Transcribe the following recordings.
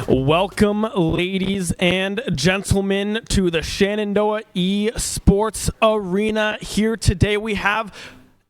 Welcome, ladies and gentlemen, to the Shenandoah Esports Arena. Here today we have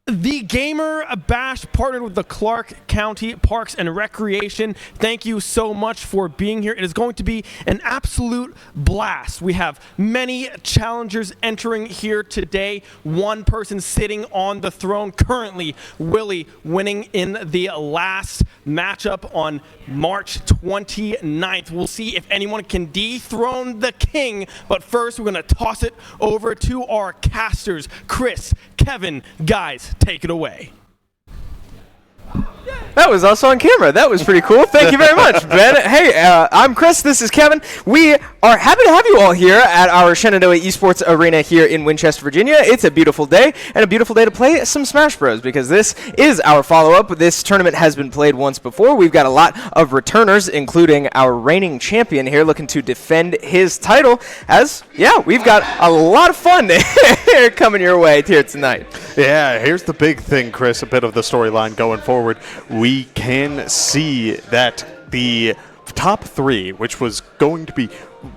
the Gamer Bash partnered with the Clarke County Parks and Recreation. Thank you so much for being here. It is going to be an absolute blast. We have many challengers entering here today. One person sitting on the throne currently, Willie, winning in the last matchup on March 29th. We'll see if anyone can dethrone the king, but first we're going to toss it over to our casters, Chris, Kevin. Guys, take it away. That was also on camera. That was pretty cool. Thank you very much, Ben. Hey, I'm Chris. This is Kevin. We are happy to have you all here at our Shenandoah Esports Arena here in Winchester, Virginia. It's a beautiful day, and a beautiful day to play some Smash Bros. Because this is our follow-up. This tournament has been played once before. We've got a lot of returners, including our reigning champion here, looking to defend his title. We've got a lot of fun coming your way here tonight. Yeah, here's the big thing, Chris, a bit of the storyline going forward. We can see that the top three, which was going to be,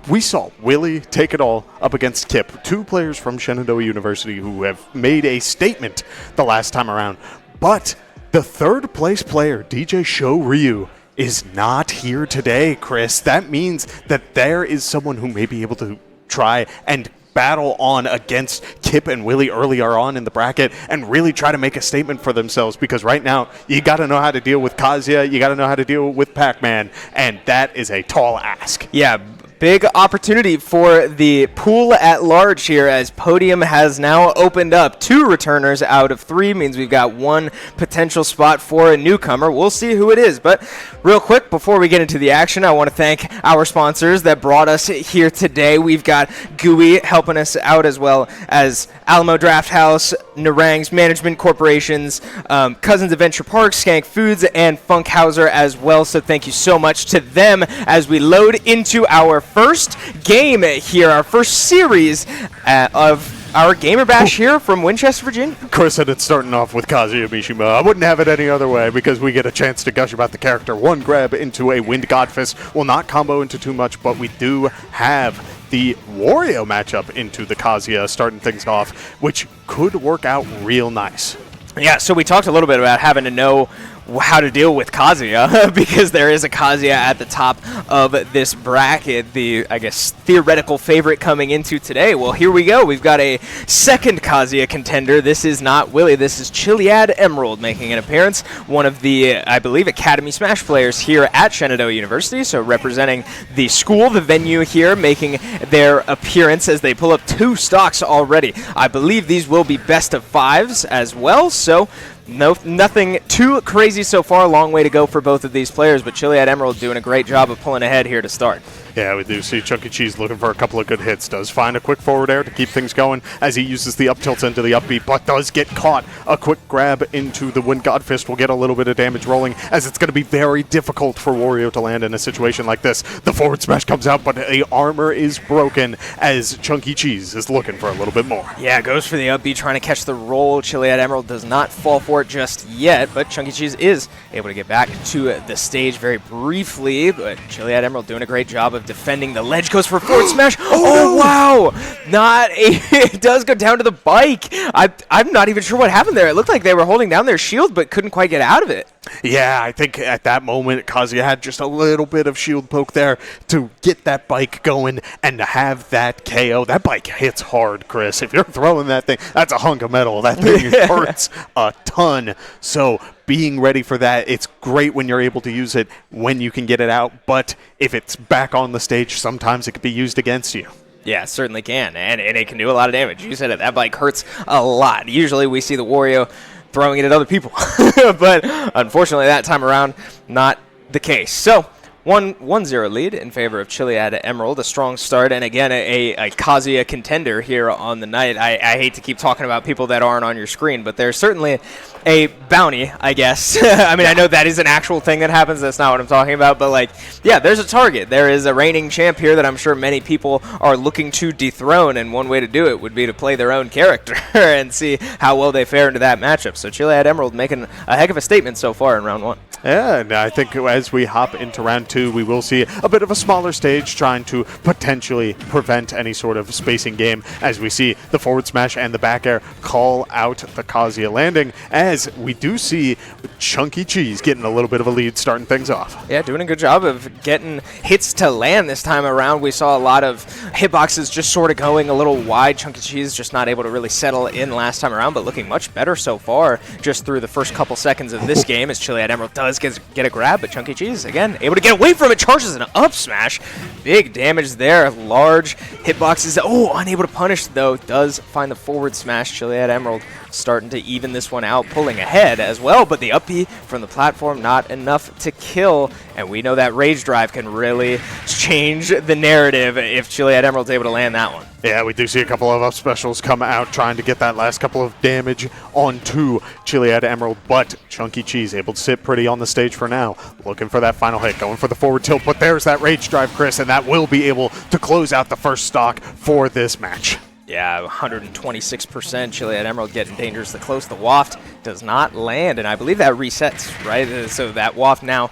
we saw Willie take it all up against Kip, two players from Shenandoah University who have made a statement the last time around. But the third place player, DJ Show Ryu, is not here today, Chris. That means that there is someone who may be able to try and battle on against Kip and Willie earlier on in the bracket and really try to make a statement for themselves, because right now you got to know how to deal with Kazuya, you got to know how to deal with Pac-Man, and that is a tall ask. Yeah, big opportunity for the pool at large here, as Podium has now opened up. 2 returners out of 3 means we've got 1 potential spot for a newcomer. We'll see who it is. But real quick, before we get into the action, I want to thank our sponsors that brought us here today. We've got GUI helping us out, as well as Alamo Draft House, Narangs Management Corporations, Cousins Adventure Parks, Skank Foods, and Funkhauser as well. So thank you so much to them as we load into our first game here, our first series of our Gamer Bash here from Winchester, Virginia. Chris said it's starting off with Kazuya Mishima. I wouldn't have it any other way, because we get a chance to gush about the character. One grab into a Wind Godfist will not combo into too much, but we do have the Wario matchup into the Kazuya starting things off, which could work out real nice. Yeah, so we talked a little bit about having to know how to deal with Kazuya, because there is a Kazuya at the top of this bracket, the, I guess, theoretical favorite coming into today. Well, here we go. We've got a second Kazuya contender. This is not Willie. This is Chiliad Emerald making an appearance, one of the, I believe, Academy Smash players here at Shenandoah University, so representing the school, the venue here, making their appearance as they pull up 2 stocks already. I believe these will be best of 5s as well, so nothing too crazy so far. A long way to go for both of these players, but Chiliad Emerald doing a great job of pulling ahead here to start. Yeah, we do see Chunky Cheese looking for a couple of good hits. Does find a quick forward air to keep things going as he uses the up tilt into the upbeat, but does get caught. A quick grab into the Wind Godfist will get a little bit of damage rolling, as it's going to be very difficult for Wario to land in a situation like this. The forward smash comes out, but the armor is broken as Chunky Cheese is looking for a little bit more. Yeah, goes for the upbeat, trying to catch the roll. Chiliad Emerald does not fall for it just yet, but Chunky Cheese is able to get back to the stage very briefly, but Chiliad Emerald doing a great job of defending the ledge. Goes for forward smash. Oh, wow! It does go down to the bike. I'm not even sure what happened there. It looked like they were holding down their shield, but couldn't quite get out of it. Yeah, I think at that moment, Kazuya had just a little bit of shield poke there to get that bike going and to have that KO. That bike hits hard, Chris. If you're throwing that thing, that's a hunk of metal. That thing hurts a ton. So being ready for that, it's great when you're able to use it when you can get it out. But if it's back on the stage, sometimes it could be used against you. Yeah, it certainly can, and it can do a lot of damage. You said it, that bike hurts a lot. Usually we see the Wario throwing it at other people, but unfortunately that time around, not the case. So 1-0 lead in favor of Chiliad Emerald. A strong start, and again, a Kazuya contender here on the night. I hate to keep talking about people that aren't on your screen, but there's certainly a bounty, I guess. I mean, I know that is an actual thing that happens. That's not what I'm talking about, but, like, yeah, there's a target. There is a reigning champ here that I'm sure many people are looking to dethrone, and one way to do it would be to play their own character and see how well they fare into that matchup. So Chiliad Emerald making a heck of a statement so far in round one. Yeah, and I think as we hop into round 2, we will see a bit of a smaller stage trying to potentially prevent any sort of spacing game as we see the forward smash and the back air call out the Kazuya landing, as we do see Chunky Cheese getting a little bit of a lead starting things off. Yeah, doing a good job of getting hits to land this time around. We saw a lot of hitboxes just sort of going a little wide. Chunky Cheese just not able to really settle in last time around, but looking much better so far just through the first couple seconds of this game as Chiliad Emerald does get a grab, but Chunky Cheese, again, able to get away from it, charges an up smash. Big damage there, large hitboxes. Oh, unable to punish, though, does find the forward smash. Chiliad Emerald starting to even this one out, pulling ahead as well, but the up B from the platform not enough to kill, and we know that Rage Drive can really change the narrative if Chiliad Emerald's able to land that one. Yeah, we do see a couple of up specials come out trying to get that last couple of damage onto Chiliad Emerald, but Chunky Cheese able to sit pretty on the stage for now, looking for that final hit, going for the forward tilt, but there's that Rage Drive, Chris, and that will be able to close out the first stock for this match. Yeah, 126%. Chiliad Emerald getting dangerously close. The waft does not land, and I believe that resets, right? So that waft now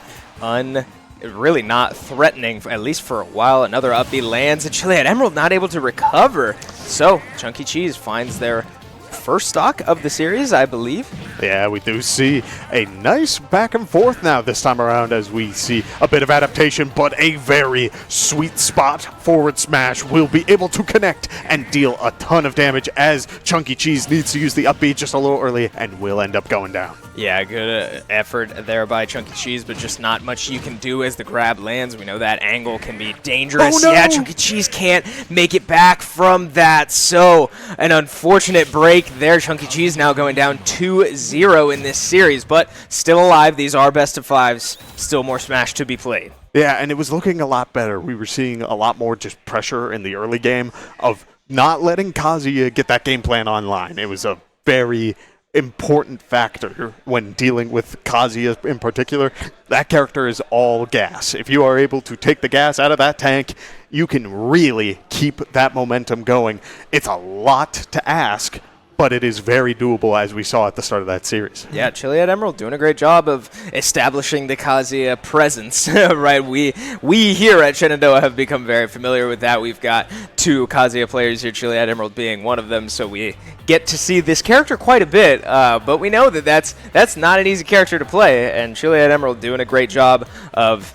really not threatening, at least for a while. Another up B lands, and Chiliad Emerald not able to recover. So Chunky Cheese finds their first stock of the series, I believe. Yeah, we do see a nice back and forth now this time around as we see a bit of adaptation, but a very sweet spot forward smash will be able to connect and deal a ton of damage as Chunky Cheese needs to use the up B just a little early and will end up going down. Yeah, good effort there by Chunky Cheese, but just not much you can do as the grab lands. We know that angle can be dangerous. Oh, no! Yeah, Chunky Cheese can't make it back from that. So an unfortunate break there. Chunky Cheese now going down 2-0 in this series, but still alive. These are best of fives. Still more Smash to be played. Yeah, and it was looking a lot better. We were seeing a lot more just pressure in the early game of not letting Kazuya get that game plan online. It was a very important factor when dealing with Kazuya in particular. That character is all gas. If you are able to take the gas out of that tank, you can really keep that momentum going. It's a lot to ask, but it is very doable, as we saw at the start of that series. Yeah, Chiliad Emerald doing a great job of establishing the Kazuya presence, right? We here at Shenandoah have become very familiar with that. We've got two Kazuya players here, Chiliad Emerald being one of them, so we get to see this character quite a bit, but we know that that's not an easy character to play, and Chiliad Emerald doing a great job of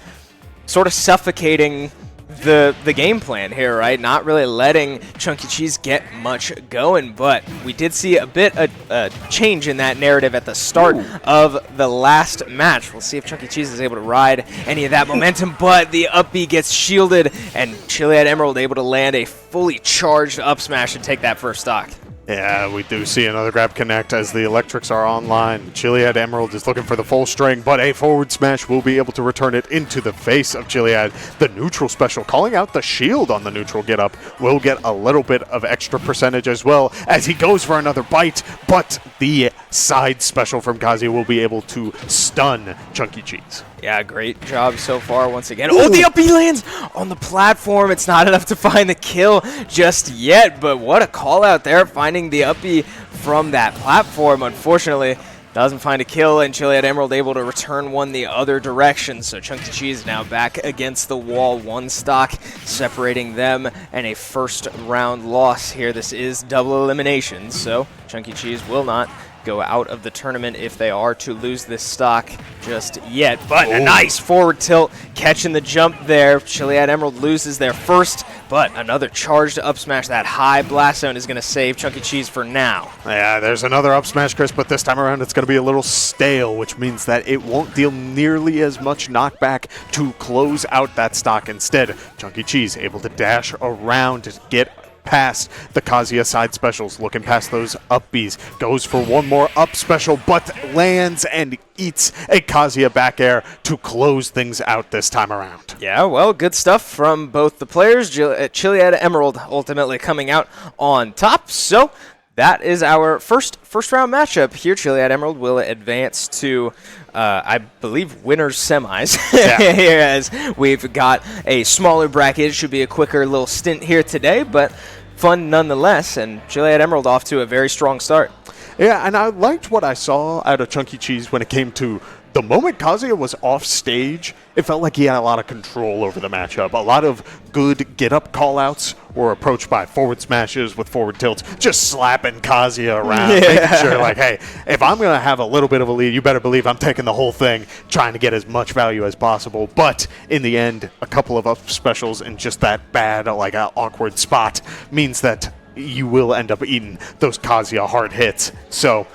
sort of suffocating the game plan here, right? Not really letting Chunky Cheese get much going, but we did see a bit of change in that narrative at the start of the last match. We'll see if Chunky Cheese is able to ride any of that momentum, but the up B gets shielded, and Chiliad Emerald able to land a fully charged up smash and take that first stock. Yeah, we do see another grab connect as the electrics are online. Chiliad Emerald is looking for the full string, but a forward smash will be able to return it into the face of Chiliad. The neutral special, calling out the shield on the neutral get up, will get a little bit of extra percentage as well as he goes for another bite, but the side special from Kazuya will be able to stun Chunky Cheese. Yeah, great job so far once again. Oh, the up B lands on the platform. It's not enough to find the kill just yet, but what a call out there, finding the up B from that platform. Unfortunately, doesn't find a kill, and Chiliad Emerald able to return one the other direction. So Chunky Cheese now back against the wall, one stock separating them, and a first round loss here. This is double elimination, so Chunky Cheese will not go out of the tournament if they are to lose this stock just yet. But a nice forward tilt, catching the jump there. Chiliad Emerald loses their first, but another charged up smash. That high blast zone is going to save Chunky Cheese for now. Yeah, there's another up smash, Chris, but this time around it's going to be a little stale, which means that it won't deal nearly as much knockback to close out that stock. Instead, Chunky Cheese able to dash around to get past the Kazuya side specials, looking past those up Bs, goes for one more up special, but lands and eats a Kazuya back air to close things out this time around. Yeah, well, good stuff from both the players. Chiliad Emerald ultimately coming out on top. So that is our first round matchup here. Chiliad Emerald will advance to, I believe, winners semis. Here, as we've got a smaller bracket. It should be a quicker little stint here today, but fun nonetheless. And Chiliad Emerald off to a very strong start. Yeah, and I liked what I saw out of Chunky Cheese when it came to the moment Kazuya was off stage, it felt like he had a lot of control over the matchup. A lot of good get-up call-outs were approached by forward smashes with forward tilts, just slapping Kazuya around, making sure, like, hey, if I'm going to have a little bit of a lead, you better believe I'm taking the whole thing, trying to get as much value as possible. But in the end, a couple of up specials and just that bad, like, awkward spot means that you will end up eating those Kazuya hard hits. So,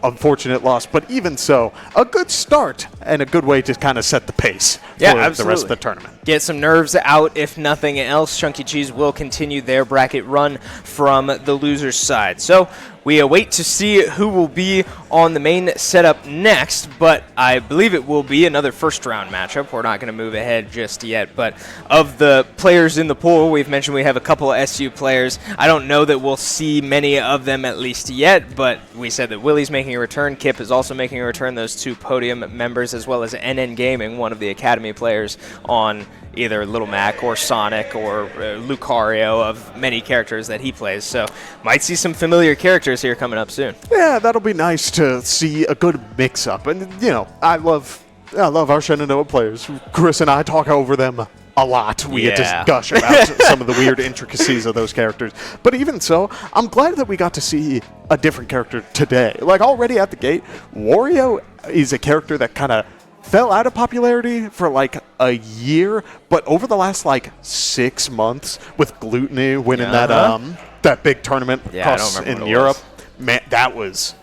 unfortunate loss, but even so, a good start and a good way to kind of set the pace for the rest of the tournament. Get some nerves out, if nothing else. Chunky Cheese will continue their bracket run from the loser's side. So we await to see who will be on the main setup next, but I believe it will be another first-round matchup. We're not going to move ahead just yet, but of the players in the pool, we've mentioned we have a couple of SU players. I don't know that we'll see many of them at least yet, but we said that Willie's making a return. Kip is also making a return, those two podium members, as well as NN Gaming, one of the Academy players on either Little Mac or Sonic or Lucario, of many characters that he plays. So might see some familiar characters here coming up soon. Yeah, that'll be nice to see a good mix-up. And, you know, I love our Shenandoah players. Chris and I talk over them a lot. We get to gush about some of the weird intricacies of those characters. But even so, I'm glad that we got to see a different character today. Like, already at the gate, Wario is a character that kind of fell out of popularity for like a year, but over the last like 6 months, with Gluttony winning that big tournament in Europe, man, that was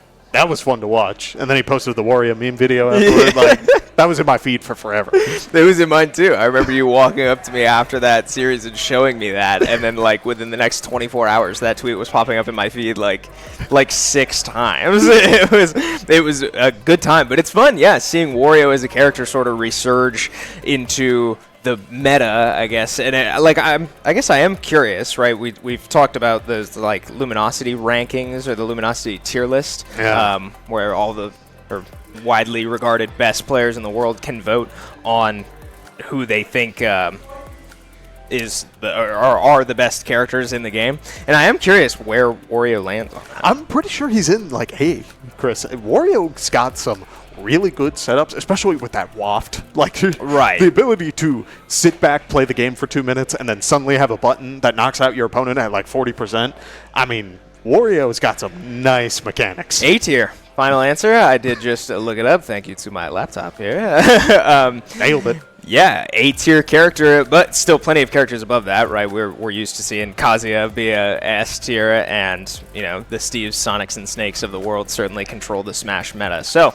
fun to watch. And then he posted the Wario meme video afterward. Like, that was in my feed for forever. It was in mine too. I remember you walking up to me after that series and showing me that, and then like within the next 24 hours, that tweet was popping up in my feed like 6 times. It was a good time, but it's fun, seeing Wario as a character sort of resurge into the meta, I guess. And I guess I am curious, right? We've talked about those like Luminosity rankings or the Luminosity tier list, where all the widely regarded best players in the world can vote on who they think are the best characters in the game. And I am curious where Wario lands on that. I'm pretty sure he's in like, hey, Chris, Wario's got some really good setups, especially with that waft. Like, the ability to sit back, play the game for 2 minutes, and then suddenly have a button that knocks out your opponent at like 40%. I mean, Wario's got some nice mechanics. A tier. Final answer. I did just look it up. Thank you to my laptop here. Nailed it. Yeah, A-tier character, but still plenty of characters above that, right? We're used to seeing Kazuya be a S-tier, and, you know, the Steves, Sonics, and Snakes of the world certainly control the Smash meta. So,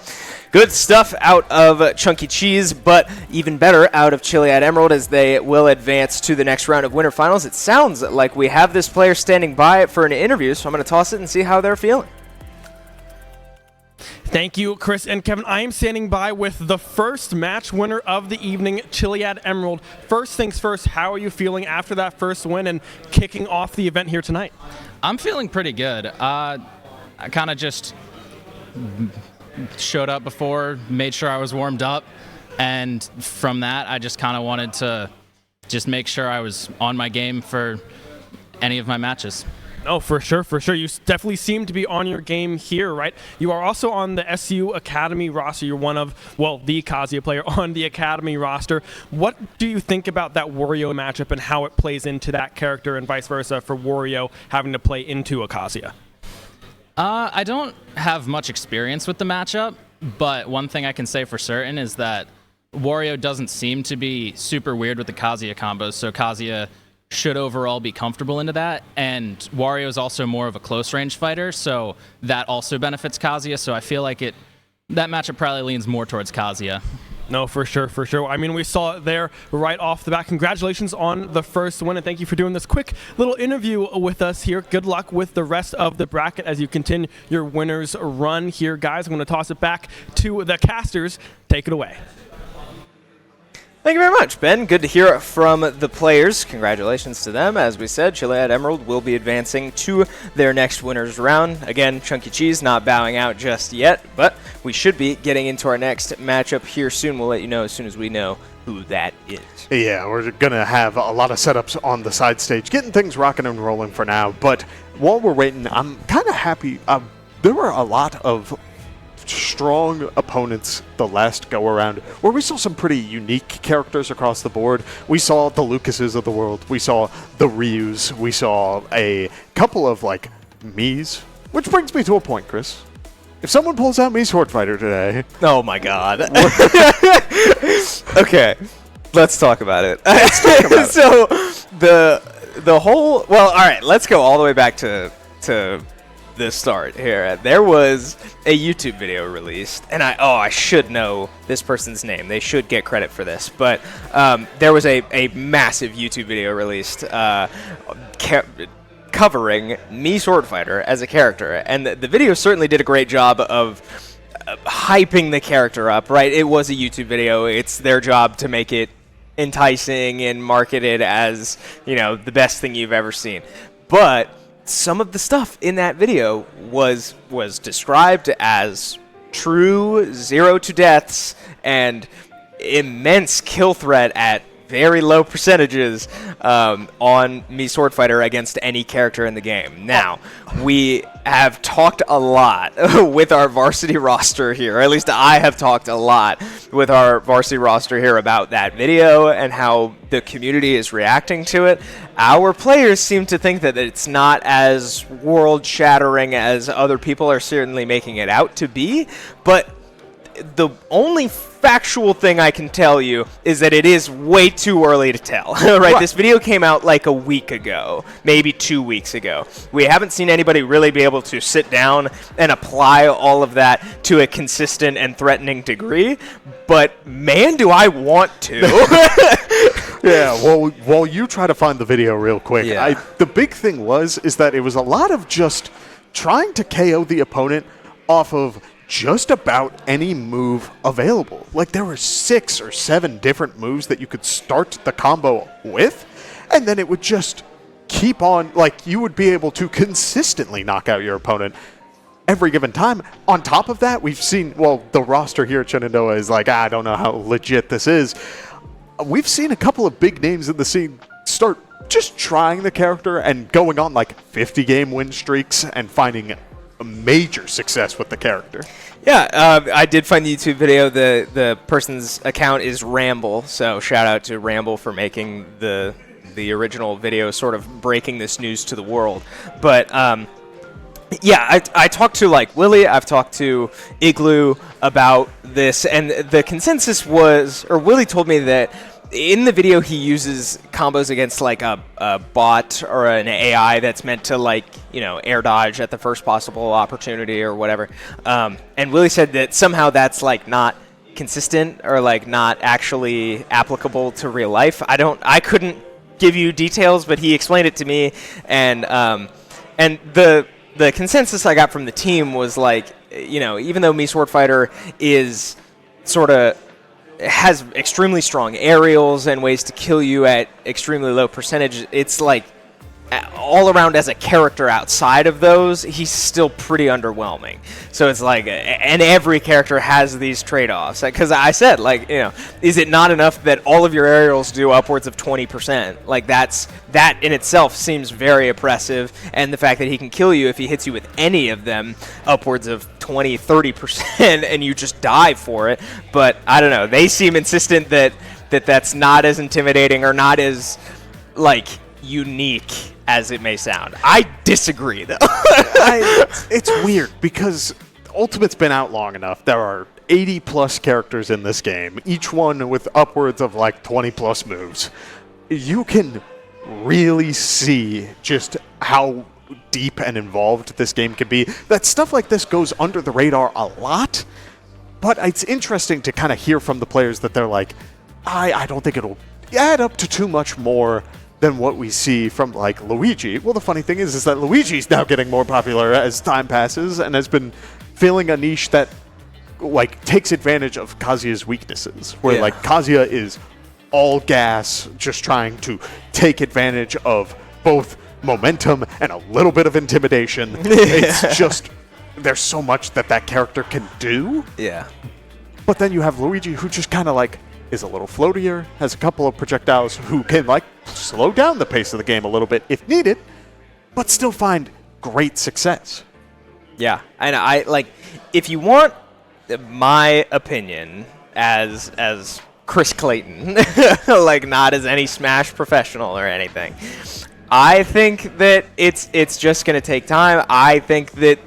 good stuff out of Chunky Cheese, but even better out of Chiliad Emerald as they will advance to the next round of Winter Finals. It sounds like we have this player standing by for an interview, so I'm going to toss it and see how they're feeling. Thank you, Chris and Kevin. I am standing by with the first match winner of the evening, Chiliad Emerald. First things first, how are you feeling after that first win and kicking off the event here tonight? I'm feeling pretty good. I kind of just showed up before, made sure I was warmed up, and from that, I just kind of wanted to just make sure I was on my game for any of my matches. Oh, for sure, for sure. You definitely seem to be on your game here, right? You are also on the SU Academy roster. You're one of, well, the Kazuya player on the Academy roster. What do you think about that Wario matchup and how it plays into that character and vice versa for Wario having to play into a Kazuya? I don't have much experience with the matchup, but one thing I can say for certain is that Wario doesn't seem to be super weird with the Kazuya combos, so Kazuya should overall be comfortable into that, and Wario is also more of a close-range fighter, so that also benefits Kazuya, so I feel like that matchup probably leans more towards Kazuya. No, for sure, for sure. I mean, we saw it there right off the bat. Congratulations on the first win, and thank you for doing this quick little interview with us here. Good luck with the rest of the bracket as you continue your winners run here, guys. I'm going to toss it back to the casters. Take it away. Thank you very much, Ben. Good to hear from the players. Congratulations to them. As we said, Chiliad Emerald will be advancing to their next winners round. Again, Chunky Cheese not bowing out just yet, but we should be getting into our next matchup here soon. We'll let you know as soon as we know who that is. Yeah, we're going to have a lot of setups on the side stage, getting things rocking and rolling for now. But while we're waiting, I'm kind of happy. There were a lot of strong opponents the last go-around, where we saw some pretty unique characters across the board. We saw the Lucases of the world. We saw the Ryus. We saw a couple of, like, Miis. Which brings me to a point, Chris. If someone pulls out Mii Sword Fighter today... Oh, my God. Okay. Let's talk about it. So, the whole... Well, all right. Let's go all the way back to the start here. There was a YouTube video released, and I should know this person's name. They should get credit for this, but there was a massive YouTube video released covering Mii Sword Fighter as a character, and the video certainly did a great job of hyping the character up, right? It was a YouTube video. It's their job to make it enticing and market it as, you know, the best thing you've ever seen. But some of the stuff in that video was described as true 0 to deaths and immense kill threat at very low percentages on Mii Sword Fighter against any character in the game. Now, we have talked a lot with our varsity roster here, or at least I have talked a lot with our varsity roster here about that video and how the community is reacting to it. Our players seem to think that it's not as world-shattering as other people are certainly making it out to be, but the only factual thing I can tell you is that it is way too early to tell. Right? This video came out like a week ago, maybe 2 weeks ago. We haven't seen anybody really be able to sit down and apply all of that to a consistent and threatening degree, but man, do I want to. Yeah, well, while you try to find the video real quick, the big thing is that it was a lot of just trying to KO the opponent off of just about any move available. Like, there were 6 or 7 different moves that you could start the combo with, and then it would just keep on, like, you would be able to consistently knock out your opponent every given time. On top of that, we've seen, well, the roster here at Shenandoah is like, I don't know how legit this is. We've seen a couple of big names in the scene start just trying the character and going on, like, 50-game win streaks and finding a major success with the character. Yeah, I did find the YouTube video. The person's account is Ramble, so shout out to Ramble for making the original video, sort of breaking this news to the world. But yeah, I talked to, like, Willie, I've talked to Igloo about this, and the consensus was, or Willie told me that in the video he uses combos against, like, a bot or an AI that's meant to, like, you know, air dodge at the first possible opportunity or whatever. And Willie said that somehow that's, like, not consistent or, like, not actually applicable to real life. I couldn't give you details, but he explained it to me, and the consensus I got from the team was, like, you know, even though Mii Sword Fighter is sort of has extremely strong aerials and ways to kill you at extremely low percentage, it's like all around as a character outside of those, he's still pretty underwhelming. So it's like, and every character has these trade-offs. Because I said, like, you know, is it not enough that all of your aerials do upwards of 20%? Like, that in itself seems very oppressive, and the fact that he can kill you if he hits you with any of them upwards of 20, 30%, and you just die for it. But I don't know, they seem insistent that that's not as intimidating or not as, like, unique as it may sound. I disagree, though. It's weird because Ultimate's been out long enough. There are 80-plus characters in this game, each one with upwards of, like, 20-plus moves. You can really see just how deep and involved this game can be. That stuff like this goes under the radar a lot, but it's interesting to kind of hear from the players that they're like, I don't think it'll add up to too much more than what we see from, like, Luigi. Well, the funny thing is that Luigi's now getting more popular as time passes and has been filling a niche that, like, takes advantage of Kazuya's weaknesses, where, like, Kazuya is all gas, just trying to take advantage of both momentum and a little bit of intimidation. It's just, there's so much that character can do. Yeah. But then you have Luigi, who just kind of, like, is a little floatier, has a couple of projectiles who can, like, slow down the pace of the game a little bit if needed, but still find great success. Yeah, and I, like, if you want my opinion as Chris Clayton, like not as any Smash professional or anything. I think that it's just going to take time. I think that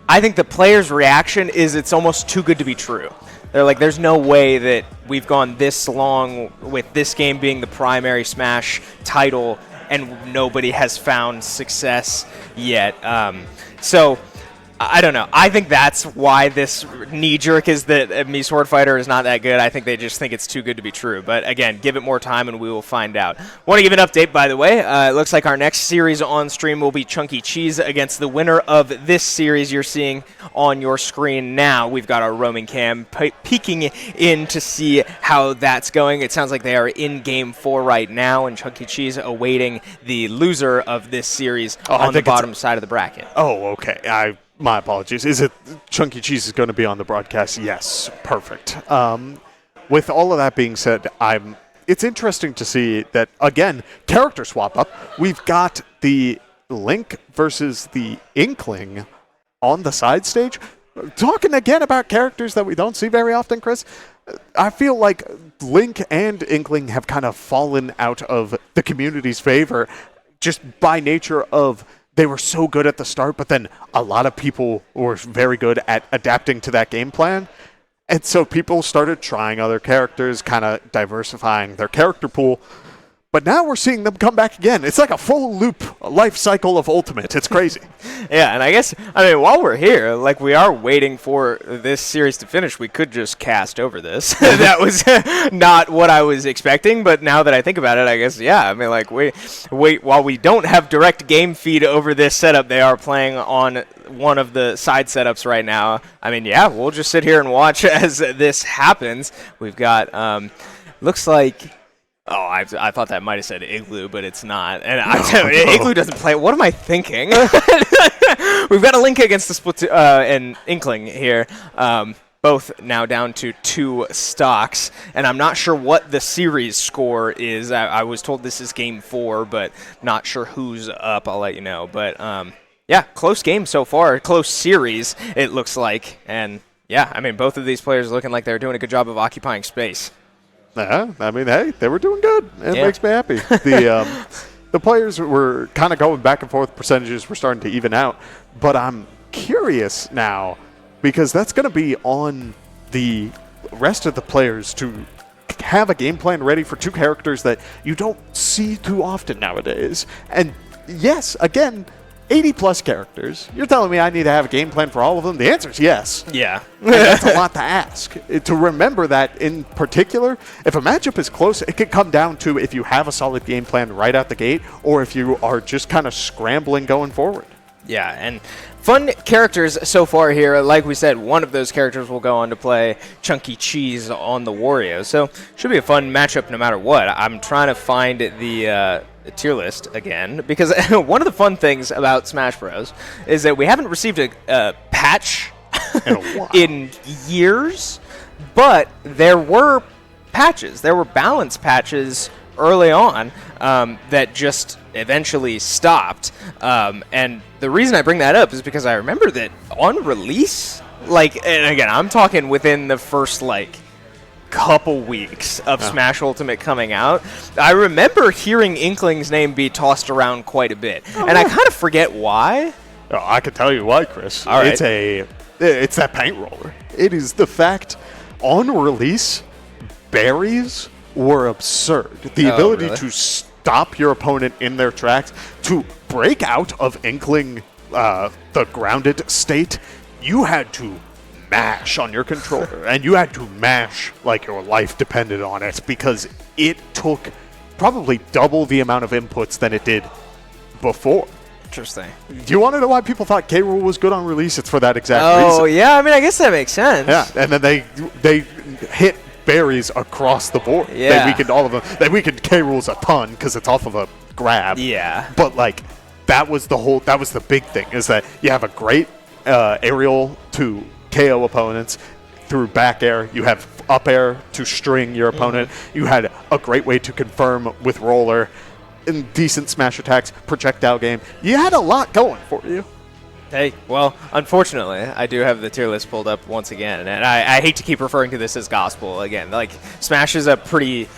I think the players' reaction is it's almost too good to be true. They're like, there's no way that we've gone this long with this game being the primary Smash title and nobody has found success yet. So I don't know. I think that's why this knee-jerk is that Mii Sword Fighter is not that good. I think they just think it's too good to be true. But again, give it more time and we will find out. Want to give an update, by the way. It looks like our next series on stream will be Chunky Cheese against the winner of this series you're seeing on your screen now. We've got our roaming cam peeking in to see how that's going. It sounds like they are in Game 4 right now, and Chunky Cheese awaiting the loser of this series on the bottom side of the bracket. Oh, okay. My apologies. Is it Chunky Cheese is going to be on the broadcast? Yes. Perfect. With all of that being said, it's interesting to see that, again, character swap up. We've got the Link versus the Inkling on the side stage. Talking again about characters that we don't see very often, Chris. I feel like Link and Inkling have kind of fallen out of the community's favor just by nature of they were so good at the start, but then a lot of people were very good at adapting to that game plan. And so people started trying other characters, kind of diversifying their character pool. But now we're seeing them come back again. It's like a full loop life cycle of Ultimate. It's crazy. Yeah, and I guess, while we're here, like we are waiting for this series to finish, we could just cast over this. That was not what I was expecting, but now that I think about it, I guess, yeah. Wait, while we don't have direct game feed over this setup, they are playing on one of the side setups right now. Yeah, we'll just sit here and watch as this happens. We've got, looks like... Oh, I thought that might have said Igloo, but it's not. And Igloo doesn't play. What am I thinking? We've got a Link against the and Inkling here. Both now down to 2 stocks. And I'm not sure what the series score is. I was told this is Game 4, but not sure who's up. I'll let you know. But, yeah, close game so far. Close series, it looks like. And, yeah, both of these players looking like they're doing a good job of occupying space. Yeah, hey, they were doing good. It makes me happy. The players were kind of going back and forth. Percentages were starting to even out. But I'm curious now because that's going to be on the rest of the players to have a game plan ready for 2 characters that you don't see too often nowadays. And yes, again, 80-plus characters. You're telling me I need to have a game plan for all of them? The answer is yes. Yeah. And that's a lot to ask. To remember that in particular, if a matchup is close, it could come down to if you have a solid game plan right out the gate or if you are just kind of scrambling going forward. Yeah, and fun characters so far here. Like we said, one of those characters will go on to play Chunky Cheese on the Wario. So should be a fun matchup no matter what. I'm trying to find the tier list again because one of the fun things about Smash Bros. Is that we haven't received a patch in years, but there were patches. There were balance patches early on that just eventually stopped. And the reason I bring that up is because I remember that on release, and again, I'm talking within the first, couple weeks of Smash Ultimate coming out, I remember hearing Inkling's name be tossed around quite a bit. And I kind of forget why. Oh, I can tell you why, Chris. All right. It's that paint roller. It is the fact, on release, berries were absurd. The ability to stop your opponent in their tracks, to break out of Inkling, the grounded state, you had to mash on your controller, and you had to mash like your life depended on it because it took probably double the amount of inputs than it did before. Interesting. Do you want to know why people thought K. Rool was good on release? It's for that exact reason. Oh, yeah. I guess that makes sense. Yeah, and then they hit berries across the board. Yeah. They weakened all of them. They weakened K. Rool's a ton because it's off of a grab. Yeah. But, that was the big thing, is that you have a great aerial to KO opponents through back air. You have up air to string your opponent. You had a great way to confirm with roller, and decent smash attacks, projectile game. You had a lot going for you. Hey, well, unfortunately, I do have the tier list pulled up once again, and I hate to keep referring to this as gospel again. Like, Smash is a pretty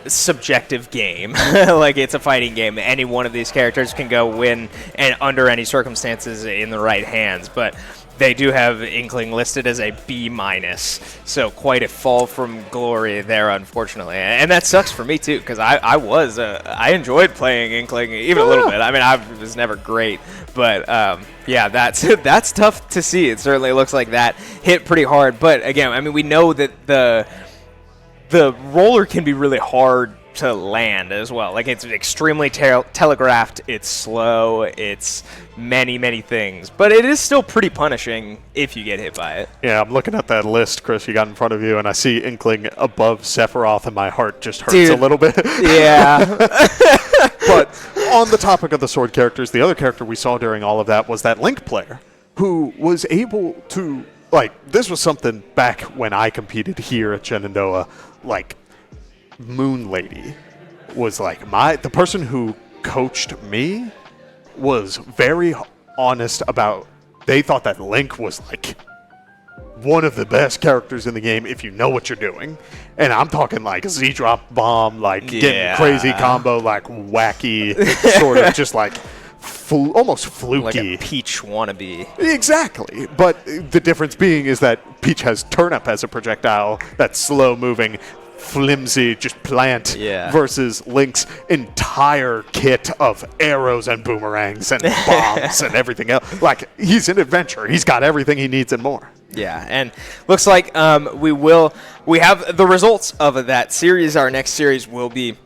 subjective game. Like, it's a fighting game. Any one of these characters can go win and under any circumstances in the right hands, but they do have Inkling listed as a B-, so quite a fall from glory there, unfortunately. And that sucks for me, too, because I enjoyed playing Inkling even a little bit. I mean, I was never great, but yeah, that's tough to see. It certainly looks like that hit pretty hard. But again, I mean, we know that the roller can be really hard to land as well. Like, it's extremely telegraphed, it's slow, it's many things, but it is still pretty punishing if you get hit by it. Yeah, I'm looking at that list, Chris, you got in front of you, and I see Inkling above Sephiroth, and my heart just hurts a little bit. Yeah. But on the topic of the sword characters, the other character we saw during all of that was that Link player who was able to, like, this was something back when I competed here at Shenandoah, like, Moon Lady was like the person who coached me was very honest about, they thought that Link was like one of the best characters in the game if you know what you're doing. And I'm talking like Z-drop bomb, like getting crazy combo, like wacky, sort of just like almost fluky. Like a Peach wannabe. Exactly. But the difference being is that Peach has Turnip as a projectile that's slow moving, flimsy, just plant, versus Link's entire kit of arrows and boomerangs and bombs and everything else. Like, he's an adventurer. He's got everything he needs and more. Yeah, and looks like we have the results of that series. Our next series will be,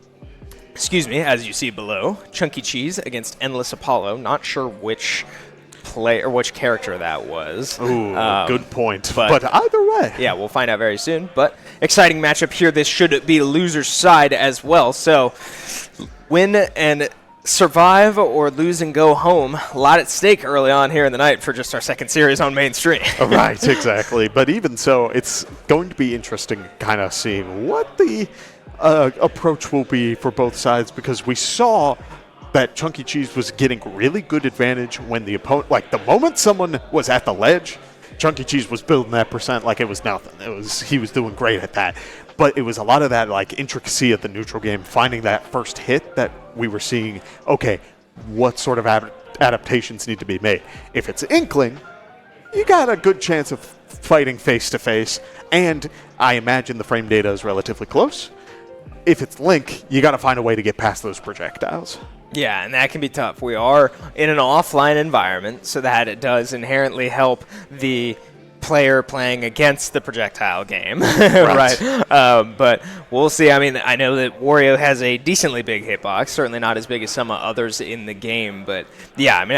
as you see below, Chunky Cheese against Endless Apollo. Not sure which play or which character that was. Ooh, good point. But either way. Yeah, we'll find out very soon. But exciting matchup here. This should be loser's side as well. So win and survive or lose and go home. A lot at stake early on here in the night for just our second series on mainstream. Right, exactly. But even so, it's going to be interesting kind of seeing what the approach will be for both sides, because we saw that Chunky Cheese was getting really good advantage when the opponent, like the moment someone was at the ledge, Chunky Cheese was building that percent like it was nothing. He was doing great at that. But it was a lot of that like intricacy of the neutral game, finding that first hit that we were seeing, okay, what sort of adaptations need to be made. If it's Inkling, you got a good chance of fighting face to face, and I imagine the frame data is relatively close. If it's Link, you got to find a way to get past those projectiles. Yeah, and that can be tough. We are in an offline environment, so that it does inherently help the player playing against the projectile game, right? But we'll see. I mean, I know that Wario has a decently big hitbox, certainly not as big as some others in the game, but yeah, I mean,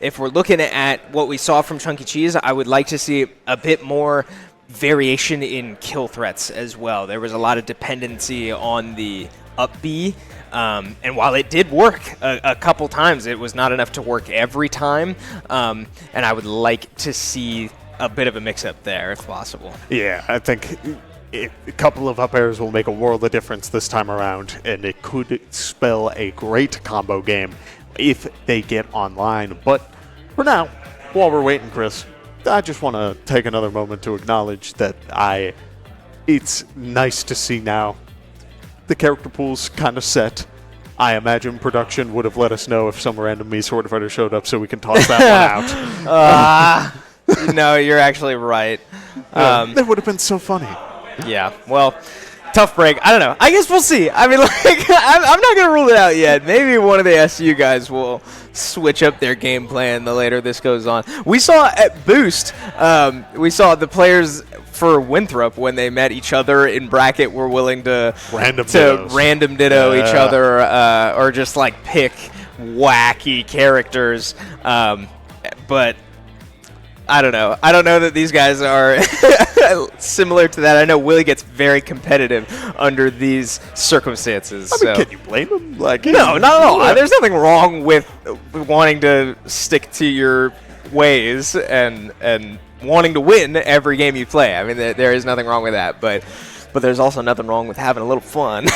if we're looking at what we saw from Chunky Cheese, I would like to see a bit more variation in kill threats as well. There was a lot of dependency on the up B, and while it did work a couple times, it was not enough to work every time, and I would like to see a bit of a mix-up there if possible. Yeah, I think a couple of up airs will make a world of difference this time around, and it could spell a great combo game if they get online. But for now, while we're waiting, Chris, I just want to take another moment to acknowledge that it's nice to see now the character pool's kind of set. I imagine production would have let us know if some random Me Sword Fighter showed up so we can toss that one out. No, you're actually right. That would have been so funny. Yeah, well, tough break. I don't know. I guess we'll see. I mean, like, I'm not going to rule it out yet. Maybe one of the SU guys will switch up their game plan the later this goes on. We saw at Boost, we saw the players for Winthrop, when they met each other in bracket, were willing to random ditto each other, or just like pick wacky characters. But I don't know. I don't know that these guys are similar to that. I know Willie gets very competitive under these circumstances. I mean, can you blame him? Like, no, not at all. There's nothing wrong with wanting to stick to your ways and wanting to win every game you play. I mean, there is nothing wrong with that. But there's also nothing wrong with having a little fun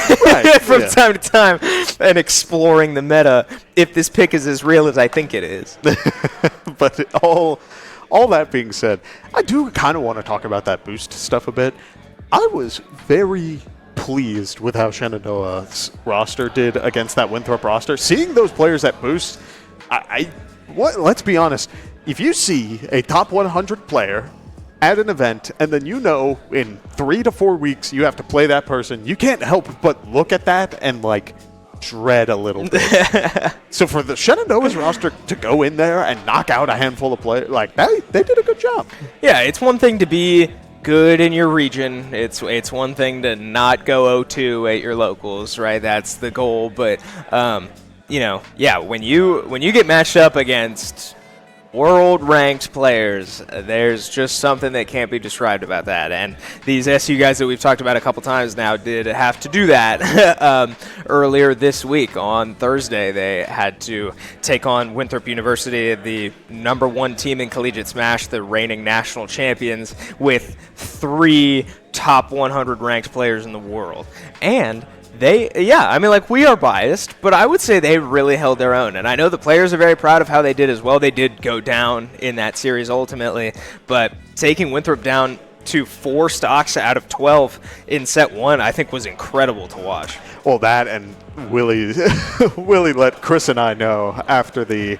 from time to time and exploring the meta if this pick is as real as I think it is. But all that being said, I do kind of want to talk about that boost stuff a bit. I was very pleased with how Shenandoah's roster did against that Winthrop roster. Seeing those players at boost, let's be honest, if you see a top 100 player at an event and then in 3 to 4 weeks you have to play that person, you can't help but look at that and dread a little bit. So for the Shenandoah's roster to go in there and knock out a handful of players, they did a good job. Yeah, it's one thing to be good in your region. It's one thing to not go 0-2 at your locals, right? That's the goal. But when you get matched up against world-ranked players, there's just something that can't be described about that. And these SU guys that we've talked about a couple times now did have to do that earlier this week. On Thursday, they had to take on Winthrop University, the #1 team in Collegiate Smash, the reigning national champions, with 3 top 100 ranked players in the world. And we are biased, but I would say they really held their own. And I know the players are very proud of how they did as well. They did go down in that series ultimately, but taking Winthrop down to 4 stocks out of 12 in set 1, I think was incredible to watch. Well, that and Willie let Chris and I know after the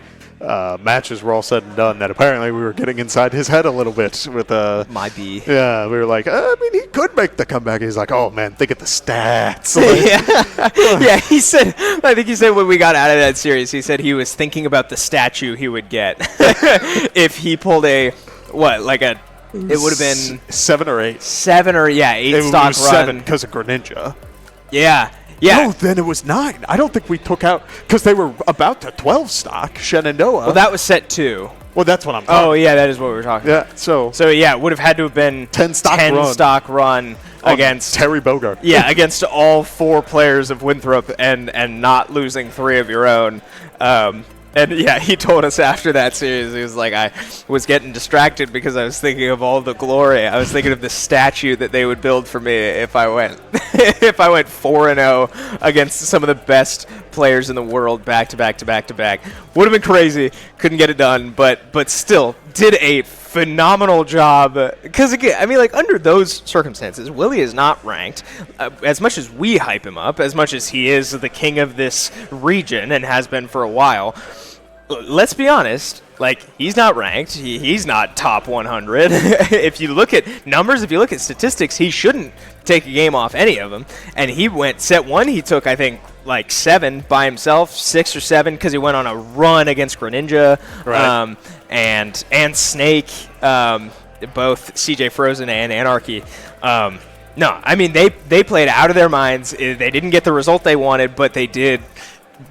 matches were all said and done that apparently we were getting inside his head a little bit with my B. Yeah, we were like, he could make the comeback. He's like, oh man, think of the stats. Yeah, I think he said when we got out of that series, he said he was thinking about the statue he would get if he pulled it would have been 7 or 8. 8 stock run. 7 because of Greninja. Yeah. No, then it was 9. I don't think we took out because they were about to 12 stock Shenandoah. Well, that was set 2. Well, that's what I'm talking. Oh, yeah, that is what we were talking about. So it would have had to have been 10 stock run against Terry Bogart. Yeah, against all 4 players of Winthrop and not losing 3 of your own. And yeah, he told us after that series, he was like, I was getting distracted because I was thinking of all the glory. I was thinking of the statue that they would build for me if I went 4-0 against some of the best players in the world back to back to back to back. Would have been crazy. Couldn't get it done, but still did a phenomenal job. Because again, under those circumstances, Willie is not ranked. As much as we hype him up, as much as he is the king of this region and has been for a while, let's be honest, he's not ranked. He's not top 100. If you look at numbers, if you look at statistics, he shouldn't take a game off any of them. And he went set 1, he took, I think, 7 by himself, 6 or 7, because he went on a run against Greninja, right. and Snake, both CJ Frozen and Anarchy. They played out of their minds. They didn't get the result they wanted, but they did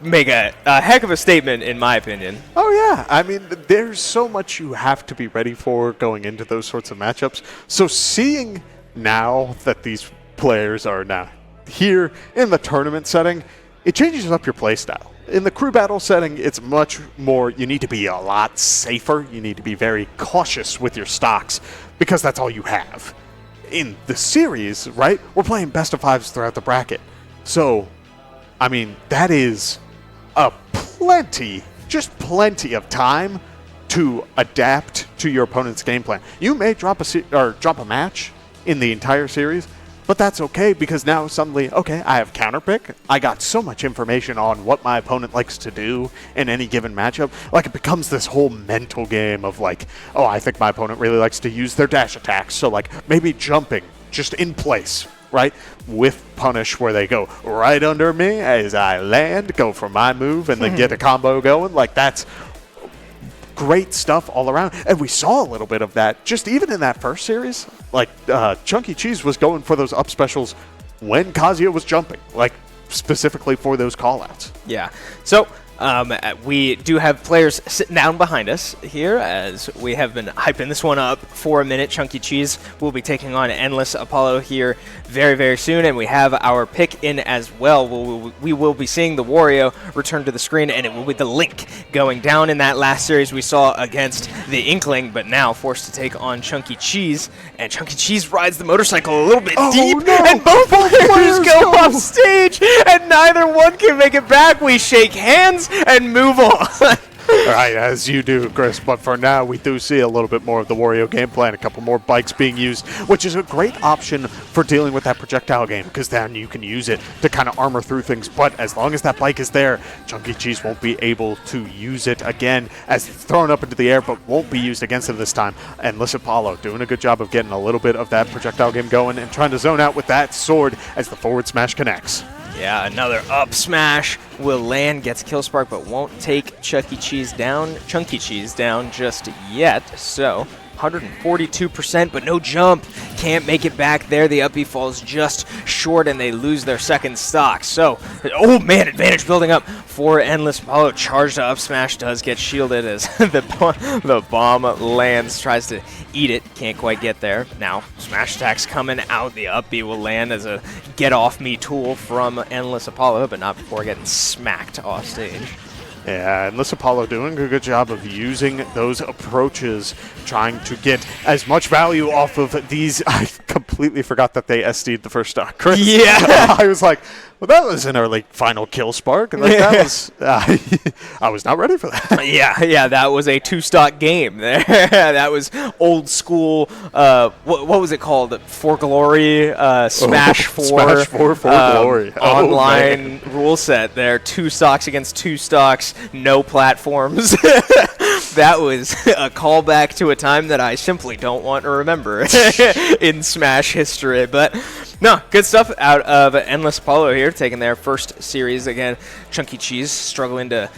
make a heck of a statement, in my opinion. Oh, yeah. There's so much you have to be ready for going into those sorts of matchups. So seeing now that these players are now here in the tournament setting, it changes up your play style. In the crew battle setting, it's much more, you need to be a lot safer. You need to be very cautious with your stocks because that's all you have. In the series, right, we're playing best of 5s throughout the bracket. So that is plenty of time to adapt to your opponent's game plan. You may drop a match in the entire series, but that's okay because now suddenly, I have counterpick. I got so much information on what my opponent likes to do in any given matchup. It becomes this whole mental game of I think my opponent really likes to use their dash attacks. So maybe jumping just in place, right? With punish where they go right under me as I land, go for my move, and then get a combo going. That's great stuff all around. And we saw a little bit of that just even in that first series. Chunky Cheese was going for those up specials when Kazuya was jumping, specifically for those callouts. Yeah. So we do have players sitting down behind us here as we have been hyping this one up for a minute. Chunky Cheese will be taking on Endless Apollo here very, very soon, and we have our pick in as well. We will be seeing the Wario return to the screen, and it will be the Link going down in that last series we saw against the Inkling, but now forced to take on Chunky Cheese, and Chunky Cheese rides the motorcycle a little bit deep, and both players go off stage, and neither one can make it back. We shake hands and move on. All right, as you do, Chris. But for now, we do see a little bit more of the Wario game plan, a couple more bikes being used, which is a great option for dealing with that projectile game, because then you can use it to kind of armor through things. But as long as that bike is there, Chunky Cheese won't be able to use it again, as it's thrown up into the air, but won't be used against him this time. And Endless Apollo doing a good job of getting a little bit of that projectile game going and trying to zone out with that sword as the forward smash connects. Yeah, another up smash will land, gets kill spark, but won't take Chunky Cheese down just yet. So 142%, but no jump. Can't make it back there. The up B falls just short, and they lose their second stock. So, oh man, advantage building up for Endless Apollo. Charged up smash does get shielded as the bomb lands, tries to eat it. Can't quite get there. Now, smash attacks coming out. The up B will land as a get-off-me tool from Endless Apollo, but not before getting smacked off stage. Yeah, Endless Apollo doing a good job of using those approaches, trying to get as much value off of these. I completely forgot that they SD'd the first stock, Chris. Yeah. I was like, well, that was an early final kill spark. And like, that was, I was not ready for that. Yeah, that was a two-stock game there. That was old school, what was it called? For Glory, Smash 4. Smash 4 for Glory. Online rule set there. 2 stocks against 2 stocks, no platforms. That was a callback to a time that I simply don't want to remember in Smash history. But no, good stuff out of Endless Apollo here, taking their first series again. Chunky Cheese struggling to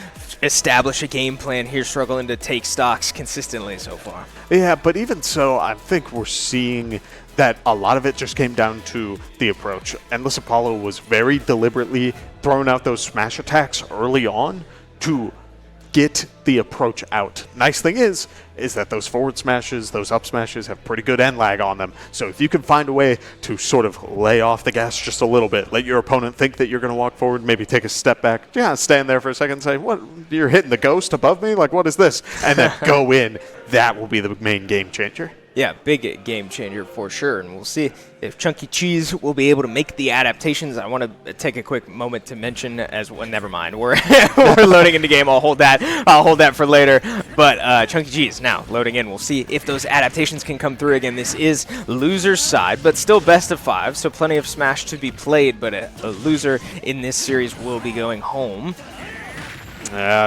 establish a game plan here, struggling to take stocks consistently so far. Yeah, but even so, I think we're seeing that a lot of it just came down to the approach. Endless Apollo was very deliberately throwing out those smash attacks early on to get the approach out. Nice thing is that those forward smashes, those up smashes have pretty good end lag on them. So if you can find a way to sort of lay off the gas just a little bit, let your opponent think that you're going to walk forward, maybe take a step back, stand there for a second and say, what, you're hitting the ghost above me? Like, what is this? And then go in. That will be the main game changer. Yeah, big game changer for sure, and we'll see if Chunky Cheese will be able to make the adaptations. I want to take a quick moment to mention as well. Never mind, we're loading into game. I'll hold that for later. But Chunky Cheese now loading in. We'll see if those adaptations can come through again. This is loser's side, but still best of 5, so plenty of Smash to be played. But a loser in this series will be going home.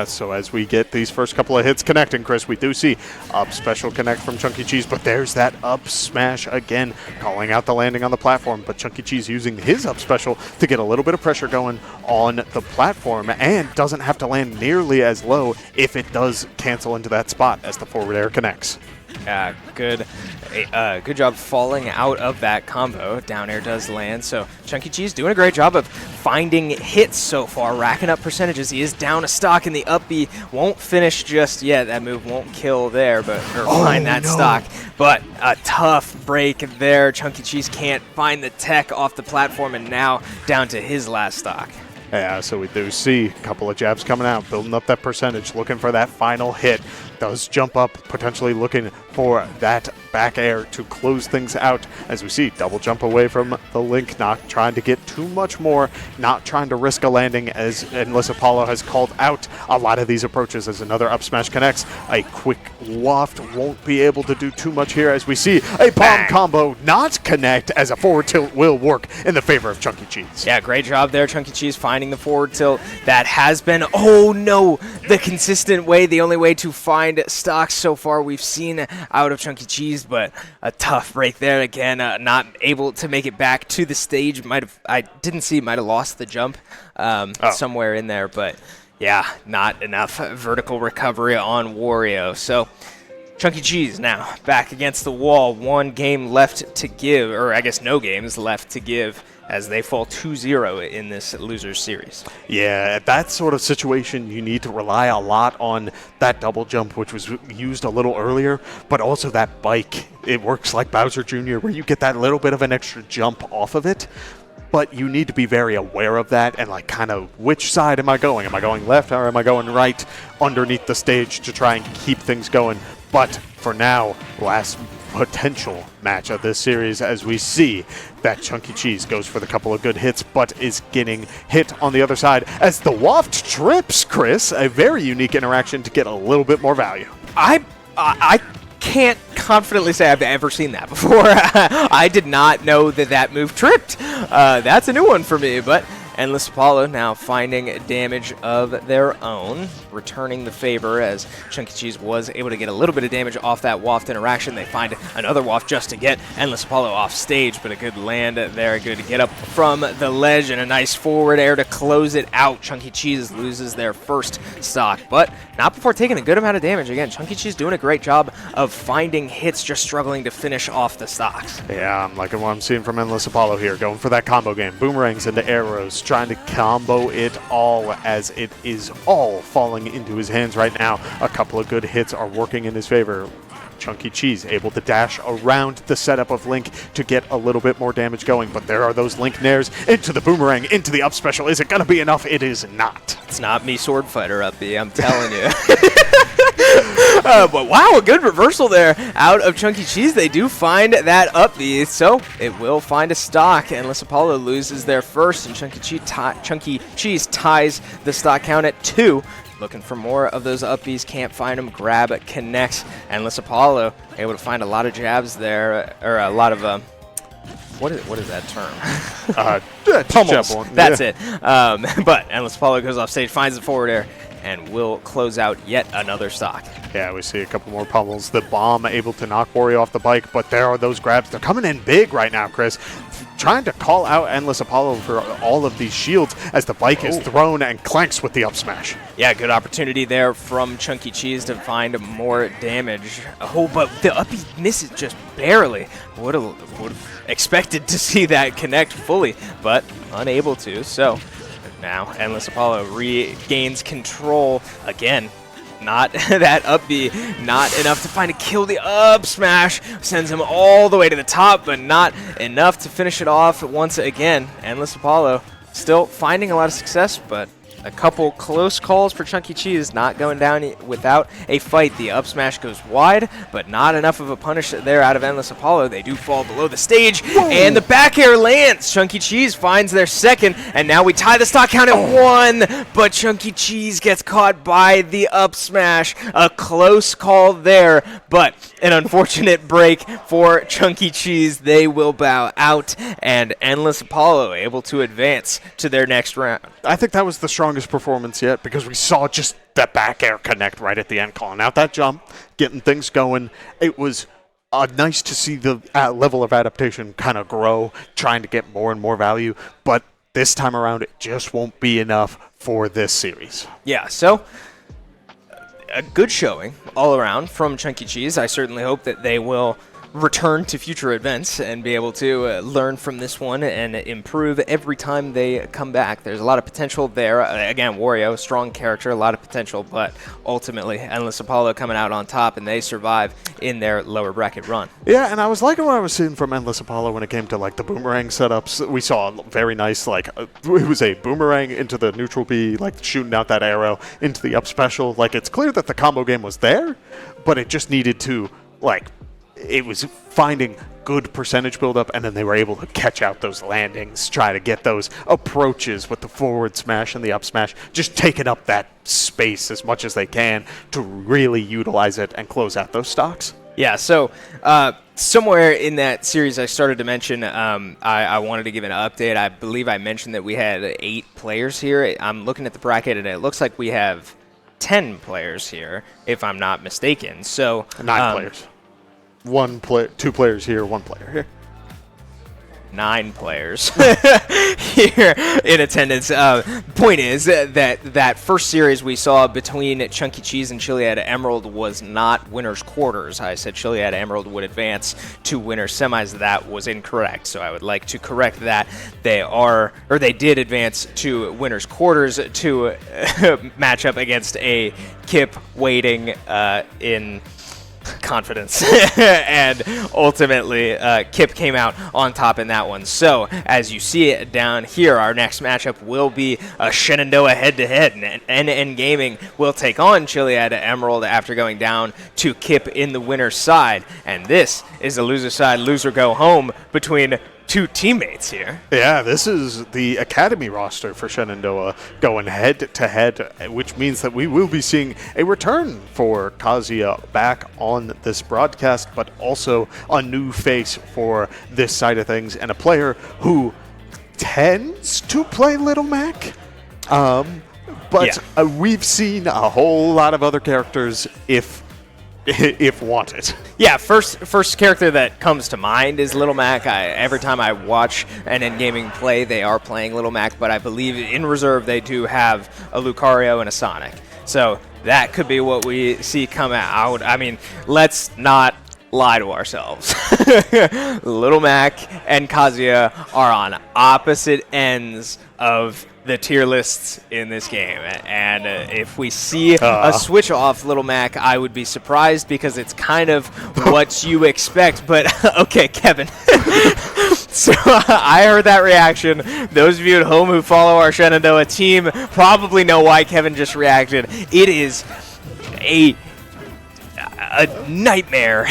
So as we get these first couple of hits connecting, Chris, we do see up special connect from Chunky Cheese, but there's that up smash again, calling out the landing on the platform, but Chunky Cheese using his up special to get a little bit of pressure going on the platform and doesn't have to land nearly as low if it does cancel into that spot as the forward air connects. Good job falling out of that combo. Down air does land, so Chunky Cheese doing a great job of finding hits so far, racking up percentages. He is down a stock in the up B. Won't finish just yet. That move won't kill there, but find that stock. But a tough break there. Chunky Cheese can't find the tech off the platform, and now down to his last stock. Yeah, so we do see a couple of jabs coming out, building up that percentage, looking for that final hit. Does jump up, potentially looking for that back air to close things out. As we see, double jump away from the link, not trying to get too much more, not trying to risk a landing, as Endless Apollo has called out a lot of these approaches. As another up smash connects, a quick waft won't be able to do too much here, as we see a bomb combo not connect, as a forward tilt will work in the favor of Chunky Cheese. Yeah, great job there, Chunky Cheese, finding the forward tilt. That has been, oh no, the consistent way, the only way to find stocks so far we've seen out of Chunky Cheese, but a tough break there again. Not able to make it back to the stage. Might have lost the jump somewhere in there, but yeah, not enough vertical recovery on Wario. So Chunky Cheese now back against the wall. 1 game left to give, or I guess no games left to give, as they fall 2-0 in this losers series. Yeah, at that sort of situation, you need to rely a lot on that double jump, which was used a little earlier, but also that bike. It works like Bowser Jr., where you get that little bit of an extra jump off of it, but you need to be very aware of that and like kind of which side am I going? Am I going left or am I going right underneath the stage to try and keep things going? But for now, last potential match of this series, as we see that Chunky Cheese goes for the couple of good hits, but is getting hit on the other side as the waft trips, Chris. A very unique interaction to get a little bit more value. I can't confidently say I've ever seen that before. I did not know that move tripped. That's a new one for me, but Endless Apollo now finding damage of their own, returning the favor as Chunky Cheese was able to get a little bit of damage off that waft interaction. They find another waft just to get Endless Apollo off stage, but a good land there, good to get up from the ledge, and a nice forward air to close it out. Chunky Cheese loses their first stock, but not before taking a good amount of damage. Again, Chunky Cheese doing a great job of finding hits, just struggling to finish off the stocks. Yeah, I'm liking what I'm seeing from Endless Apollo here, going for that combo game. Boomerangs into arrows, trying to combo it all as it is all falling into his hands right now. A couple of good hits are working in his favor. Chunky Cheese able to dash around the setup of Link to get a little bit more damage going, but there are those Link nairs into the boomerang, into the up special. Is it going to be enough? It is not. It's not me, Sword Fighter, up B, I'm telling you. But wow, a good reversal there out of Chunky Cheese. They do find that up B, so it will find a stock. Endless Apollo loses their first, and Chunky Cheese ties the stock count at 2. Looking for more of those up Bs, can't find them. Grab, connects. Endless Apollo able to find a lot of jabs there, or a lot of what is that term? Pummels. That's it. But Endless Apollo goes off stage, finds the forward air, and will close out yet another stock. Yeah, we see a couple more pummels. The bomb able to knock Wario off the bike, but there are those grabs. They're coming in big right now, Chris. Trying to call out Endless Apollo for all of these shields as the bike is thrown and clanks with the up smash. Yeah, good opportunity there from Chunky Cheese to find more damage. Oh, but the up misses just barely. Would have expected to see that connect fully, but unable to. So now Endless Apollo regains control again. Not that up B, not enough to find a kill. The up smash sends him all the way to the top, but not enough to finish it off once again. Endless Apollo still finding a lot of success, but a couple close calls for Chunky Cheese, not going down without a fight. The up smash goes wide, but not enough of a punish there out of Endless Apollo. They do fall below the stage, and the back air lands. Chunky Cheese finds their second, and now we tie the stock count at 1, but Chunky Cheese gets caught by the up smash. A close call there, but an unfortunate break for Chunky Cheese. They will bow out, and Endless Apollo able to advance to their next round. I think that was the strongest performance yet, because we saw just that back air connect right at the end, calling out that jump, getting things going. It was nice to see the level of adaptation kind of grow, trying to get more and more value, but this time around it just won't be enough for this series. Yeah, so a good showing all around from Chunky Cheese. I certainly hope that they will return to future events and be able to learn from this one and improve every time they come back. There's a lot of potential there. Again, Wario, strong character, a lot of potential, but ultimately Endless Apollo coming out on top, and they survive in their lower bracket run. Yeah, and I was liking what I was seeing from Endless Apollo when it came to like the boomerang setups. We saw a very nice, like, it was a boomerang into the neutral B, like shooting out that arrow into the up special. Like, it's clear that the combo game was there, but it just needed to, like, it was finding good percentage buildup, and then they were able to catch out those landings, try to get those approaches with the forward smash and the up smash, just taking up that space as much as they can to really utilize it and close out those stocks. Yeah, so somewhere in that series I started to mention I wanted to give an update. I believe I mentioned that we had 8 players here. I'm looking at the bracket, and it looks like we have 10 players here, if I'm not mistaken. So 9 players. 2 players here, 1 player here. 9 players here in attendance. Point is that first series we saw between Chunky Cheese and Chiliad Emerald was not winner's quarters. I said Chiliad Emerald would advance to winner's semis. That was incorrect. So I would like to correct that. They did advance to winner's quarters to match up against a Kip waiting in. confidence. And ultimately, Kip came out on top in that one. So, as you see it down here, our next matchup will be a Shenandoah head-to-head. NN Gaming will take on Chiliad Emerald after going down to Kip in the winner's side. And this is a loser side, loser go home between two teammates here. Yeah, this is the Academy roster for Shenandoah going head-to-head, which means that we will be seeing a return for Kazuya back on this broadcast, but also a new face for this side of things, and a player who tends to play Little Mac. But we've seen a whole lot of other characters if wanted. Yeah, first character that comes to mind is Little Mac. Every time I watch NN Gaming play, they are playing Little Mac, but I believe in reserve they do have a Lucario and a Sonic. So that could be what we see come out. I mean, let's not lie to ourselves. Little Mac and Kazuya are on opposite ends of the tier lists in this game, and if we see a switch off Little Mac, I would be surprised because it's kind of what you expect. But okay, Kevin. So I heard that reaction. Those of you at home who follow our Shenandoah team probably know why Kevin just reacted. It is a nightmare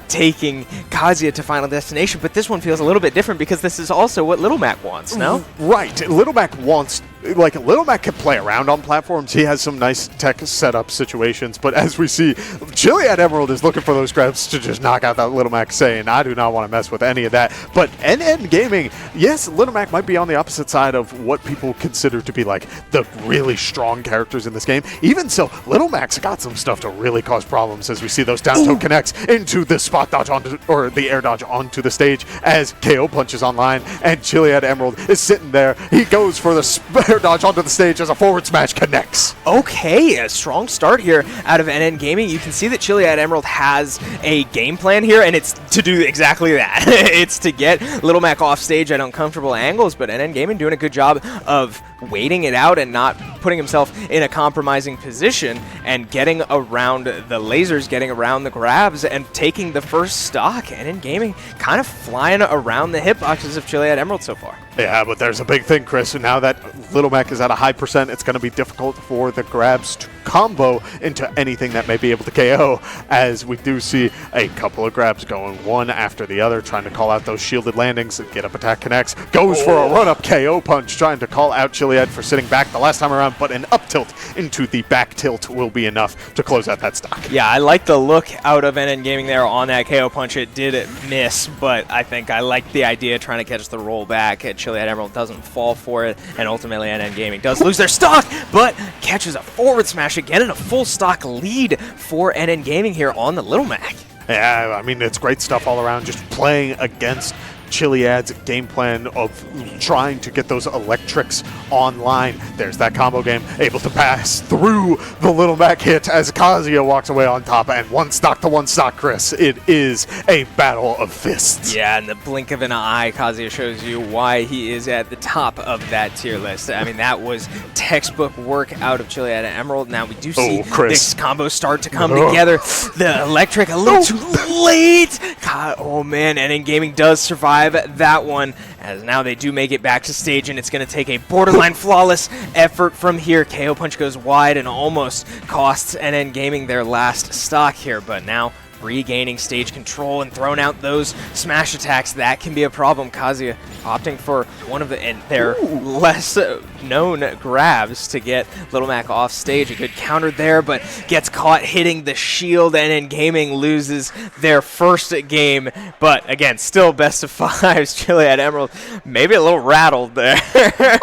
taking Kazuya to Final Destination, but this one feels a little bit different because this is also what Little Mac wants, no? Right. Little Mac wants, Little Mac can play around on platforms. He has some nice tech setup situations, but as we see, Chiliad Emerald is looking for those grabs to just knock out that Little Mac, saying, I do not want to mess with any of that. But NN Gaming, yes, Little Mac might be on the opposite side of what people consider to be like the really strong characters in this game. Even so, Little Mac's got some stuff to really cause problems as we see those down tilt connects into the spot dodge or the air dodge onto the stage as KO punches online, and Chiliad Emerald is sitting there. He goes for the air dodge onto the stage as a forward smash connects. Okay, a strong start here out of NN Gaming. You can see that Chiliad Emerald has a game plan here, and it's to do exactly that. It's to get Little Mac off stage at uncomfortable angles, but NN Gaming doing a good job of waiting it out and not putting himself in a compromising position and getting around the lasers, getting around the grabs, and taking the first stock. NN Gaming kind of flying around the hitboxes of Chiliad Emerald so far. Yeah, but there's a big thing, Chris. And now that Little Mac is at a high percent, it's going to be difficult for the grabs to combo into anything that may be able to KO, as we do see a couple of grabs going one after the other, trying to call out those shielded landings and get up attack connects. Goes for a run-up KO punch, trying to call out Chiliad for sitting back the last time around, but an up tilt into the back tilt will be enough to close out that stock. Yeah, I like the look out of NN Gaming there on that KO punch. It did miss, but I think I like the idea trying to catch the roll back. Chiliad Emerald doesn't fall for it, and ultimately NN Gaming does lose their stock, but catches a forward smash again and a full stock lead for NN Gaming here on the Little Mac. Yeah, I mean, it's great stuff all around, just playing against Chiliad's game plan of trying to get those electrics online. There's that combo game, able to pass through the Little Mac hit as Kazuya walks away on top, and one stock to one stock, Chris. It is a battle of fists. Yeah, in the blink of an eye, Kazuya shows you why he is at the top of that tier list. I mean, that was textbook work out of Chiliad and Emerald. Now we do see this combo start to come together. The electric a little too late. God, oh man, NN Gaming does survive that one, as now they do make it back to stage, and it's going to take a borderline flawless effort from here. KO punch goes wide and almost costs NN Gaming their last stock here, but now regaining stage control and throwing out those smash attacks, that can be a problem. Kazuya opting for one of their less known grabs to get Little Mac off stage. A good counter there, but gets caught hitting the shield, and NN Gaming loses their first game. But again, still best of fives. Chiliad Emerald maybe a little rattled there.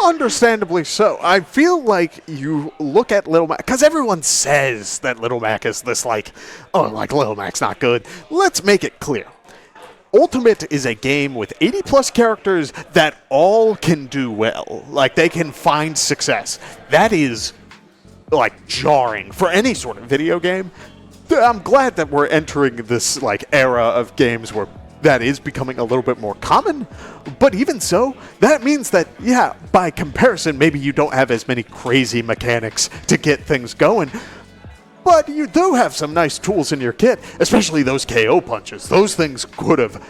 Understandably so. I feel like you look at Little Mac, because everyone says that Little Mac is this Little Mac's not good. Let's make it clear. Ultimate is a game with 80 plus characters that all can do well. Like, they can find success. That is like jarring for any sort of video game. I'm glad that we're entering this era of games where that is becoming a little bit more common, but even so, that means that, yeah, by comparison, maybe you don't have as many crazy mechanics to get things going. but you do have some nice tools in your kit, especially those KO punches. Those things could have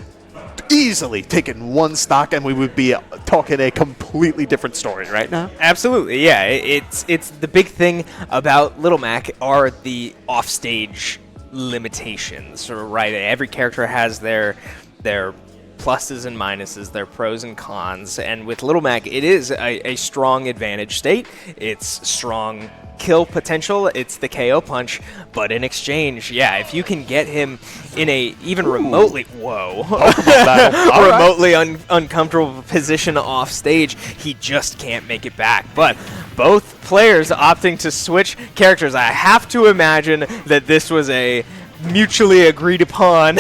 easily taken one stock, and we would be talking a completely different story right now. Absolutely, yeah. It's the big thing about Little Mac are the offstage limitations, right? Every character has their pluses and minuses, their pros and cons, and with Little Mac, it is a strong advantage state. It's strong kill potential, it's the KO punch, but in exchange, yeah, if you can get him in a even remotely uncomfortable position off stage, he just can't make it back. But both players opting to switch characters, I have to imagine that this was a mutually agreed upon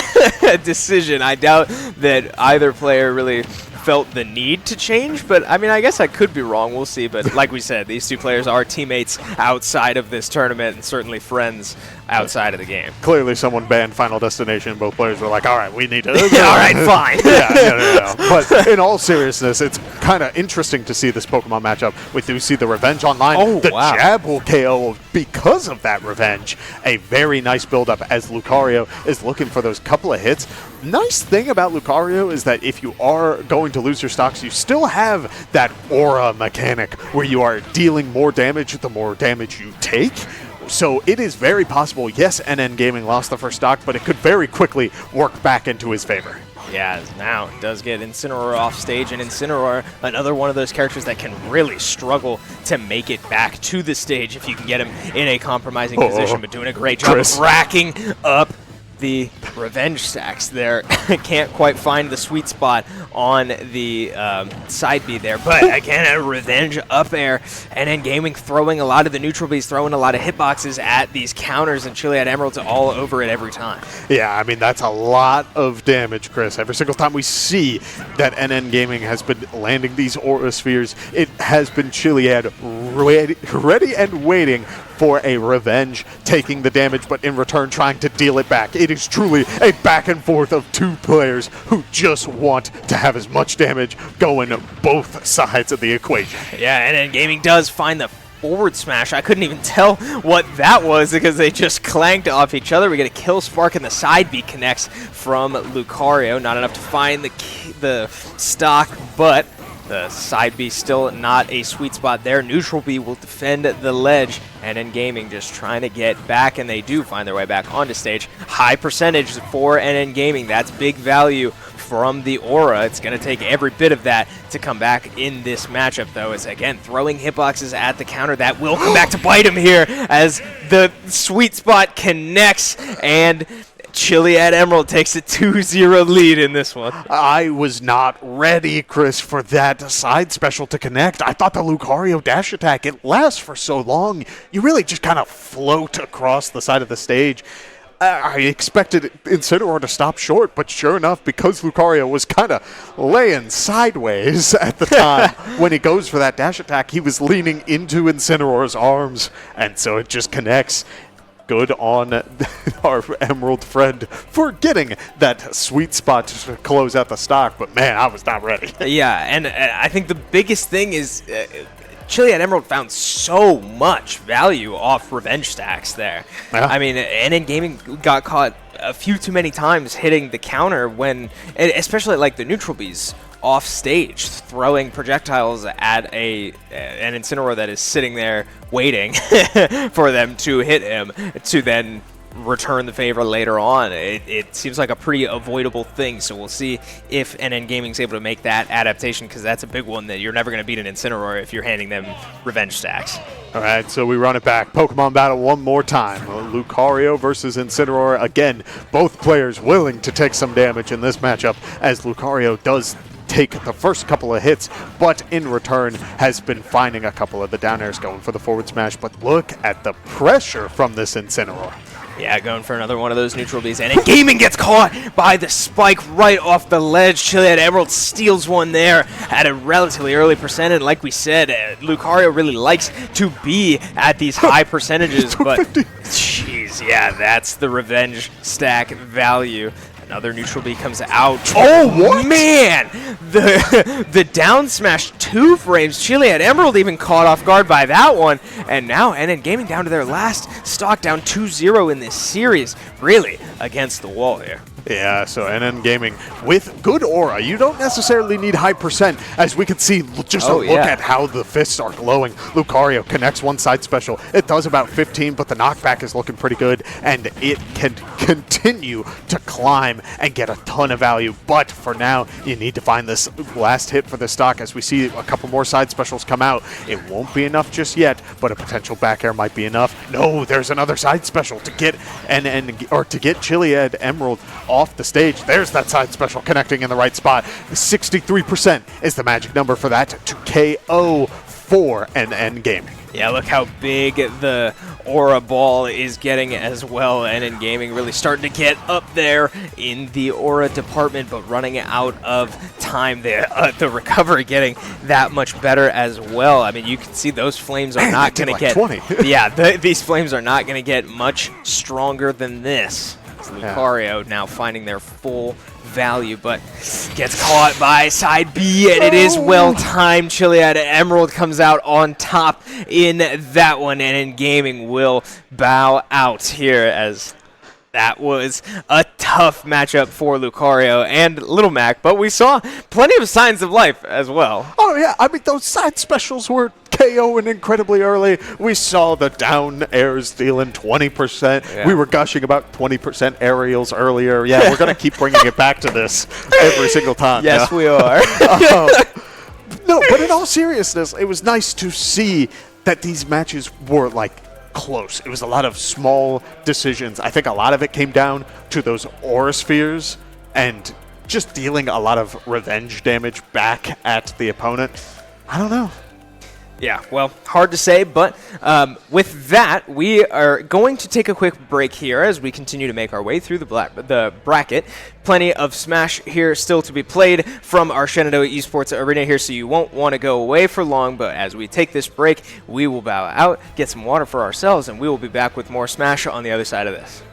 decision. I doubt that either player really felt the need to change, but I mean, I guess I could be wrong. We'll see. But like we said, these two players are teammates outside of this tournament and certainly friends outside of the game. Clearly someone banned Final Destination. Both players were like, all right, we need to... All right, fine. No. But in all seriousness, it's kind of interesting to see this Pokemon matchup. We do see the Revenge online. Oh, the wow. jab will KO because of that Revenge. A very nice build-up as Lucario is looking for those couple of hits. Nice thing about Lucario is that if you are going to lose your stocks, you still have that aura mechanic where you are dealing more damage the more damage you take. So it is very possible, yes, NN Gaming lost the first stock, but it could very quickly work back into his favor. Yeah, now it does get Incineroar off stage, and Incineroar, another one of those characters that can really struggle to make it back to the stage if you can get him in a compromising position, but doing a great job of racking up the revenge stacks there. Can't quite find the sweet spot on the side B there, but again, a revenge up air, and then Gaming throwing a lot of the neutral Bs, throwing a lot of hitboxes at these counters, and Chiliad Emerald's all over it every time. Yeah, I mean, that's a lot of damage, Chris. Every single time we see that NN Gaming has been landing these Aura Spheres, it has been Chiliad ready and waiting for a revenge, taking the damage, but in return trying to deal it back. It is truly a back and forth of two players who just want to have as much damage going both sides of the equation. Yeah, and then Gaming does find the forward smash. I couldn't even tell what that was because they just clanked off each other. We get a kill spark and the side B connects from Lucario. Not enough to find the stock, but the side B still not a sweet spot there. Neutral B will defend the ledge, and NN Gaming just trying to get back, and they do find their way back onto stage. High percentage for NN Gaming. That's big value from the aura. It's going to take every bit of that to come back in this matchup, though, as again throwing hitboxes at the counter. That will come back to bite him here as the sweet spot connects, and Chiliad Emerald takes a 2-0 lead in this one. I was not ready, Chris, for that side special to connect. I thought the Lucario dash attack, it lasts for so long. You really just kind of float across the side of the stage. I expected Incineroar to stop short, but sure enough, because Lucario was kind of laying sideways at the time when he goes for that dash attack, he was leaning into Incineroar's arms, and so it just connects. Good on our Emerald friend for getting that sweet spot to close out the stock, but man, I was not ready. Yeah, and I think the biggest thing is Chiliad Emerald found so much value off revenge stacks there. Yeah. I mean, NN Gaming got caught a few too many times hitting the counter when, especially like the neutral Bs off stage, throwing projectiles at an Incineroar that is sitting there waiting for them to hit him to then return the favor later on. It seems like a pretty avoidable thing, so we'll see if NN Gaming's able to make that adaptation, because that's a big one that you're never going to beat an Incineroar if you're handing them revenge stacks. All right, so we run it back. Pokemon battle one more time. Lucario versus Incineroar. Again, both players willing to take some damage in this matchup, as Lucario does take the first couple of hits, but in return has been finding a couple of the down airs, going for the forward smash. But look at the pressure from this Incineroar. Yeah, going for another one of those neutral Bs, and Gaming gets caught by the spike right off the ledge. Chiliad Emerald steals one there at a relatively early percentage. Like we said, Lucario really likes to be at these high percentages, but jeez, yeah, that's the revenge stack value. Another neutral B comes out. Oh, what? Man! The down smash 2 frames. Chiliad Emerald even caught off guard by that one. And now NN Gaming down to their last stock, down 2-0 in this series. Really against the wall here. Yeah, so NN Gaming with good aura. You don't necessarily need high percent, as we can see just a look at how the fists are glowing. Lucario connects one side special. It does about 15, but the knockback is looking pretty good, and it can continue to climb and get a ton of value. But for now, you need to find this last hit for the stock, as we see a couple more side specials come out. It won't be enough just yet, but a potential back air might be enough. No, there's another side special to get to get Chiliad Emerald off the stage. There's that side special connecting in the right spot. 63% is the magic number for that to KO for NN Gaming. Yeah, look how big the aura ball is getting as well. NN Gaming really starting to get up there in the aura department, but running out of time. The recovery getting that much better as well. I mean, you can see those flames are not going to get 20. Yeah, these flames are not going to get much stronger than this. Lucario now finding their full value, but gets caught by side B, and it is well timed. Chiliad Emerald comes out on top in that one, and NN Gaming will bow out here, as that was a tough matchup for Lucario and Little Mac, but we saw plenty of signs of life as well. Oh yeah, I mean, those side specials were KOing incredibly early. We saw the down airs dealing 20%. Yeah. We were gushing about 20% aerials earlier. Yeah, we're going to keep bringing it back to this every single time. Yes, yeah. we are. No, but in all seriousness, it was nice to see that these matches were like close. It was a lot of small decisions. I think a lot of it came down to those aura spheres and just dealing a lot of revenge damage back at the opponent. I don't know. Yeah, well, hard to say, but with that, we are going to take a quick break here as we continue to make our way through the bracket. Plenty of Smash here still to be played from our Shenandoah Esports arena here, so you won't want to go away for long, but as we take this break, we will bow out, get some water for ourselves, and we will be back with more Smash on the other side of this.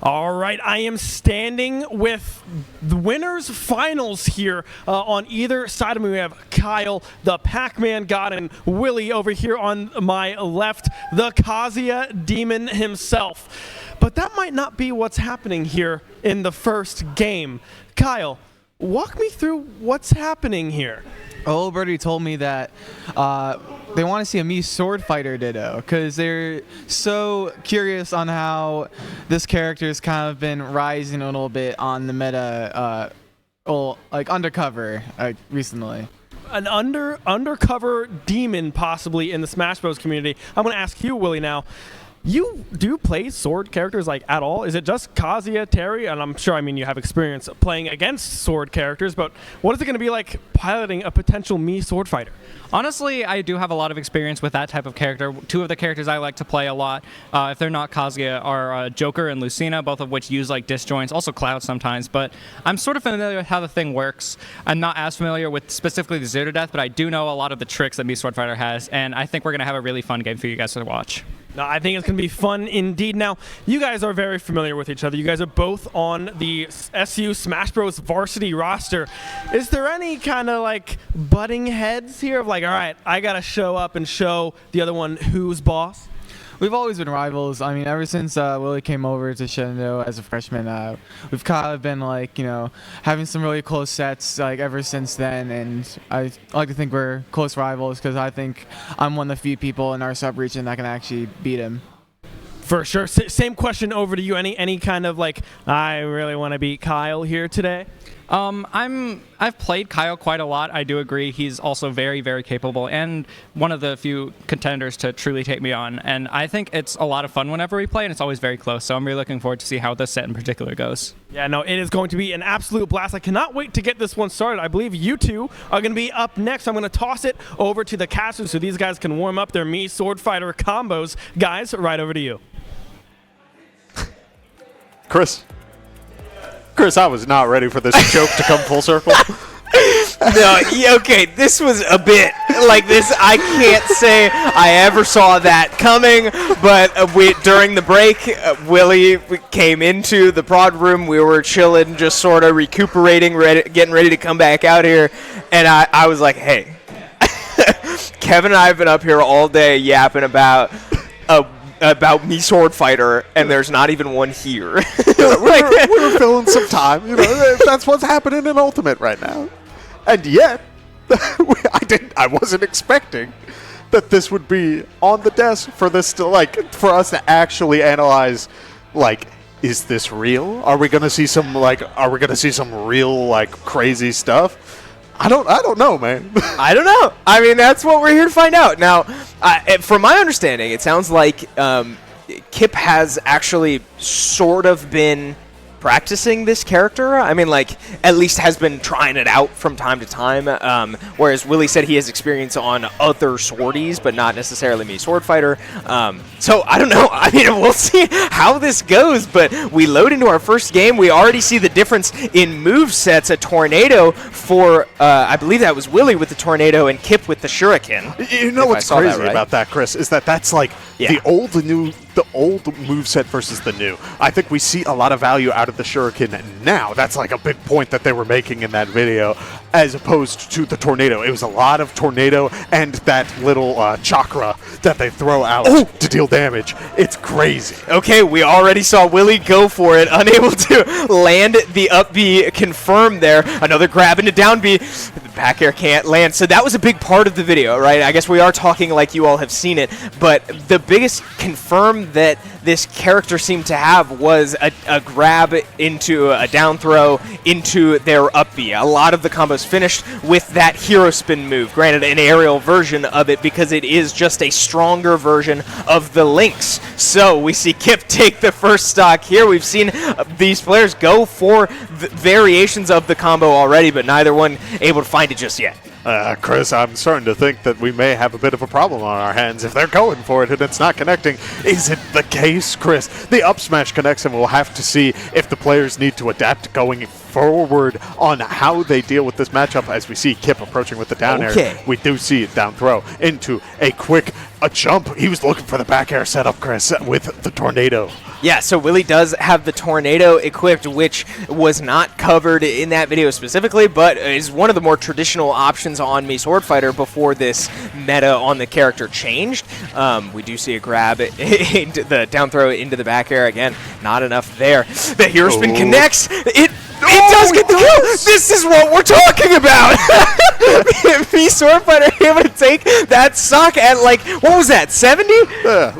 All right, I am standing with the winners finals here on either side of me. We have Kyle, the Pac-Man God, and Willie over here on my left, the Kazuya demon himself. But that might not be what's happening here in the first game. Kyle, walk me through what's happening here. Birdie told me that they want to see a Mii sword fighter Ditto, because they're so curious on how this character's kind of been rising a little bit on the meta, like undercover recently. An undercover demon possibly in the Smash Bros community. I'm going to ask you, Willie, now. You do play sword characters like at all? Is it just Kazuya, Terry? And I'm sure, I mean, you have experience playing against sword characters, but what is it going to be like piloting a potential Mii sword fighter? Honestly, I do have a lot of experience with that type of character. Two of the characters I like to play a lot, if they're not Kazuya, are Joker and Lucina, both of which use like disjoints, also Cloud sometimes, but I'm sort of familiar with how the thing works. I'm not as familiar with specifically the Zero to Death, but I do know a lot of the tricks that Mii Sword Fighter has, and I think we're going to have a really fun game for you guys to watch. No, I think it's going to be fun indeed. Now, you guys are very familiar with each other. You guys are both on the SU Smash Bros. Varsity roster. Is there any kind of like butting heads here of like, all right, I got to show up and show the other one who's boss? We've always been rivals. I mean, ever since Willie came over to Shenandoah as a freshman, we've kind of been like, having some really close sets like ever since then. And I like to think we're close rivals because I think I'm one of the few people in our sub-region that can actually beat him. For sure. Same question over to you. Any kind of like, I really want to beat Kyle here today? I've played Kyle quite a lot. I do agree he's also very, very capable and one of the few contenders to truly take me on. And I think it's a lot of fun whenever we play, and it's always very close. So I'm really looking forward to see how this set in particular goes. Yeah, no, it is going to be an absolute blast. I cannot wait to get this one started. I believe you two are going to be up next. I'm going to toss it over to the casters so these guys can warm up their Mii Sword Fighter combos. Guys, right over to you. Chris, I was not ready for this joke to come full circle. No, okay, this was a bit like this. I can't say I ever saw that coming, but during the break, Willie came into the prod room. We were chilling, just sort of recuperating, getting ready to come back out here, and I was like, hey, Kevin and I have been up here all day yapping about Mii Sword Fighter, and there's not even one here. we were filling some time. That's what's happening in Ultimate right now. And yet, I wasn't expecting that this would be on the desk for this to for us to actually analyze. Is this real? Are we gonna see some real crazy stuff? I don't know, man. I don't know. I mean, that's what we're here to find out. Now, from my understanding, it sounds like Kip has actually sort of been practicing this character. I mean, at least has been trying it out from time to time, whereas Willie said he has experience on other swordies, but not necessarily Mii Sword Fighter. So, I don't know. I mean, we'll see how this goes, but we load into our first game. We already see the difference in movesets. A tornado for, I believe that was Willie with the tornado and Kip with the shuriken. You know what's crazy about that, Chris, is that's the old moveset versus the new. I think we see a lot of value out of the shuriken now. That's a big point that they were making in that video, as opposed to the tornado. It was a lot of tornado and that little chakra that they throw out to deal damage. It's crazy. Okay, we already saw Willie go for it, unable to land the up B confirmed there. Another grab into down B. The back air can't land. So that was a big part of the video, right? I guess we are talking like you all have seen it, but the biggest confirm that this character seemed to have was a grab into a down throw into their up B. A lot of the combos finished with that hero spin move. Granted, an aerial version of it because it is just a stronger version of the links. So we see Kip take the first stock here. We've seen these players go for variations of the combo already, but neither one able to find it just yet. Chris, I'm starting to think that we may have a bit of a problem on our hands if they're going for it and it's not connecting. Is it the case, Chris? The up smash connects and we'll have to see if the players need to adapt going forward on how they deal with this matchup. As we see Kip approaching with the down air, we do see it down throw into a quick jump. He was looking for the back air setup, Chris, with the tornado. Yeah, so Willie does have the tornado equipped, which was not covered in that video specifically, but is one of the more traditional options on Mii Sword Fighter before this meta on the character changed. We do see a grab into the down throw into the back air. Again, not enough there. The hero spin connects. It It does get the kill! This is what we're talking about! V Swordfighter able to take that stock at, like, what was that, 70?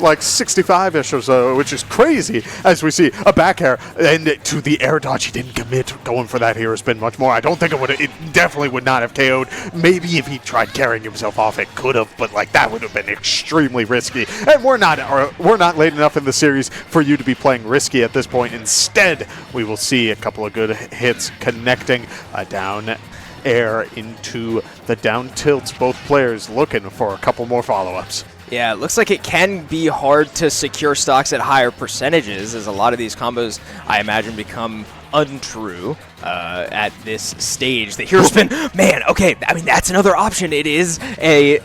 Like 65-ish or so, which is crazy, as we see a back air, and to the air dodge, he didn't commit going for that hero spin much more. I don't think it definitely would not have KO'd. Maybe if he tried carrying himself off, it could have, but like that would have been extremely risky. And we're not late enough in the series for you to be playing risky at this point. Instead, we will see a couple of good hits connecting down air into the down tilts. Both players looking for a couple more follow-ups. Yeah, it looks like it can be hard to secure stocks at higher percentages, as a lot of these combos, I imagine, become untrue at this stage. The hero spin, man, okay, I mean, that's another option. It is a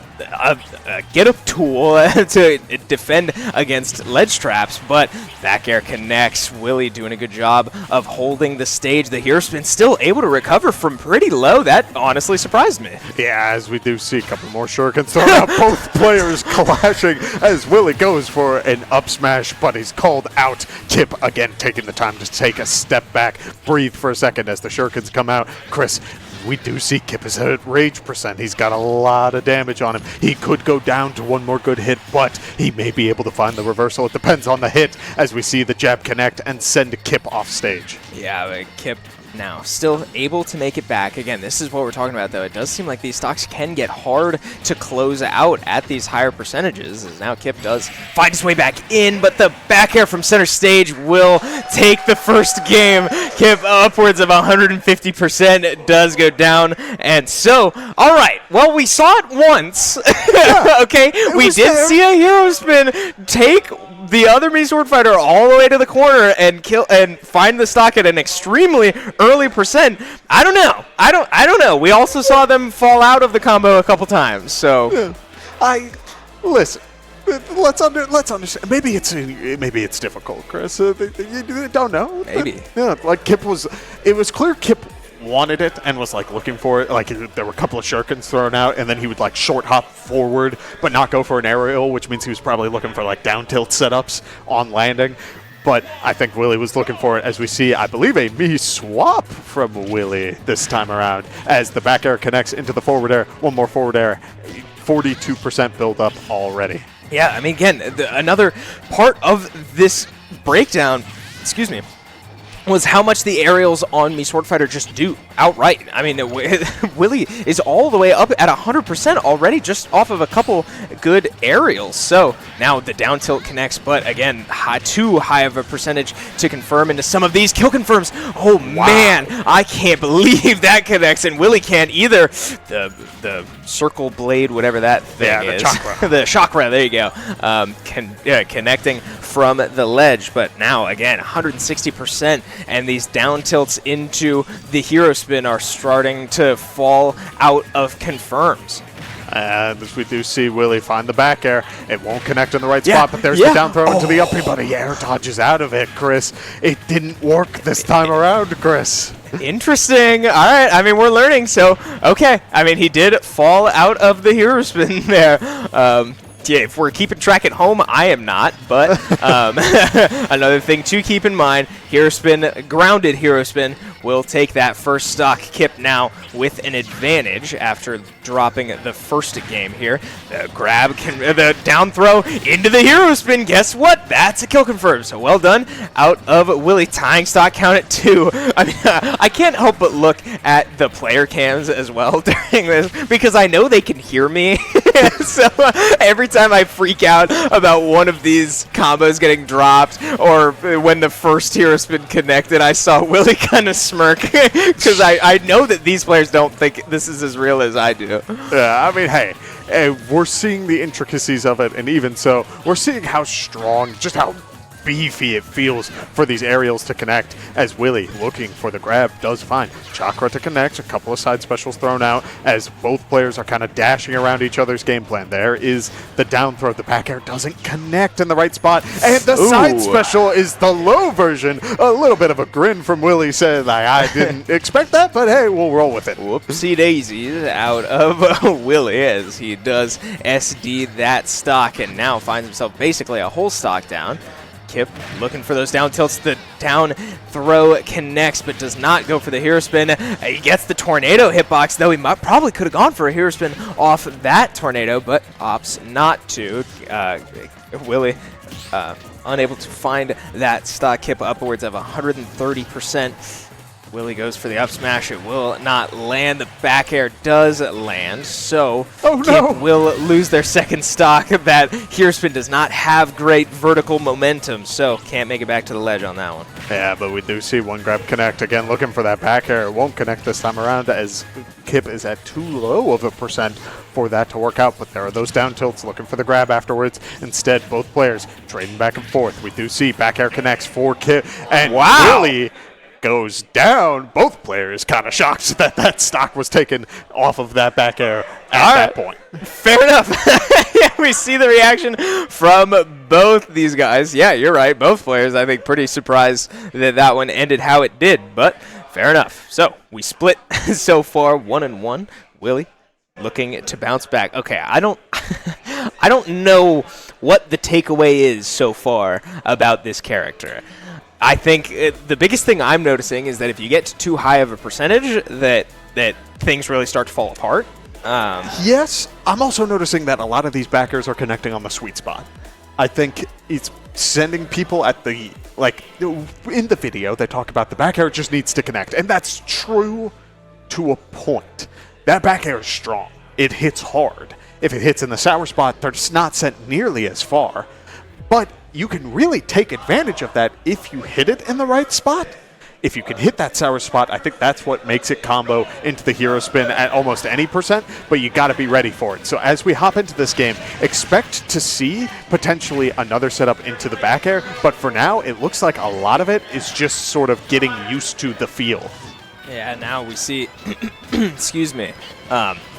get-up tool to defend against ledge traps, but back air connects. Willie doing a good job of holding the stage. The hero spin still able to recover from pretty low. That honestly surprised me. Yeah, as we do see a couple more shurikens thrown out, both players clashing as Willie goes for an up smash, but he's called out. Kip again taking the time to take a step back, breathe for a second as the shurikens come out. Chris, we do see Kip is at rage percent. He's got a lot of damage on him. He could go down to one more good hit, but he may be able to find the reversal. It depends on the hit as we see the jab connect and send Kip off stage. Yeah, but Kip now still able to make it back. Again, this is what we're talking about, though. It does seem like these stocks can get hard to close out at these higher percentages, as now Kip does find his way back in, but the back air from center stage will take the first game. Kip upwards of 150% does go down, and so, all right, well, we saw it once. Yeah, okay, we did see a hero spin take the other Mii Swordfighter all the way to the corner and kill and find the stock at an extremely early percent. I don't know. I don't know. We also saw them fall out of the combo a couple times. So, Listen. Let's understand. Maybe it's difficult, Chris. You don't know. Maybe. Yeah, like it was clear Kip wanted it and was like looking for it. Like there were a couple of shurikens thrown out, and then he would like short hop forward but not go for an aerial, which means he was probably looking for like down tilt setups on landing. But I think Willie was looking for it, as we see, I believe, a Mii swap from Willie this time around as the back air connects into the forward air. One more forward air, 42% build up already. Yeah, I mean, again, another part of this breakdown, excuse me, was how much the aerials on Mii Swordfighter just do outright. I mean, Willie is all the way up at 100% already just off of a couple good aerials. So now the down tilt connects, but again, too high of a percentage to confirm into some of these kill confirms. Oh, wow. Man, I can't believe that connects, and Willie can't either. The circle blade, whatever that thing is. The chakra. The chakra, there you go. Connecting from the ledge, but now, again, 160%, and these down tilts into the hero spin are starting to fall out of confirms. And as we do see Willie find the back air, it won't connect in the right spot, but there's the down throw into the uppy, but he air dodges out of it, Chris. It didn't work this time around, Chris. Interesting. All right. I mean, we're learning, so okay. I mean, he did fall out of the hero spin there. Yeah, if we're keeping track at home, I am not, but another thing to keep in mind, hero spin, grounded hero spin, will take that first stock. Kip now with an advantage after dropping the first game here. The grab, the down throw into the hero spin. Guess what? That's a kill confirm. So well done out of Willie, tying stock count at 2. I mean, I can't help but look at the player cams as well during this because I know they can hear me. So every time I freak out about one of these combos getting dropped or when the first hero spin connected, I saw Willie kind of smirk because I know that these players don't think this is as real as I do. Yeah, I mean, hey, we're seeing the intricacies of it, and even so, we're seeing how strong, just how beefy it feels for these aerials to connect, as Willie, looking for the grab, does find chakra to connect. A couple of side specials thrown out as both players are kind of dashing around each other's game plan. There is the down throw. The back air doesn't connect in the right spot, and the side special is the low version. A little bit of a grin from Willie, said, like, I didn't expect that, but hey, we'll roll with it. Whoopsie daisies out of Willie as he does SD that stock and now finds himself basically a whole stock down. Kip looking for those down tilts. The down throw connects, but does not go for the hero spin. He gets the tornado hitbox, though he probably could have gone for a hero spin off that tornado, but opts not to. Willie unable to find that stock. Kip upwards of 130%. Willie goes for the up smash. It will not land. The back air does land, so Kip will lose their second stock. That hero spin does not have great vertical momentum, so can't make it back to the ledge on that one. Yeah, but we do see one grab connect. Again, looking for that back air. It won't connect this time around as Kip is at too low of a percent for that to work out, but there are those down tilts looking for the grab afterwards. Instead, both players trading back and forth. We do see back air connects for Kip, and Willie goes down. Both players kind of shocked that that stock was taken off of that back air at that point. Fair enough. Yeah, we see the reaction from both these guys. Yeah, you're right. Both players, I think, pretty surprised that that one ended how it did, but fair enough. So we split so far 1-1. Willie looking to bounce back. Okay, I don't know what the takeaway is so far about this character. I think the biggest thing I'm noticing is that if you get to too high of a percentage, that things really start to fall apart. Yes, I'm also noticing that a lot of these backers are connecting on the sweet spot. I think it's sending people at the, like, in the video, they talk about the back air just needs to connect, and that's true to a point. That back air is strong. It hits hard. If it hits in the sour spot, they're just not sent nearly as far. But you can really take advantage of that if you hit it in the right spot. If you can hit that sour spot, I think that's what makes it combo into the hero spin at almost any percent, but you got to be ready for it. So as we hop into this game, expect to see potentially another setup into the back air, but for now, it looks like a lot of it is just sort of getting used to the feel. Yeah, now we see, excuse me,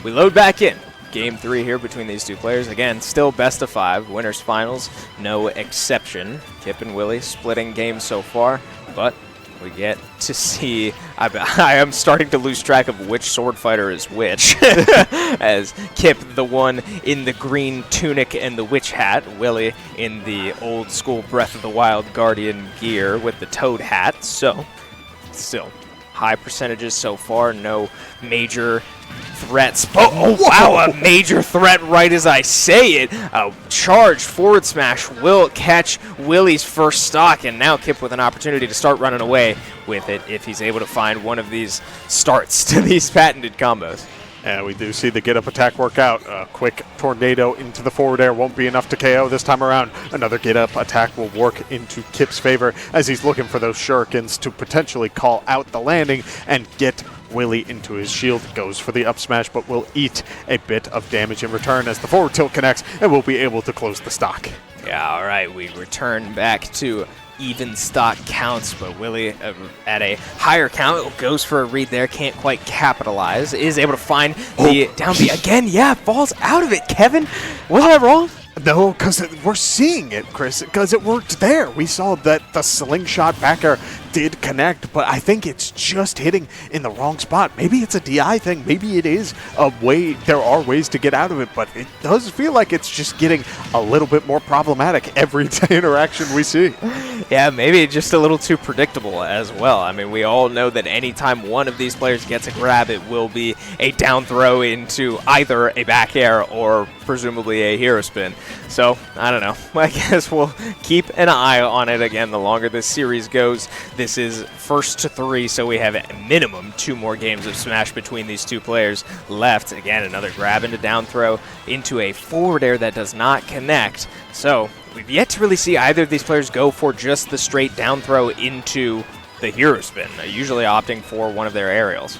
we load back in. Game 3 here between these two players. Again, still best of 5. Winners finals, no exception. Kip and Willie splitting games so far, but we get to see, I am starting to lose track of which sword fighter is which. As Kip, the one in the green tunic and the witch hat. Willie in the old school Breath of the Wild Guardian gear with the toad hat. So, still high percentages so far, no major threats. Oh, wow, a major threat right as I say it. A charged forward smash will catch Willie's first stock, and now Kip with an opportunity to start running away with it if he's able to find one of these starts to these patented combos. And we do see the get-up attack work out. A quick tornado into the forward air won't be enough to KO this time around. Another get-up attack will work into Kip's favor as he's looking for those shurikens to potentially call out the landing and get Willie into his shield. Goes for the up smash, but will eat a bit of damage in return as the forward tilt connects and will be able to close the stock. Yeah, all right, we return back to even stock counts, but Willie at a higher count goes for a read there, can't quite capitalize, is able to find the down B again. Yeah, falls out of it. Kevin, was I wrong? No, because we're seeing it, Chris, because it worked there. We saw that the slingshot backer did connect, but I think it's just hitting in the wrong spot. Maybe it's a DI thing. Maybe it is a way. There are ways to get out of it, but it does feel like it's just getting a little bit more problematic every interaction we see. Yeah, maybe just a little too predictable as well. I mean, we all know that anytime one of these players gets a grab, it will be a down throw into either a back air or presumably a hero spin. So, I don't know. I guess we'll keep an eye on it again the longer this series goes. This is first to 3, so we have a minimum 2 more games of Smash between these two players left. Again, another grab into down throw into a forward air that does not connect. So, we've yet to really see either of these players go for just the straight down throw into the hero spin, usually opting for one of their aerials.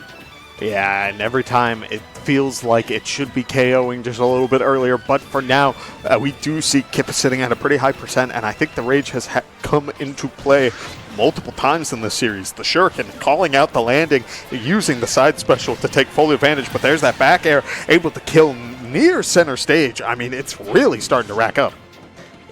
Yeah, and every time it feels like it should be KOing just a little bit earlier, but for now, we do see Kip sitting at a pretty high percent, and I think the Rage has come into play multiple times in this series. The Shuriken calling out the landing, using the side special to take full advantage, but there's that back air, able to kill near center stage. I mean, it's really starting to rack up.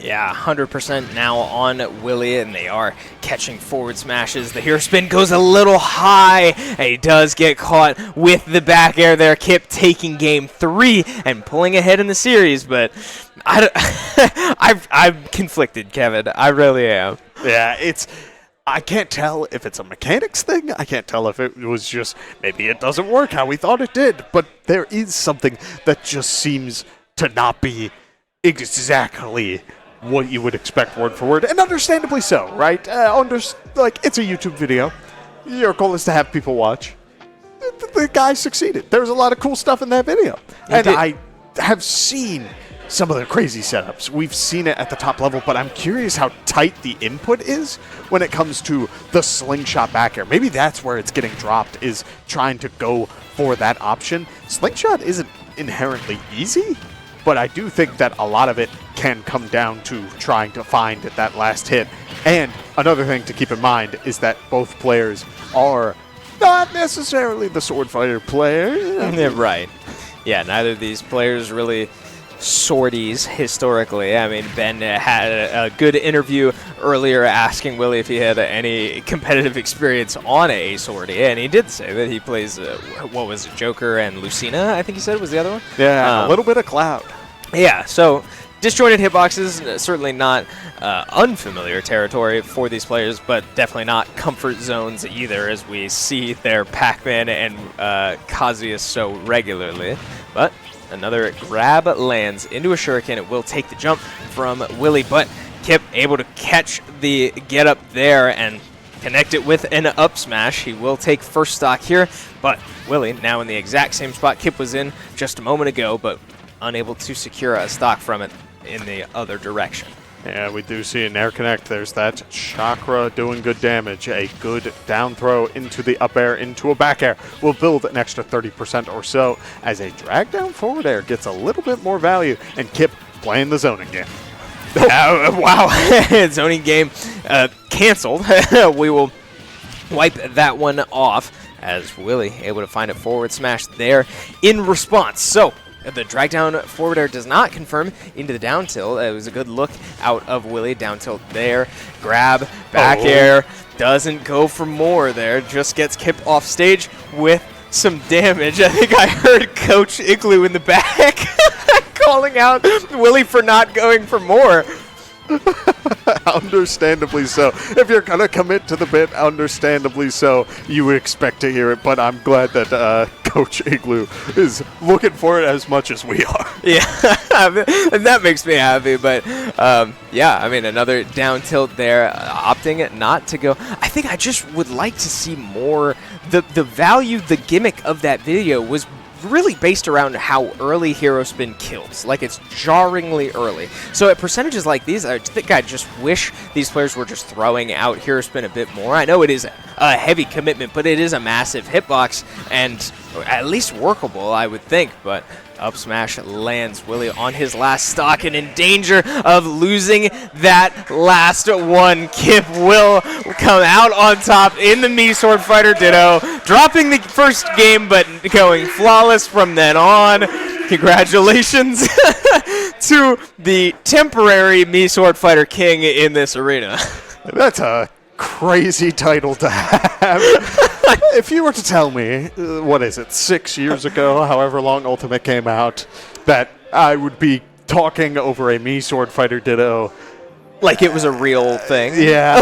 Yeah, 100% now on Willie, and they are catching forward smashes. The hero spin goes a little high, and he does get caught with the back air there. Kip taking game 3 and pulling ahead in the series, but I'm conflicted, Kevin. I really am. Yeah, I can't tell if it's a mechanics thing. I can't tell if it was just maybe it doesn't work how we thought it did. But there is something that just seems to not be exactly what you would expect word for word, and understandably so, right? Like, it's a YouTube video. Your goal is to have people watch. The guy succeeded. There's a lot of cool stuff in that video. I have seen some of the crazy setups. We've seen it at the top level, but I'm curious how tight the input is when it comes to the slingshot back air. Maybe that's where it's getting dropped, is trying to go for that option. Slingshot isn't inherently easy, but I do think that a lot of it can come down to trying to find that last hit. And another thing to keep in mind is that both players are not necessarily the sword fighter players. Yeah, right. Yeah, neither of these players really swordies historically. I mean, Ben had a good interview earlier asking Willie if he had any competitive experience on a swordie, and he did say that he plays, what was it, Joker and Lucina, I think he said was the other one? Yeah, a little bit of Cloud. Yeah, so disjointed hitboxes, certainly not unfamiliar territory for these players, but definitely not comfort zones either, as we see their Pac-Man and Kazuya so regularly. But another grab lands into a shuriken. It will take the jump from Willie, but Kip able to catch the get up there and connect it with an up smash. He will take first stock here, but Willie now in the exact same spot Kip was in just a moment ago, but unable to secure a stock from it in the other direction. Yeah, we do see an air connect. There's that chakra doing good damage. A good down throw into the up air, into a back air will build an extra 30% or so, as a drag down forward air gets a little bit more value, and Kip playing the zoning game. Wow, zoning game canceled. We will wipe that one off, as Willie able to find a forward smash there in response. So the drag down forward air does not confirm into the down tilt. It was a good look out of Willie. Down tilt there. Grab, back air. Doesn't go for more there. Just gets Kip off stage with some damage. I think I heard Coach Igloo in the back calling out Willie for not going for more. Understandably so. If you're going to commit to the bit, understandably so, you would expect to hear it, but I'm glad that Coach Igloo is looking for it as much as we are. Yeah, and that makes me happy, but yeah, I mean, another down tilt there, opting not to go. I think I just would like to see more. The value, the gimmick of that video was really based around how early hero spin kills. Like, it's jarringly early. So at percentages like these, I think I just wish these players were just throwing out hero spin a bit more. I know it is a heavy commitment, but it is a massive hitbox and at least workable, I would think. But up smash lands Willie on his last stock and in danger of losing that last one. Kip will come out on top in the Mii Sword Fighter Ditto, dropping the first game but going flawless from then on. Congratulations to the temporary Mii Sword Fighter King in this arena. That's a crazy title to have. If you were to tell me, what is it, 6 years ago, however long Ultimate came out, that I would be talking over a Mii Sword Fighter Ditto. Like it was a real thing. Yeah.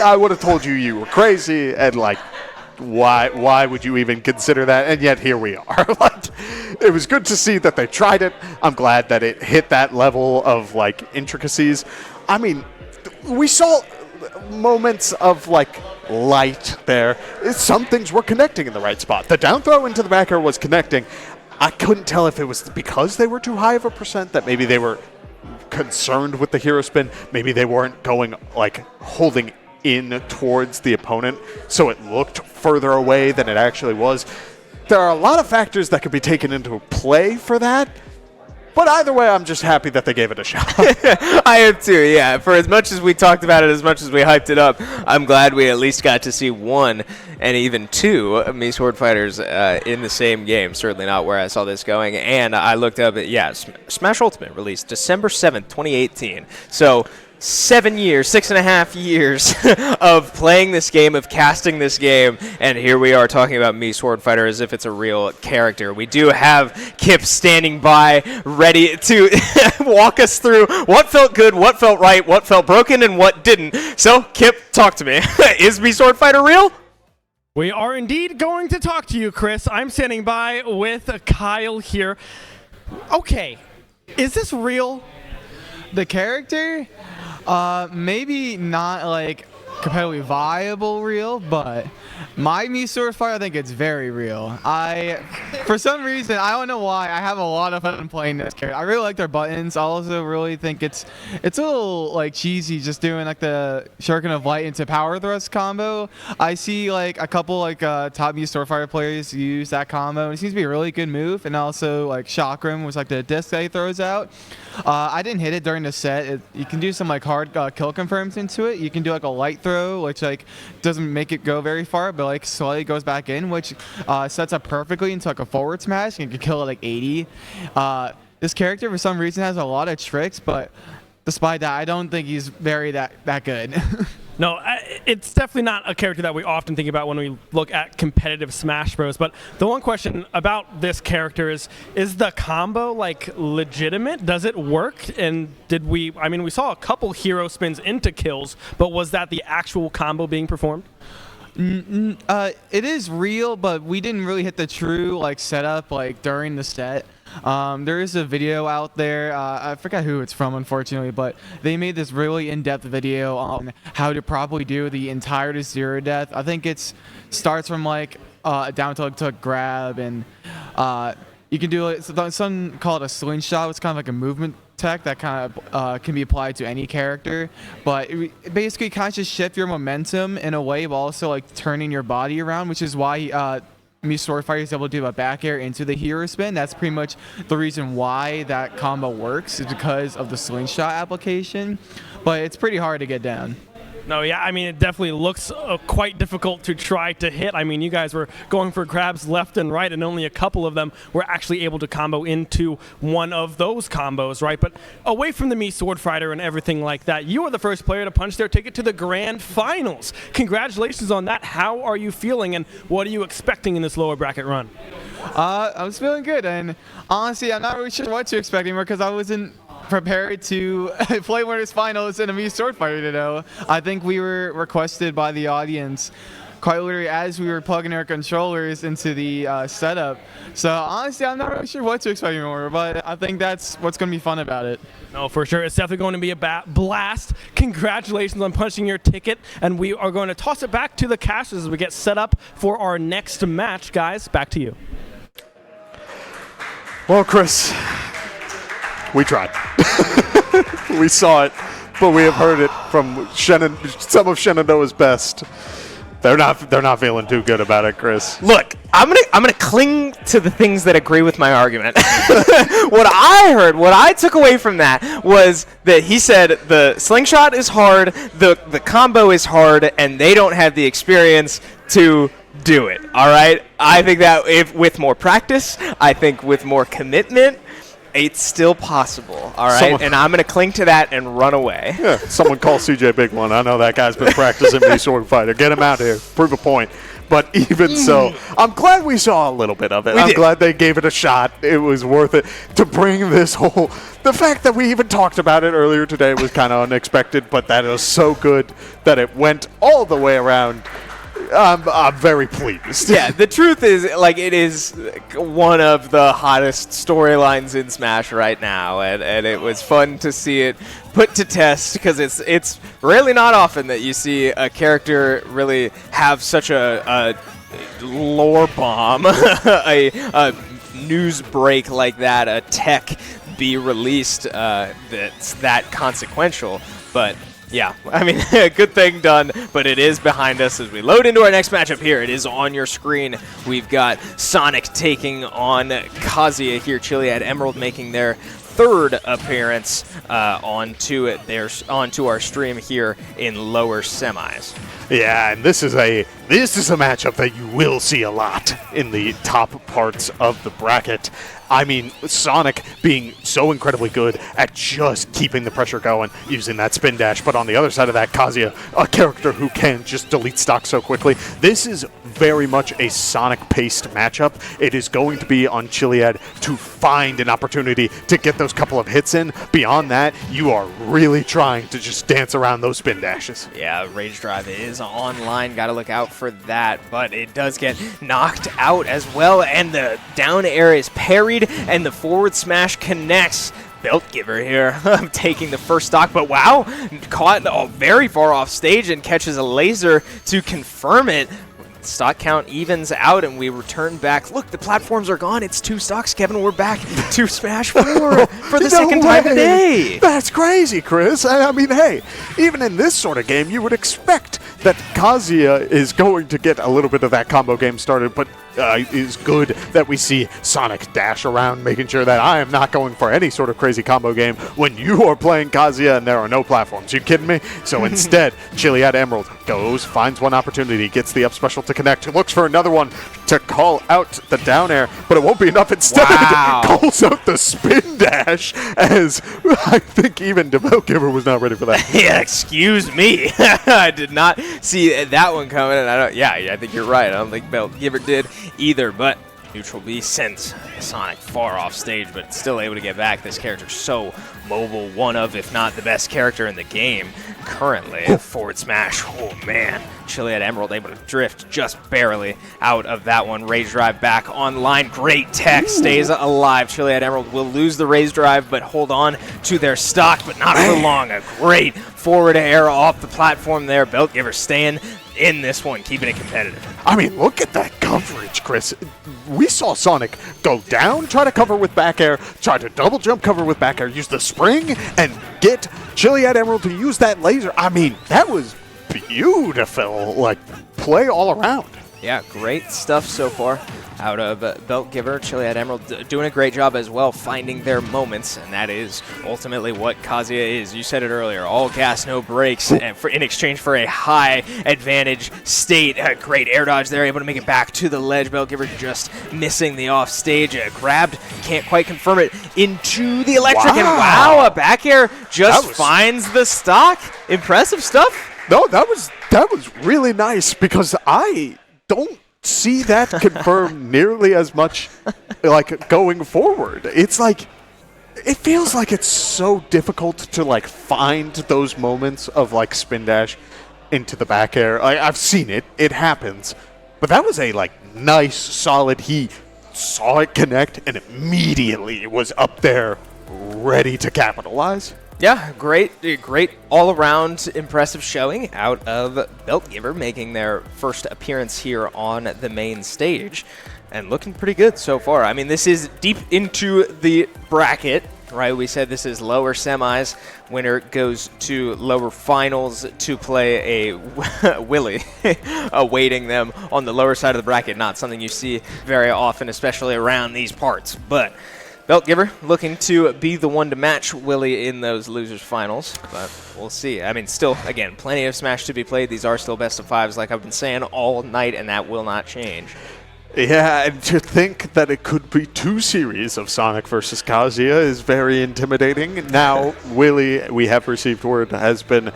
I would have told you were crazy, and like, why would you even consider that? And yet here we are. Like, it was good to see that they tried it. I'm glad that it hit that level of like intricacies. I mean, we saw moments of like light there. Some things were connecting in the right spot. The down throw into the back air was connecting. I couldn't tell if it was because they were too high of a percent, that maybe they were concerned with the hero spin. Maybe they weren't going like holding in towards the opponent, so it looked further away than it actually was. There are a lot of factors that could be taken into play for that. But either way, I'm just happy that they gave it a shot. I am too, yeah. For as much as we talked about it, as much as we hyped it up, I'm glad we at least got to see one and even two Mii Sword Fighters in the same game. Certainly not where I saw this going. And I looked up at, Smash Ultimate released December 7th, 2018. So 7 years, 6.5 years of playing this game, of casting this game, and here we are talking about Mii Sword Fighter as if it's a real character. We do have Kip standing by, ready to walk us through what felt good, what felt right, what felt broken, and what didn't. So, Kip, talk to me. Is Mii Sword Fighter real? We are indeed going to talk to you, Chris. I'm standing by with Kyle here. Okay, is this real? The character, maybe not like competitively viable real, but my Mii Sword Fighter, I think it's very real. For some reason, I don't know why, I have a lot of fun playing this character. I really like their buttons. I also really think it's a little like cheesy just doing like the Shuriken of Light into power thrust combo. I see like a couple like top Mii Sword Fighter players use that combo, and it seems to be a really good move. And also like Chakram was like the disc that he throws out. I didn't hit it during the set. You can do some like hard kill confirms into it. You can do like a light throw, which like doesn't make it go very far, but like slowly goes back in, which sets up perfectly into like a forward smash, and you can kill it like 80. This character for some reason has a lot of tricks, but despite that, I don't think he's very that good. No, it's definitely not a character that we often think about when we look at competitive Smash Bros. But the one question about this character is the combo like legitimate? Does it work? And we saw a couple hero spins into kills, but was that the actual combo being performed? It is real, but we didn't really hit the true like setup like during the set. There is a video out there, I forgot who it's from unfortunately, but they made this really in-depth video on how to properly do the entire to zero death. I think it starts from like down to grab, and you can do some call it a slingshot. It's kind of like a movement tech that kind of can be applied to any character, but it basically kind of just shift your momentum in a way, but also like turning your body around, which is why Mii Sword Fighter is able to do a back air into the hero spin. That's pretty much the reason why that combo works, is because of the slingshot application, but it's pretty hard to get down. No, yeah, I mean, it definitely looks quite difficult to try to hit. I mean, you guys were going for grabs left and right, and only a couple of them were actually able to combo into one of those combos, right? But away from the Mii Sword Fighter and everything like that, you are the first player to punch their ticket to the Grand Finals. Congratulations on that. How are you feeling, and what are you expecting in this lower bracket run? I was feeling good, and honestly, I'm not really sure what to expect anymore because I wasn't prepared to play winners finals in a Mii Sword Fighter, you know. I think we were requested by the audience quite literally as we were plugging our controllers into the setup. So honestly, I'm not really sure what to expect anymore, but I think that's what's going to be fun about it. No, for sure. It's definitely going to be a blast. Congratulations on punching your ticket, and we are going to toss it back to the casters as we get set up for our next match. Guys, back to you. Well, Chris, we tried. We saw it, but we have heard it from some of Shenandoah's best. They're not feeling too good about it, Chris. Look, I'm gonna cling to the things that agree with my argument. What I took away from that was that he said the slingshot is hard, the combo is hard, and they don't have the experience to do it. All right, I think that if with more practice, I think with more commitment, it's still possible, all right? And I'm going to cling to that and run away. Yeah, someone call CJ Big One. I know that guy's been practicing Mii Sword Fighter. Get him out here. Prove a point. But even so, I'm glad we saw a little bit of it. I'm glad they gave it a shot. It was worth it to bring this whole... The fact that we even talked about it earlier today was kind of unexpected, but that is so good that it went all the way around. I'm very pleased. Yeah, the truth is, like, it is one of the hottest storylines in Smash right now, and it was fun to see it put to test because it's really not often that you see a character really have such a lore bomb, a news break like that, a tech be released that's that consequential, but. Yeah, I mean, good thing done, but it is behind us as we load into our next matchup here. It is on your screen. We've got Sonic taking on Kazuya here. Chiliad Emerald making their third appearance onto our stream here in lower semis. Yeah, and this is a matchup that you will see a lot in the top parts of the bracket, I mean, Sonic being so incredibly good at just keeping the pressure going using that spin dash, but on the other side of that, Kazuya, a character who can just delete stock so quickly. This is very much a Sonic-paced matchup. It is going to be on Chiliad to find an opportunity to get those couple of hits in. Beyond that, you are really trying to just dance around those spin dashes. Yeah, Rage Drive is online. Got to look out for that, but it does get knocked out as well, and the down air is parried, and the forward smash connects. Belt Giver here taking the first stock, but wow, caught very far off stage and catches a laser to confirm it. Stock count evens out, and we return back. Look, the platforms are gone. It's 2 stocks, Kevin. We're back to Smash 4 for the second time today. That's crazy, Chris. I mean, hey, even in this sort of game, you would expect that Kazuya is going to get a little bit of that combo game started, but is good that we see Sonic dash around, making sure that I am not going for any sort of crazy combo game when you are playing Kazuya and there are no platforms. You kidding me? So instead, Chiliad Emerald goes, finds one opportunity, gets the up special to connect, looks for another one to call out the down air, but it won't be enough. Instead, calls out the spin dash, as I think even Belt Giver was not ready for that. Yeah, excuse me. I did not see that one coming, and I think you're right. I don't think Belt Giver did either, but Neutral B sends Sonic far off stage, but still able to get back. This character's so mobile, one of, if not the best character in the game currently. Forward smash, oh man. Chiliad Emerald able to drift just barely out of that one. Rage Drive back online. Great tech, stays alive. Chiliad Emerald will lose the Rage Drive, but hold on to their stock, but not for long. A great forward air off the platform there. Belt Giver staying in this one, keeping it competitive. I mean, look at that coverage, Chris. We saw Sonic go down, try to cover with back air, try to double jump cover with back air, use the spring, and get Chiliad Emerald to use that laser. I mean, that was beautiful, like, play all around. Yeah, great stuff so far out of Belt Giver. Chiliad Emerald doing a great job as well, finding their moments, and that is ultimately what Kazuya is. You said it earlier, all gas, no brakes, and in exchange for a high advantage state. A great air dodge there, able to make it back to the ledge. Belt Giver just missing the off stage. Grabbed, can't quite confirm it, into the electric, and wow, a back air just finds the stock. Impressive stuff. No, that was really nice, because I don't see that confirmed nearly as much, like, going forward. It's like, it feels like it's so difficult to, like, find those moments of, like, spin dash into the back air. I've seen it. It happens. But that was a, like, nice, solid, he saw it connect and immediately was up there ready to capitalize. Yeah, great all-around impressive showing out of Belt Giver, making their first appearance here on the main stage, and looking pretty good so far. I mean, this is deep into the bracket, right? We said this is lower semis. Winner goes to lower finals to play a Willy, awaiting them on the lower side of the bracket. Not something you see very often, especially around these parts, but Belt Giver looking to be the one to match Willy in those losers finals, but we'll see. I mean, still, again, plenty of Smash to be played. These are still best of fives, like I've been saying all night, and that will not change. Yeah, and to think that it could be 2 series of Sonic versus Kazuya is very intimidating. Now, Willy, we have received word, has been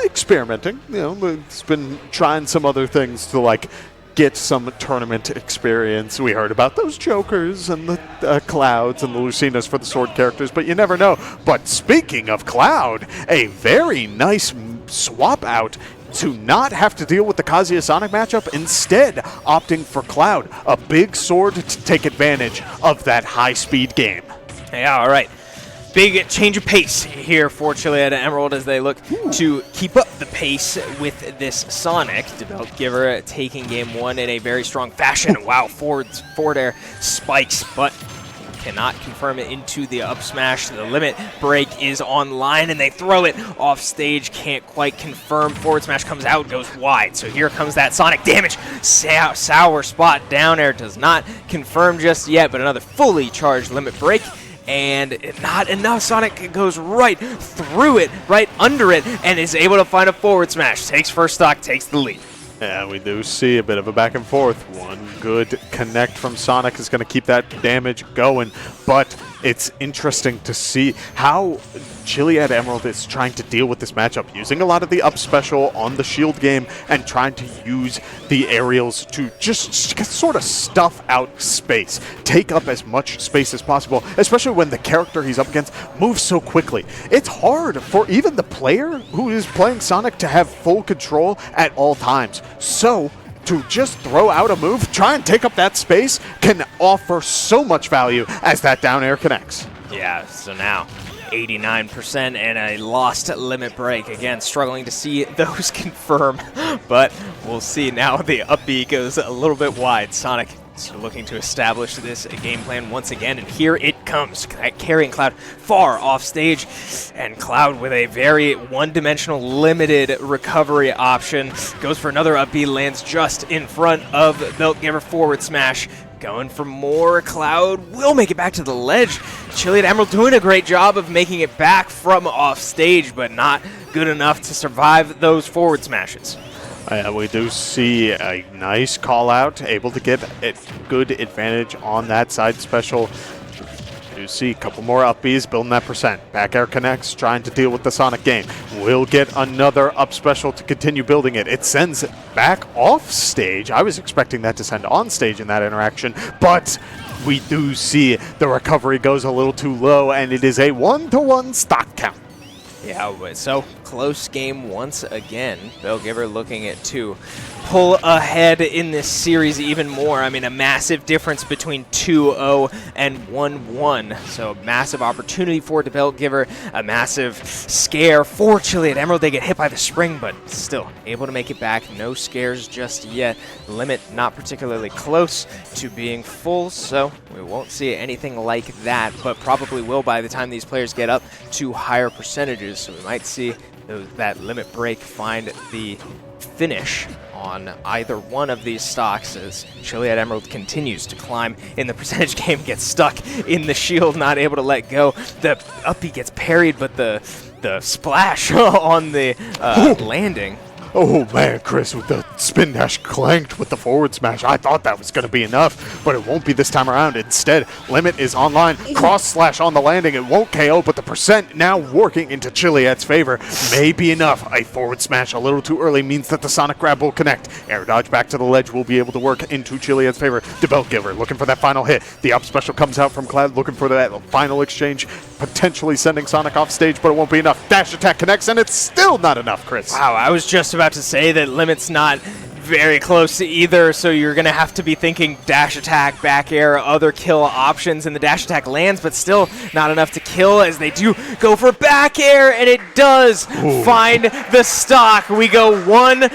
experimenting. You know, it's been trying some other things to, like, get some tournament experience. We heard about those Jokers and the Clouds and the Lucinas for the sword characters, but you never know. But speaking of Cloud, a very nice swap out to not have to deal with the Kazuya Sonic matchup, instead opting for Cloud, a big sword to take advantage of that high-speed game. Yeah, all right. Big change of pace here for Chiliad Emerald as they look to keep up the pace with this Sonic. Belt Giver taking game 1 in a very strong fashion. Wow, forward air spikes, but cannot confirm it into the up smash. The limit break is online, and they throw it off stage. Can't quite confirm. Forward smash comes out, goes wide. So here comes that Sonic damage. Sour spot down air does not confirm just yet, but another fully charged limit break. And not enough. Sonic goes right through it, right under it, and is able to find a forward smash. Takes first stock, takes the lead. Yeah, we do see a bit of a back and forth. One good connect from Sonic is going to keep that damage going, but it's interesting to see how Chiliad Emerald is trying to deal with this matchup, using a lot of the up special on the shield game and trying to use the aerials to just sort of stuff out space, take up as much space as possible, especially when the character he's up against moves so quickly. It's hard for even the player who is playing Sonic to have full control at all times. So to just throw out a move, try and take up that space, can offer so much value as that down air connects. Yeah, so now 89% and a lost limit break. Again, struggling to see those confirm, but we'll see now the up B goes a little bit wide. Sonic is looking to establish this game plan once again, and here it comes, carrying Cloud far off stage, and Cloud with a very one-dimensional limited recovery option goes for another up B, lands just in front of Belt Giver forward smash. Going for more. Cloud will make it back to the ledge. Chiliad Emerald doing a great job of making it back from off stage, but not good enough to survive those forward smashes. We do see a nice call out, able to get a good advantage on that side special. We do see a couple more up Bs building that percent. Back air connects, trying to deal with the Sonic game. We'll get another up special to continue building it. It sends back off stage. I was expecting that to send on stage in that interaction, but we do see the recovery goes a little too low, and it is a 1-to-1 stock count. Yeah, so close game once again. Bellgiver looking at to pull ahead in this series even more. I mean, a massive difference between 2-0 and 1-1. So a massive opportunity for the Bellgiver, a massive scare for Chiliad Emerald. They get hit by the spring, but still able to make it back. No scares just yet. Limit not particularly close to being full, so we won't see anything like that, but probably will by the time these players get up to higher percentages. So we might see that limit break find the finish on either one of these stocks as Chiliad Emerald continues to climb in the percentage game, gets stuck in the shield, not able to let go. The up B gets parried, but the splash on the landing. Oh man, Chris, with the spin dash clanked with the forward smash. I thought that was going to be enough, but it won't be this time around. Instead, Limit is online. Cross slash on the landing. It won't KO, but the percent now working into Chiliad's favor may be enough. A forward smash a little too early means that the Sonic grab will connect. Air dodge back to the ledge will be able to work into Chiliad's favor. The Belt Giver looking for that final hit. The up special comes out from Cloud looking for that final exchange, potentially sending Sonic off stage, but it won't be enough. Dash attack connects, and it's still not enough, Chris. Wow, I was just about to say that Limit's not very close to either, so you're going to have to be thinking dash attack, back air, other kill options, and the dash attack lands, but still not enough to kill as they do go for back air, and it does find the stock. We go 1-1.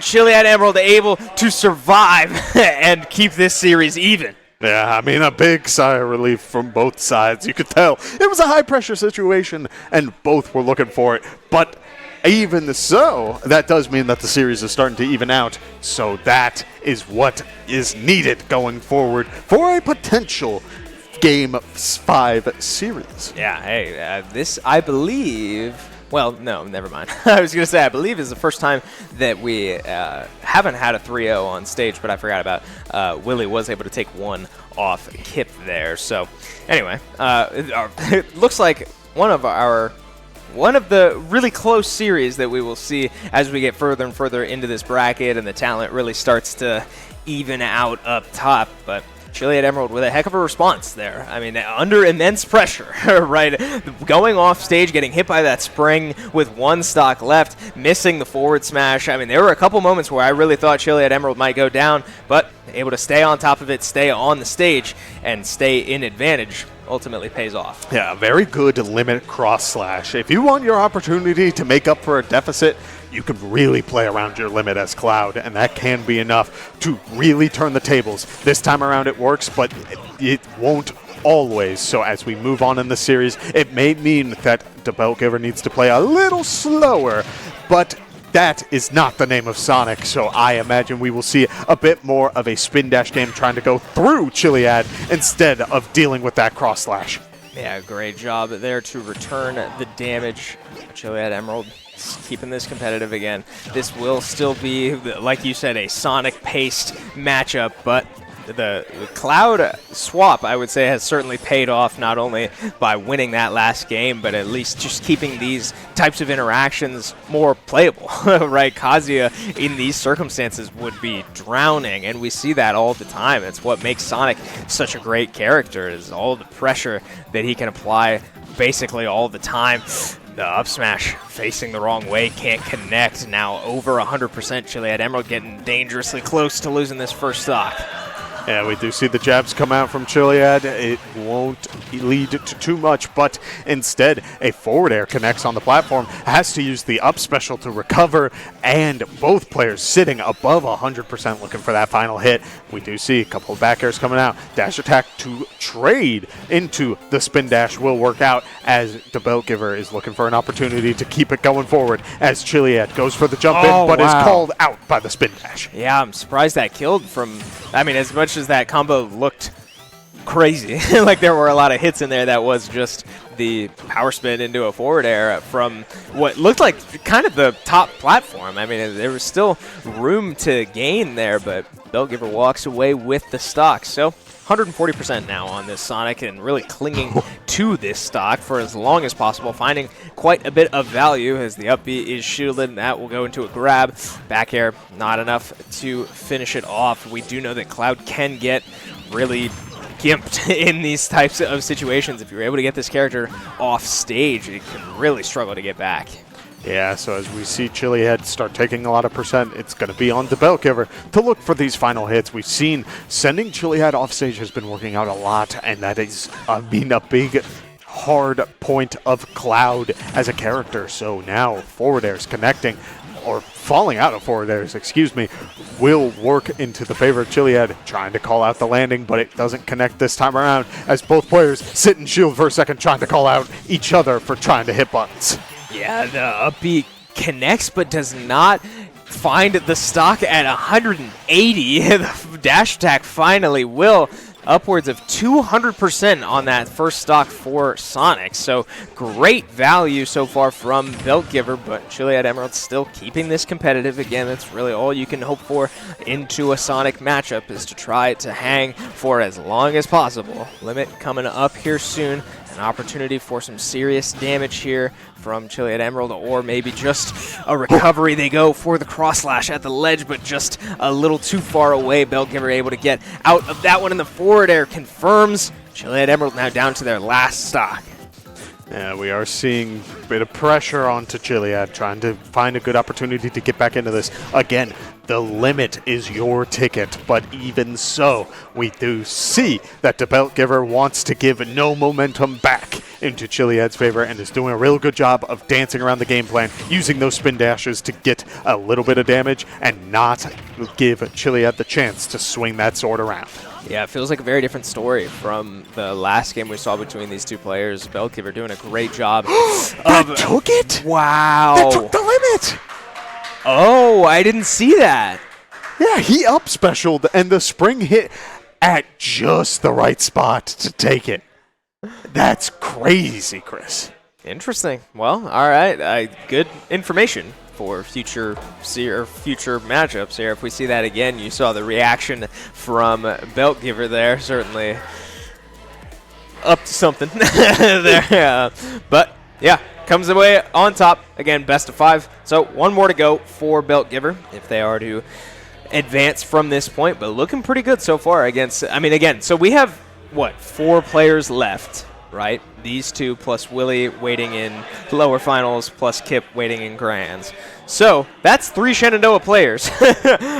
Chiliad Emerald able to survive and keep this series even. Yeah, I mean, a big sigh of relief from both sides. You could tell it was a high-pressure situation, and both were looking for it, but even so, that does mean that the series is starting to even out, so that is what is needed going forward for a potential Game 5 series. Yeah, hey, this, I believe... Well, no, never mind. I was going to say, I believe is the first time that we haven't had a 3-0 on stage, but I forgot about Willie was able to take one off Kip there. So, anyway, it looks like one of the really close series that we will see as we get further and further into this bracket and the talent really starts to even out up top. But Chiliad Emerald with a heck of a response there. I mean, under immense pressure, right? Going off stage, getting hit by that spring with one stock left, missing the forward smash. I mean, there were a couple moments where I really thought Chiliad Emerald might go down, but able to stay on top of it, stay on the stage, and stay in advantage ultimately pays off. Yeah, very good limit cross slash. If you want your opportunity to make up for a deficit, you can really play around your limit as Cloud, and that can be enough to really turn the tables. This time around it works, but it won't always. So as we move on in the series, it may mean that the Belt Giver needs to play a little slower, but that is not the name of Sonic, so I imagine we will see a bit more of a spin dash game trying to go through Chiliad instead of dealing with that cross slash. Yeah, great job there to return the damage. Chiliad Emerald keeping this competitive again. This will still be, like you said, a Sonic-paced matchup, but the Cloud swap, I would say, has certainly paid off, not only by winning that last game, but at least just keeping these types of interactions more playable, right? Kazuya, in these circumstances, would be drowning, and we see that all the time. It's what makes Sonic such a great character, is all the pressure that he can apply basically all the time. The up smash facing the wrong way, can't connect. Now over 100%, Chiliad Emerald getting dangerously close to losing this first stock. Yeah, we do see the jabs come out from Chiliad. It won't lead to too much, but instead a forward air connects on the platform, has to use the up special to recover, and both players sitting above 100% looking for that final hit. We do see a couple of back airs coming out. Dash attack to trade into the spin dash will work out, as the Belt Giver is looking for an opportunity to keep it going forward, as Chiliad goes for the jump in, but is called out by the spin dash. Yeah, I'm surprised that killed from, I mean, as much as that combo looked crazy, like there were a lot of hits in there, that was just the power spin into a forward air from what looked like kind of the top platform. I mean, there was still room to gain there, but Belt Giver walks away with the stock. So 140% now on this Sonic, and really clinging to this stock for as long as possible, finding quite a bit of value as the up B is shielded, and that will go into a grab. Back air, not enough to finish it off. We do know that Cloud can get really gimped in these types of situations. If you're able to get this character off stage, it can really struggle to get back. Yeah, so as we see Chiliad start taking a lot of percent, it's going to be on the Belt Giver to look for these final hits. We've seen sending Chiliad off stage has been working out a lot, and that is been a big hard point of Cloud as a character. So now forward airs connecting, or falling out of forward airs, excuse me, will work into the favor of Chiliad, trying to call out the landing, but it doesn't connect this time around, as both players sit and shield for a second, trying to call out each other for trying to hit buttons. Yeah, the up B connects, but does not find the stock at 180. The dash attack finally will. Upwards of 200% on that first stock for Sonic. So great value so far from Belt Giver, but Chiliad Emerald still keeping this competitive. Again, that's really all you can hope for into a Sonic matchup, is to try to hang for as long as possible. Limit coming up here soon. An opportunity for some serious damage here from Chiliad Emerald, or maybe just a recovery. They go for the cross slash at the ledge, but just a little too far away. Belt Giver able to get out of that one, and the forward air confirms. Chiliad Emerald now down to their last stock. Yeah, we are seeing a bit of pressure onto Chiliad, trying to find a good opportunity to get back into this. Again, the limit is your ticket, but even so, we do see that the Belt Giver wants to give no momentum back into Chiliad's favor, and is doing a real good job of dancing around the game plan, using those spin dashes to get a little bit of damage and not give Chiliad the chance to swing that sword around. Yeah, it feels like a very different story from the last game we saw between these two players. Belt Giver doing a great job. That took it? Wow. That took the limit! Oh, I didn't see that. Yeah, he up specialed, and the spring hit at just the right spot to take it. That's crazy, Chris. Interesting. Well, all right. Good information for future matchups here. If we see that again, you saw the reaction from Belt Giver there. Certainly up to something there. But yeah, comes away on top. Again, best of 5. So one more to go for Belt Giver if they are to advance from this point. But looking pretty good so far against, I mean, again, so we have, what, 4 players left, right? These 2 plus Willie waiting in lower finals plus Kip waiting in grands. So that's 3 Shenandoah players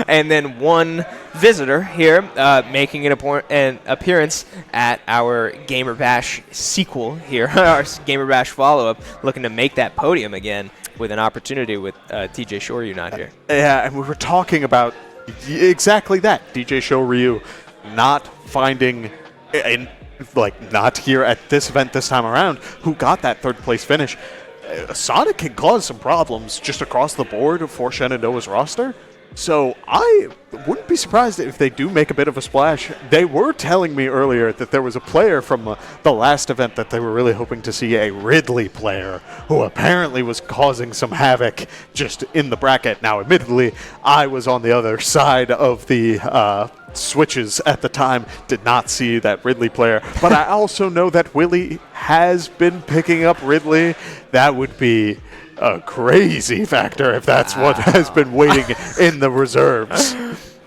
and then 1 visitor here making an appearance at our Gamer Bash sequel here, our Gamer Bash follow-up, looking to make that podium again with an opportunity with TJ Shoryu not here. Yeah, and we were talking about exactly that. DJ Shoryu not finding, not here at this event this time around, who got that 3rd place finish. Sonic can cause some problems just across the board for Shenandoah's roster, So I wouldn't be surprised if they do make a bit of a splash. They were telling me earlier that there was a player from the last event that they were really hoping to see, a Ridley player, who apparently was causing some havoc just in the bracket. Now, admittedly, I was on the other side of the switches at the time, did not see that Ridley player, but I also know that Willie has been picking up Ridley. That would be a crazy factor if that's what has been waiting in the reserves.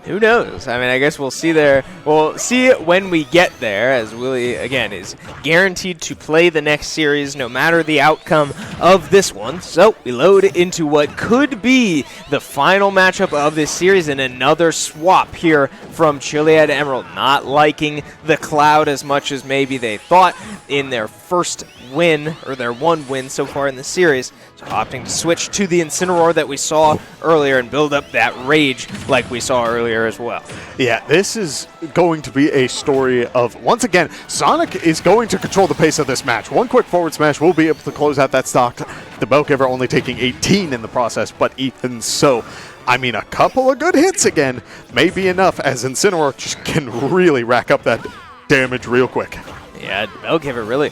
Who knows? I mean, I guess we'll see there. We'll see it when we get there, as Willie, again, is guaranteed to play the next series no matter the outcome of this one. So we load into what could be the final matchup of this series, and another swap here from Chiliad Emerald. Not liking the Cloud as much as maybe they thought in their first win, or their one win so far in the series. So opting to switch to the Incineroar that we saw earlier and build up that rage like we saw earlier as well. Yeah, this is going to be a story of, once again, Sonic is going to control the pace of this match. One quick forward smash will be able to close out that stock. The Beltgiver only taking 18 in the process, but even so, I mean, a couple of good hits again may be enough, as Incineroar just can really rack up that damage real quick. Yeah, Beltgiver really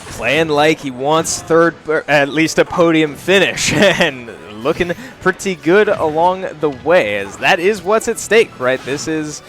playing like he wants third, at least a podium finish, and looking pretty good along the way, as that is what's at stake, right? The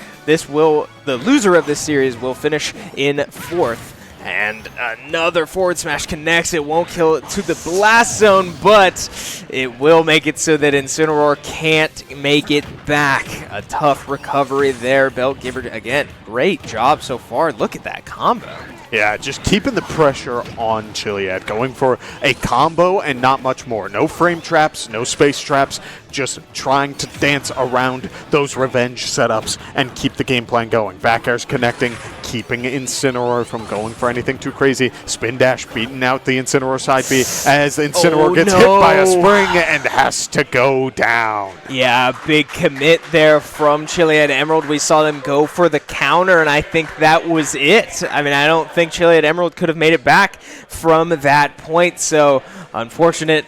loser of this series will finish in fourth. And another forward smash connects. It won't kill it to the blast zone, but it will make it so that Incineroar can't make it back. A tough recovery there. Beltgiver, again, great job so far. Look at that combo. Yeah, just keeping the pressure on Chiliad, going for a combo and not much more. No frame traps, no space traps, just trying to dance around those revenge setups and keep the game plan going. Back airs connecting, keeping Incineroar from going for anything too crazy. Spin dash beating out the Incineroar side B as Incineroar gets hit by a spring and has to go down. Yeah, big commit there from Chiliad Emerald. We saw them go for the counter, and I think that was it. I mean, I don't think Chiliad Emerald could have made it back from that point, so unfortunate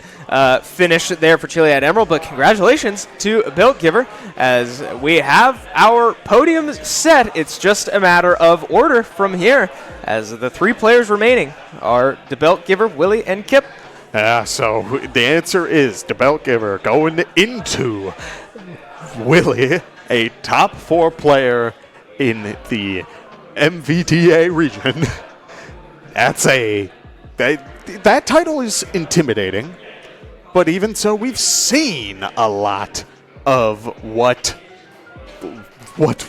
finish there for Chiliad Emerald, but congratulations to Beltgiver, as we have our podiums set. It's just a matter of order from here, as the three players remaining are the Beltgiver, Willie, and Kip. Yeah, so the answer is the Beltgiver going into Willie, a top 4 player in the MVTA region. That title is intimidating, but even so, we've seen a lot of what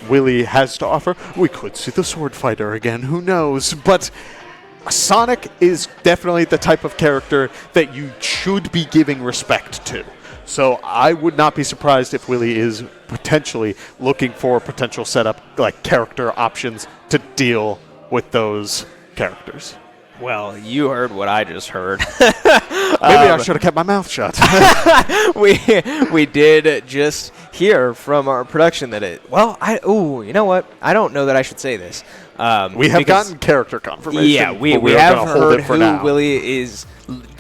Willie has to offer. We could see the sword fighter again, who knows, but Sonic is definitely the type of character that you should be giving respect to. So I would not be surprised if Willie is potentially looking for potential setup, like character options, to deal with those characters. Well, you heard what I just heard. Maybe I should have kept my mouth shut. we did just hear from our production that you know what? I don't know that I should say this. We have gotten character confirmation. Yeah, we have heard who Willie is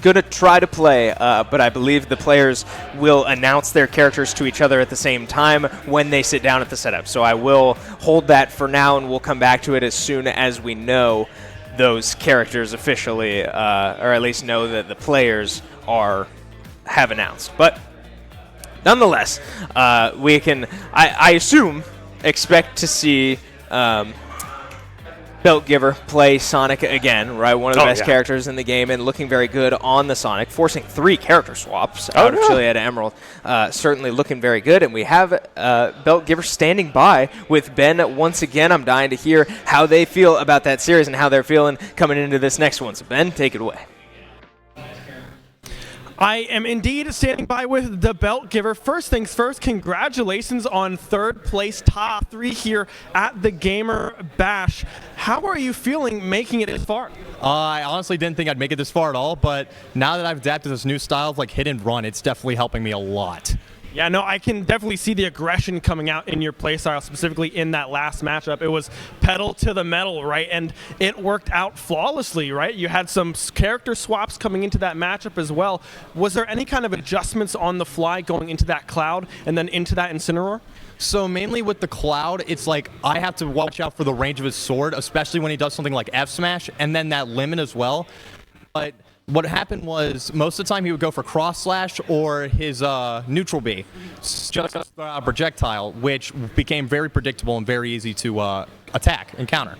going to try to play, but I believe the players will announce their characters to each other at the same time when they sit down at the setup. So I will hold that for now, and we'll come back to it as soon as we know those characters officially, or at least know that the players have announced. But nonetheless, we can, I assume, expect to see Beltgiver play Sonic again, right? One of the best characters in the game, and looking very good on the Sonic, forcing 3 character swaps out of Chiliad Emerald. Certainly looking very good, and we have Beltgiver standing by with Ben once again. I'm dying to hear how they feel about that series and how they're feeling coming into this next one. So Ben, take it away. I am indeed standing by with the Beltgiver. First things first, congratulations on third place, top 3 here at the Gamer Bash. How are you feeling making it this far? I honestly didn't think I'd make it this far at all, but now that I've adapted this new style of like hit and run, it's definitely helping me a lot. Yeah, no, I can definitely see the aggression coming out in your playstyle, specifically in that last matchup. It was pedal to the metal, right? And it worked out flawlessly, right? You had some character swaps coming into that matchup as well. Was there any kind of adjustments on the fly going into that Cloud and then into that Incineroar? So mainly with the Cloud, it's like I have to watch out for the range of his sword, especially when he does something like F Smash, and then that limit as well. But what happened was most of the time he would go for Cross Slash or his Neutral B, just a projectile, which became very predictable and very easy to attack and counter.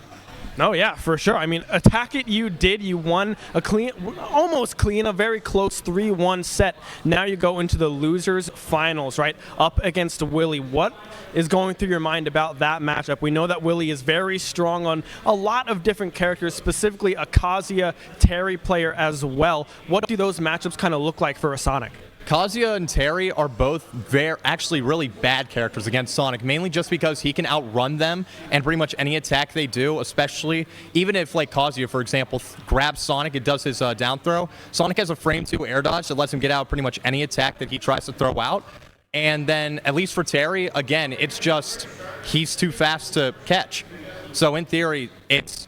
No, yeah, for sure. I mean, attack it you did. You won a clean, almost clean, a very close 3-1 set. Now you go into the losers finals, right? Up against Willie. What is going through your mind about that matchup? We know that Willie is very strong on a lot of different characters, specifically a Kazuya Terry player as well. What do those matchups kind of look like for a Sonic? Kazuya and Terry are both actually really bad characters against Sonic, mainly just because he can outrun them and pretty much any attack they do, especially even if like Kazuya, for example, grabs Sonic, it does his down throw. Sonic has a frame 2 air dodge that lets him get out pretty much any attack that he tries to throw out. And then at least for Terry, again, it's just he's too fast to catch. So in theory, it's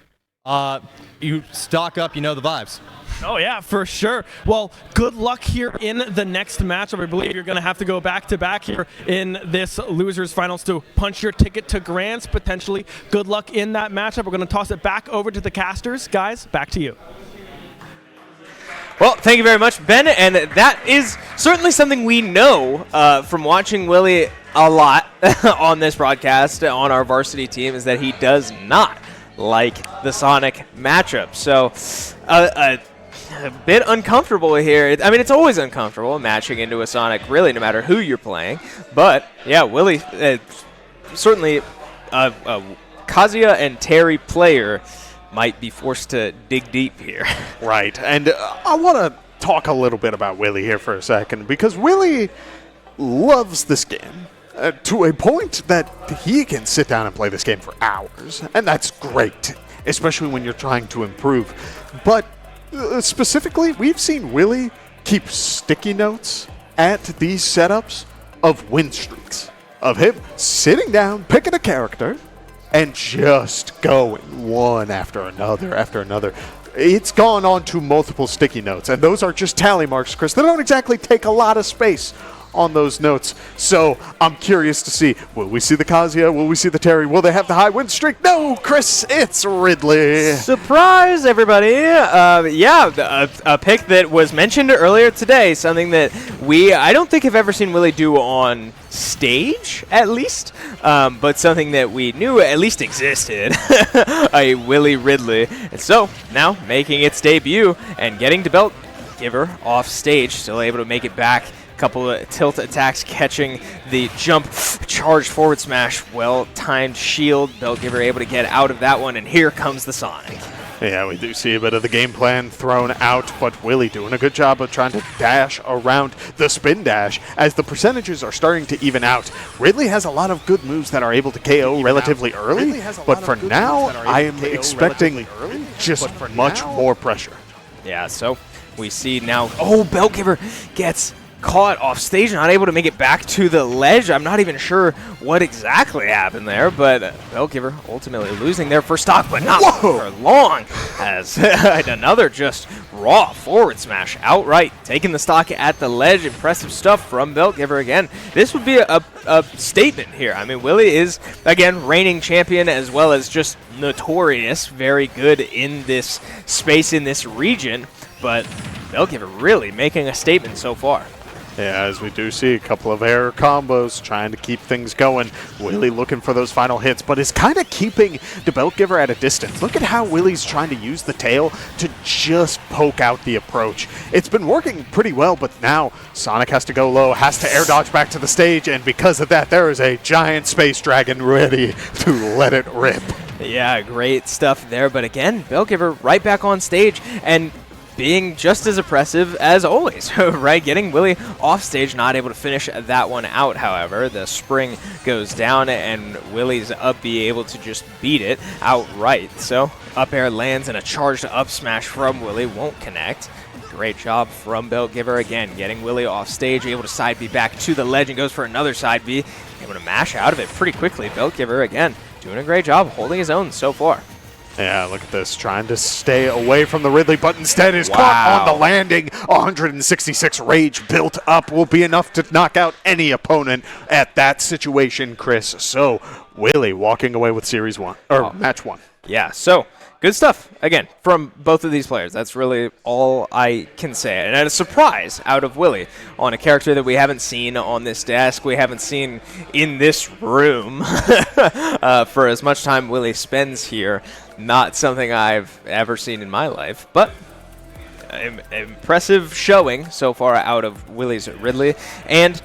you stock up, you know the vibes. Oh, yeah, for sure. Well, good luck here in the next matchup. I believe you're going to have to go back-to-back here in this losers finals to punch your ticket to Grands, potentially. Good luck in that matchup. We're going to toss it back over to the casters. Guys, back to you. Well, thank you very much, Ben, and that is certainly something we know from watching Willie a lot on this broadcast on our varsity team, is that he does not like the Sonic matchup. So, a bit uncomfortable here. I mean, it's always uncomfortable matching into a Sonic, really, no matter who you're playing. But, yeah, Willie, certainly a Kazuya and Terry player might be forced to dig deep here. Right, and I want to talk a little bit about Willie here for a second, because Willie loves this game to a point that he can sit down and play this game for hours, and that's great, especially when you're trying to improve. But specifically, we've seen Willie keep sticky notes at these setups of win streaks, of him sitting down, picking a character, and just going one after another. It's gone on to multiple sticky notes, and those are just tally marks, Chris. They don't exactly take a lot of space on those notes. So I'm curious to see, will we see the Kazuya? Will we see the Terry? Will they have the high win streak? No, Chris, it's Ridley. Surprise, everybody. A pick that was mentioned earlier today, something that I don't think have ever seen Willie do on stage, at least, but something that we knew at least existed, a Willie Ridley. And so now making its debut and getting to Belt Giver off stage, still able to make it back. Couple of tilt attacks, catching the jump, charge forward smash, well-timed shield. Belt Giver able to get out of that one, and here comes the Sonic. Yeah, we do see a bit of the game plan thrown out, but Willie doing a good job of trying to dash around the spin dash as the percentages are starting to even out. Ridley has a lot of good moves that are able to KO relatively early, but for now, I am expecting just much more pressure. Yeah, so we see now, Belt Giver gets caught off stage, not able to make it back to the ledge. I'm not even sure what exactly happened there, but Belt Giver ultimately losing their first stock, but not for long, as another just raw forward smash outright, taking the stock at the ledge. Impressive stuff from Belt Giver again. This would be a statement here. I mean, Willie is, again, reigning champion as well as just notorious, very good in this space, in this region, but Belt Giver really making a statement so far. Yeah, as we do see a couple of air combos trying to keep things going. Willie looking for those final hits, but is kind of keeping the Belt Giver at a distance. Look at how Willie's trying to use the tail to just poke out the approach. It's been working pretty well, but now Sonic has to go low, has to air dodge back to the stage, and because of that, there is a giant space dragon ready to let it rip. Yeah, great stuff there, but again, Belt Giver right back on stage, and being just as oppressive as always, right? Getting Willie off stage, not able to finish that one out, however. The spring goes down, and Willie's up be able to just beat it outright. So up air lands, and a charged up smash from Willie won't connect. Great job from Beltgiver again, getting Willie off stage, able to side B back to the ledge and goes for another side B, able to mash out of it pretty quickly. Beltgiver again doing a great job holding his own so far. Yeah, look at this, trying to stay away from the Ridley, but instead is caught on the landing. 166 rage built up will be enough to knock out any opponent at that situation, Chris. So, Willie walking away with Series 1, or Match 1. Yeah, so good stuff, again, from both of these players. That's really all I can say. And a surprise out of Willie on a character that we haven't seen on this desk, we haven't seen in this room for as much time Willie spends here. Not something I've ever seen in my life, but impressive showing so far out of Willie's Ridley. And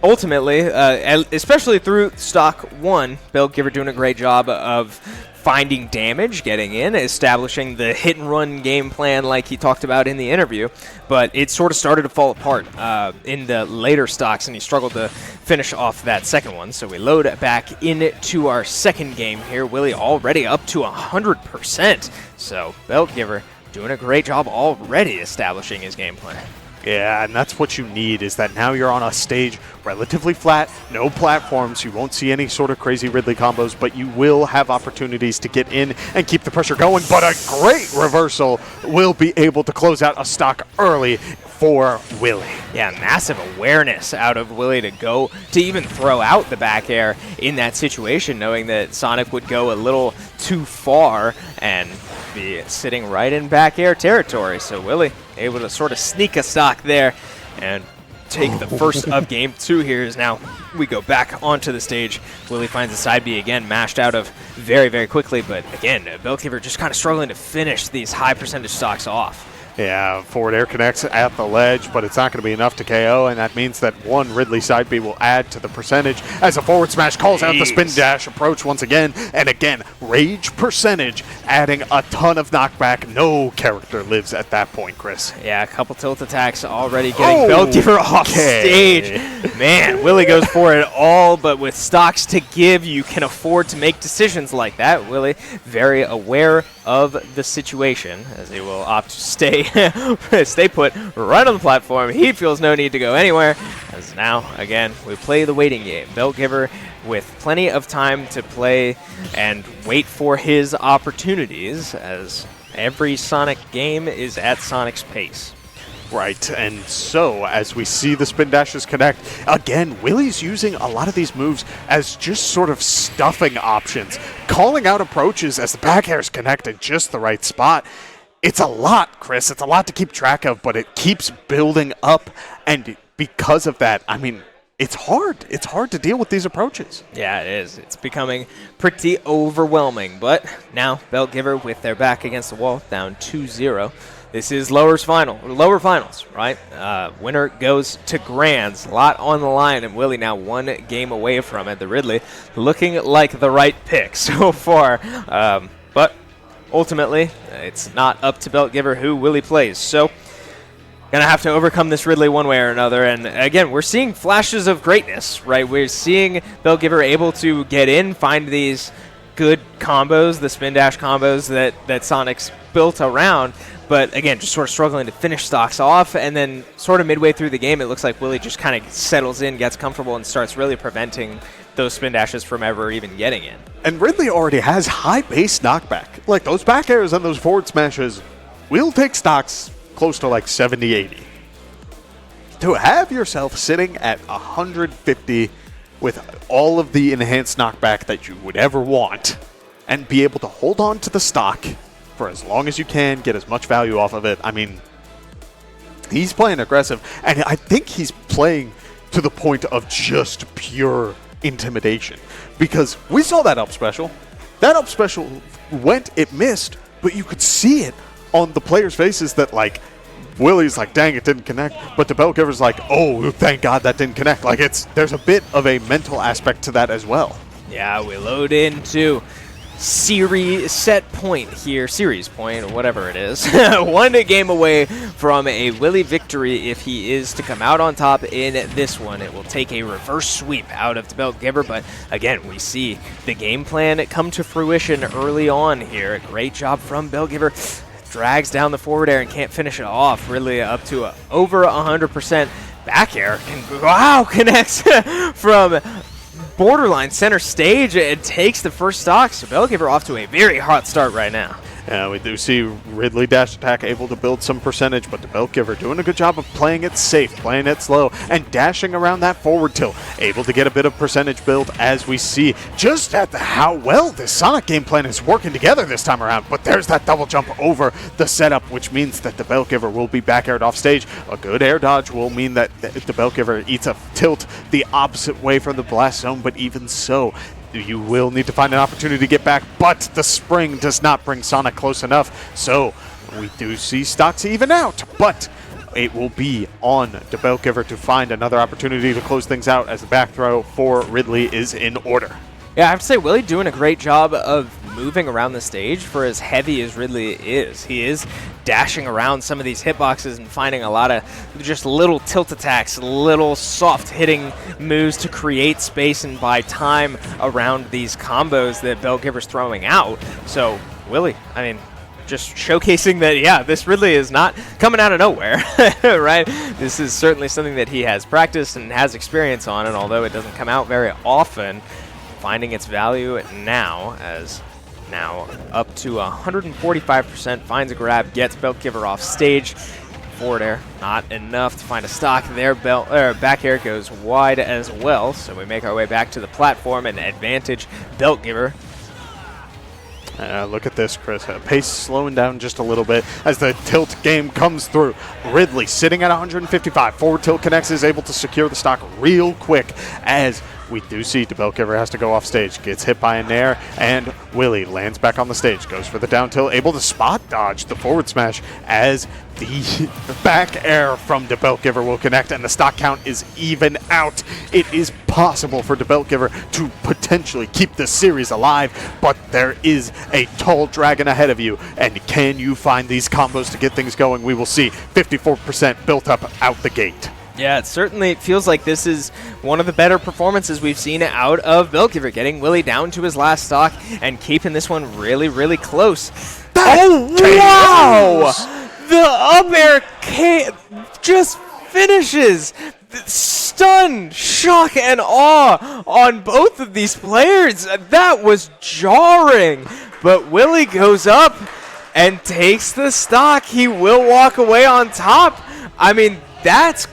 ultimately, especially through Stock 1, Beltgiver doing a great job of finding damage, getting in, establishing the hit-and-run game plan like he talked about in the interview, but it sort of started to fall apart in the later stocks, and he struggled to finish off that second one. So we load back into our second game here. Willie already up to 100%. So Beltgiver doing a great job already establishing his game plan. Yeah, and that's what you need, is that now you're on a stage relatively flat, no platforms, you won't see any sort of crazy Ridley combos, but you will have opportunities to get in and keep the pressure going. But a great reversal will be able to close out a stock early for Willie. Yeah, massive awareness out of Willie to go to even throw out the back air in that situation, knowing that Sonic would go a little too far and be sitting right in back air territory. So Willie able to sort of sneak a stock there and take the first of game 2 here. As now we go back onto the stage. Willie finds the side B again, mashed out of very, very quickly. But again, Beltgiver just kind of struggling to finish these high percentage stocks off. Yeah, forward air connects at the ledge, but it's not going to be enough to KO, and that means that one Ridley side B will add to the percentage as a forward smash calls out the spin dash approach once again, and again, rage percentage adding a ton of knockback. No character lives at that point, Chris. Yeah, a couple tilt attacks already getting Beltgiver off stage. Man, Willie goes for it all, but with stocks to give, you can afford to make decisions like that. Willie very aware of the situation, as he will opt to stay put right on the platform. He feels no need to go anywhere, as now, again, we play the waiting game. Beltgiver with plenty of time to play and wait for his opportunities, as every Sonic game is at Sonic's pace. Right, and so as we see the spin dashes connect, again, Willie's using a lot of these moves as just sort of stuffing options, calling out approaches as the back airs connect in just the right spot. It's a lot, Chris. It's a lot to keep track of, but it keeps building up, and because of that, I mean, it's hard. It's hard to deal with these approaches. Yeah, it is. It's becoming pretty overwhelming, but now Beltgiver with their back against the wall, down 2-0. This is lower finals, right? Winner goes to grands. A lot on the line, and Willie now one game away from it. The Ridley looking like the right pick so far, but ultimately, it's not up to Beltgiver who Willie plays. So, gonna have to overcome this Ridley one way or another. And again, we're seeing flashes of greatness, right? We're seeing Beltgiver able to get in, find these good combos, the spin dash combos that Sonic's built around. But again, just sort of struggling to finish stocks off, and then sort of midway through the game, it looks like Willie just kind of settles in, gets comfortable, and starts really preventing those spin dashes from ever even getting in. And Ridley already has high base knockback. Like, those back airs and those forward smashes will take stocks close to like 70, 80. To have yourself sitting at 150 with all of the enhanced knockback that you would ever want, and be able to hold on to the stock for as long as you can, get as much value off of it. I mean, he's playing aggressive, and I think he's playing to the point of just pure intimidation, because we saw that up special. That up special went, it missed, but you could see it on the players' faces that, like, Willie's like, dang, it didn't connect, but the Beltgiver's like, oh, thank God that didn't connect. Like, there's a bit of a mental aspect to that as well. Yeah, we load into series point, or whatever it is. One game away from a Willie victory if he is to come out on top in this one. It will take a reverse sweep out of the Beltgiver, but again, we see the game plan come to fruition early on here. Great job from Beltgiver drags down the forward air and can't finish it off. Ridley up to over 100% back air. Wow, connects from borderline center stage and takes the first stock. So Bellgiver off to a very hot start right now. We do see Ridley dash attack able to build some percentage, but the Bellgiver doing a good job of playing it safe, playing it slow, and dashing around that forward tilt. Able to get a bit of percentage build as we see just at how well this Sonic game plan is working together this time around. But there's that double jump over the setup, which means that the Bellgiver will be back aired off stage. A good air dodge will mean that the Bellgiver eats a tilt the opposite way from the blast zone, but even so, you will need to find an opportunity to get back, but the spring does not bring Sonic close enough. So we do see stocks even out, but it will be on the Bellgiver to find another opportunity to close things out as the back throw for Ridley is in order. Yeah, I have to say, Willie doing a great job of moving around the stage for as heavy as Ridley is. He is dashing around some of these hitboxes and finding a lot of just little tilt attacks, little soft hitting moves to create space and buy time around these combos that Bellgiver's throwing out. So, Willie, I mean, just showcasing that, yeah, this Ridley is not coming out of nowhere, right? This is certainly something that he has practiced and has experience on, and although it doesn't come out very often, finding its value now, as now up to 145%, finds a grab, gets Bellgiver off stage. Forward air, not enough to find a stock there. Back air goes wide as well, so we make our way back to the platform and advantage Bellgiver. Look at this, Chris. Pace slowing down just a little bit as the tilt game comes through. Ridley sitting at 155. Forward tilt connects, is able to secure the stock real quick as we do see the Bellgiver has to go off stage. Gets hit by a nair, and Willie lands back on the stage. Goes for the down tilt, able to spot dodge the forward smash as the back air from the Bellgiver will connect, and the stock count is even out. It is possible for the Bellgiver to potentially keep this series alive, but there is a tall dragon ahead of you, and can you find these combos to get things going? We will see. 54% built up out the gate. Yeah, it certainly feels like this is one of the better performances we've seen out of Bellgiver, getting Willie down to his last stock and keeping this one really, really close. Oh, wow! The up air just finishes. Stun, shock, and awe on both of these players. That was jarring, but Willie goes up and takes the stock. He will walk away on top. I mean, that's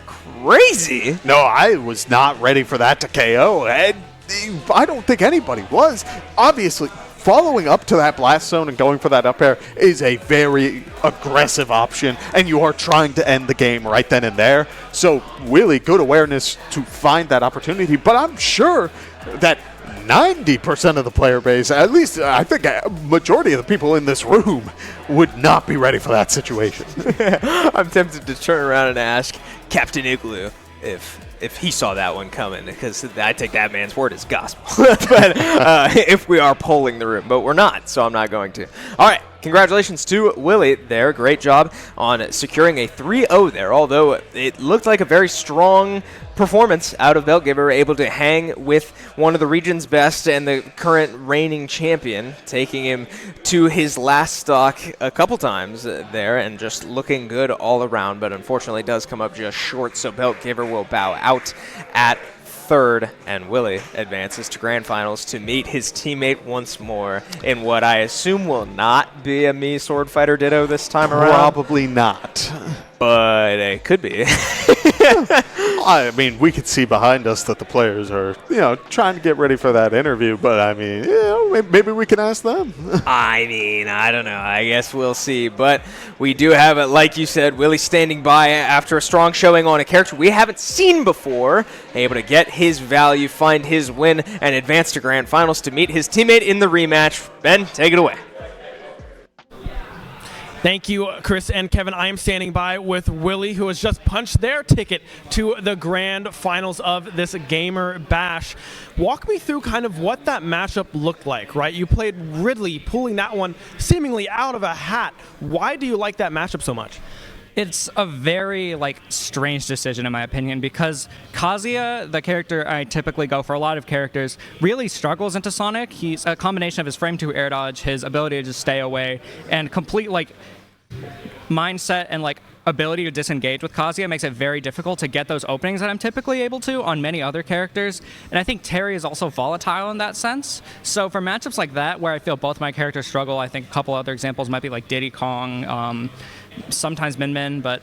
crazy. No, I was not ready for that to KO, and I don't think anybody was. Obviously, following up to that blast zone and going for that up air is a very aggressive option, and you are trying to end the game right then and there. So, really good awareness to find that opportunity, but I'm sure that 90% of the player base, at least I think a majority of the people in this room, would not be ready for that situation. I'm tempted to turn around and ask Captain Igloo if he saw that one coming, because I take that man's word as gospel. But if we are polling the room, but we're not, so I'm not going to. All right, congratulations to Willie there. Great job on securing a 3-0 there, although it looked like a very strong performance out of Bellgiver, able to hang with one of the region's best and the current reigning champion, taking him to his last stock a couple times there and just looking good all around, but unfortunately does come up just short, so Bellgiver will bow out at third, and Willie advances to grand finals to meet his teammate once more in what I assume will not be a Mii Sword Fighter Ditto this time around. Probably not. But it could be. I mean, we could see behind us that the players are, trying to get ready for that interview, but I mean, maybe we can ask them. I mean, I don't know. I guess we'll see. But we do have, like you said, Willie standing by after a strong showing on a character we haven't seen before, able to get his value, find his win, and advance to grand finals to meet his teammate in the rematch. Ben, take it away. Thank you, Chris and Kevin. I am standing by with Willie, who has just punched their ticket to the grand finals of this Gamer Bash. Walk me through kind of what that matchup looked like, right? You played Ridley, pulling that one seemingly out of a hat. Why do you like that matchup so much? It's a very strange decision in my opinion, because Kazuya, the character I typically go for a lot of characters, really struggles into Sonic. He's a combination of his frame 2 air dodge, his ability to just stay away, and complete mindset and like ability to disengage with Kazuya makes it very difficult to get those openings that I'm typically able to on many other characters. And I think Terry is also volatile in that sense. So for matchups like that, where I feel both my characters struggle, I think a couple other examples might be like Diddy Kong, sometimes Min Min, but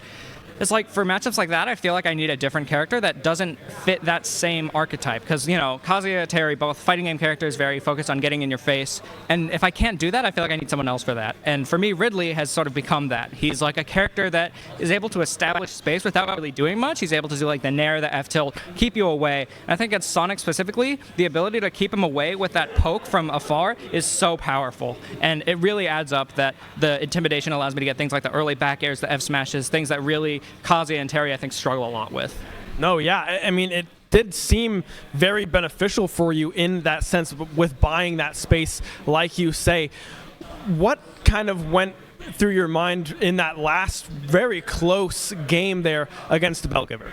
it's like for matchups like that, I feel like I need a different character that doesn't fit that same archetype. Because, you know, Kazuya, Terry, both fighting game characters, very focused on getting in your face. And if I can't do that, I feel like I need someone else for that. And for me, Ridley has sort of become that. He's like a character that is able to establish space without really doing much. He's able to do like the Nair, the F-tilt, keep you away. And I think at Sonic specifically, the ability to keep him away with that poke from afar is so powerful. And it really adds up that the intimidation allows me to get things like the early back airs, the F smashes, things that really Kazuya and Terry, I think, struggle a lot with. No, yeah. I mean, it did seem very beneficial for you in that sense with buying that space, like you say. What kind of went through your mind in that last very close game there against Bellgiver?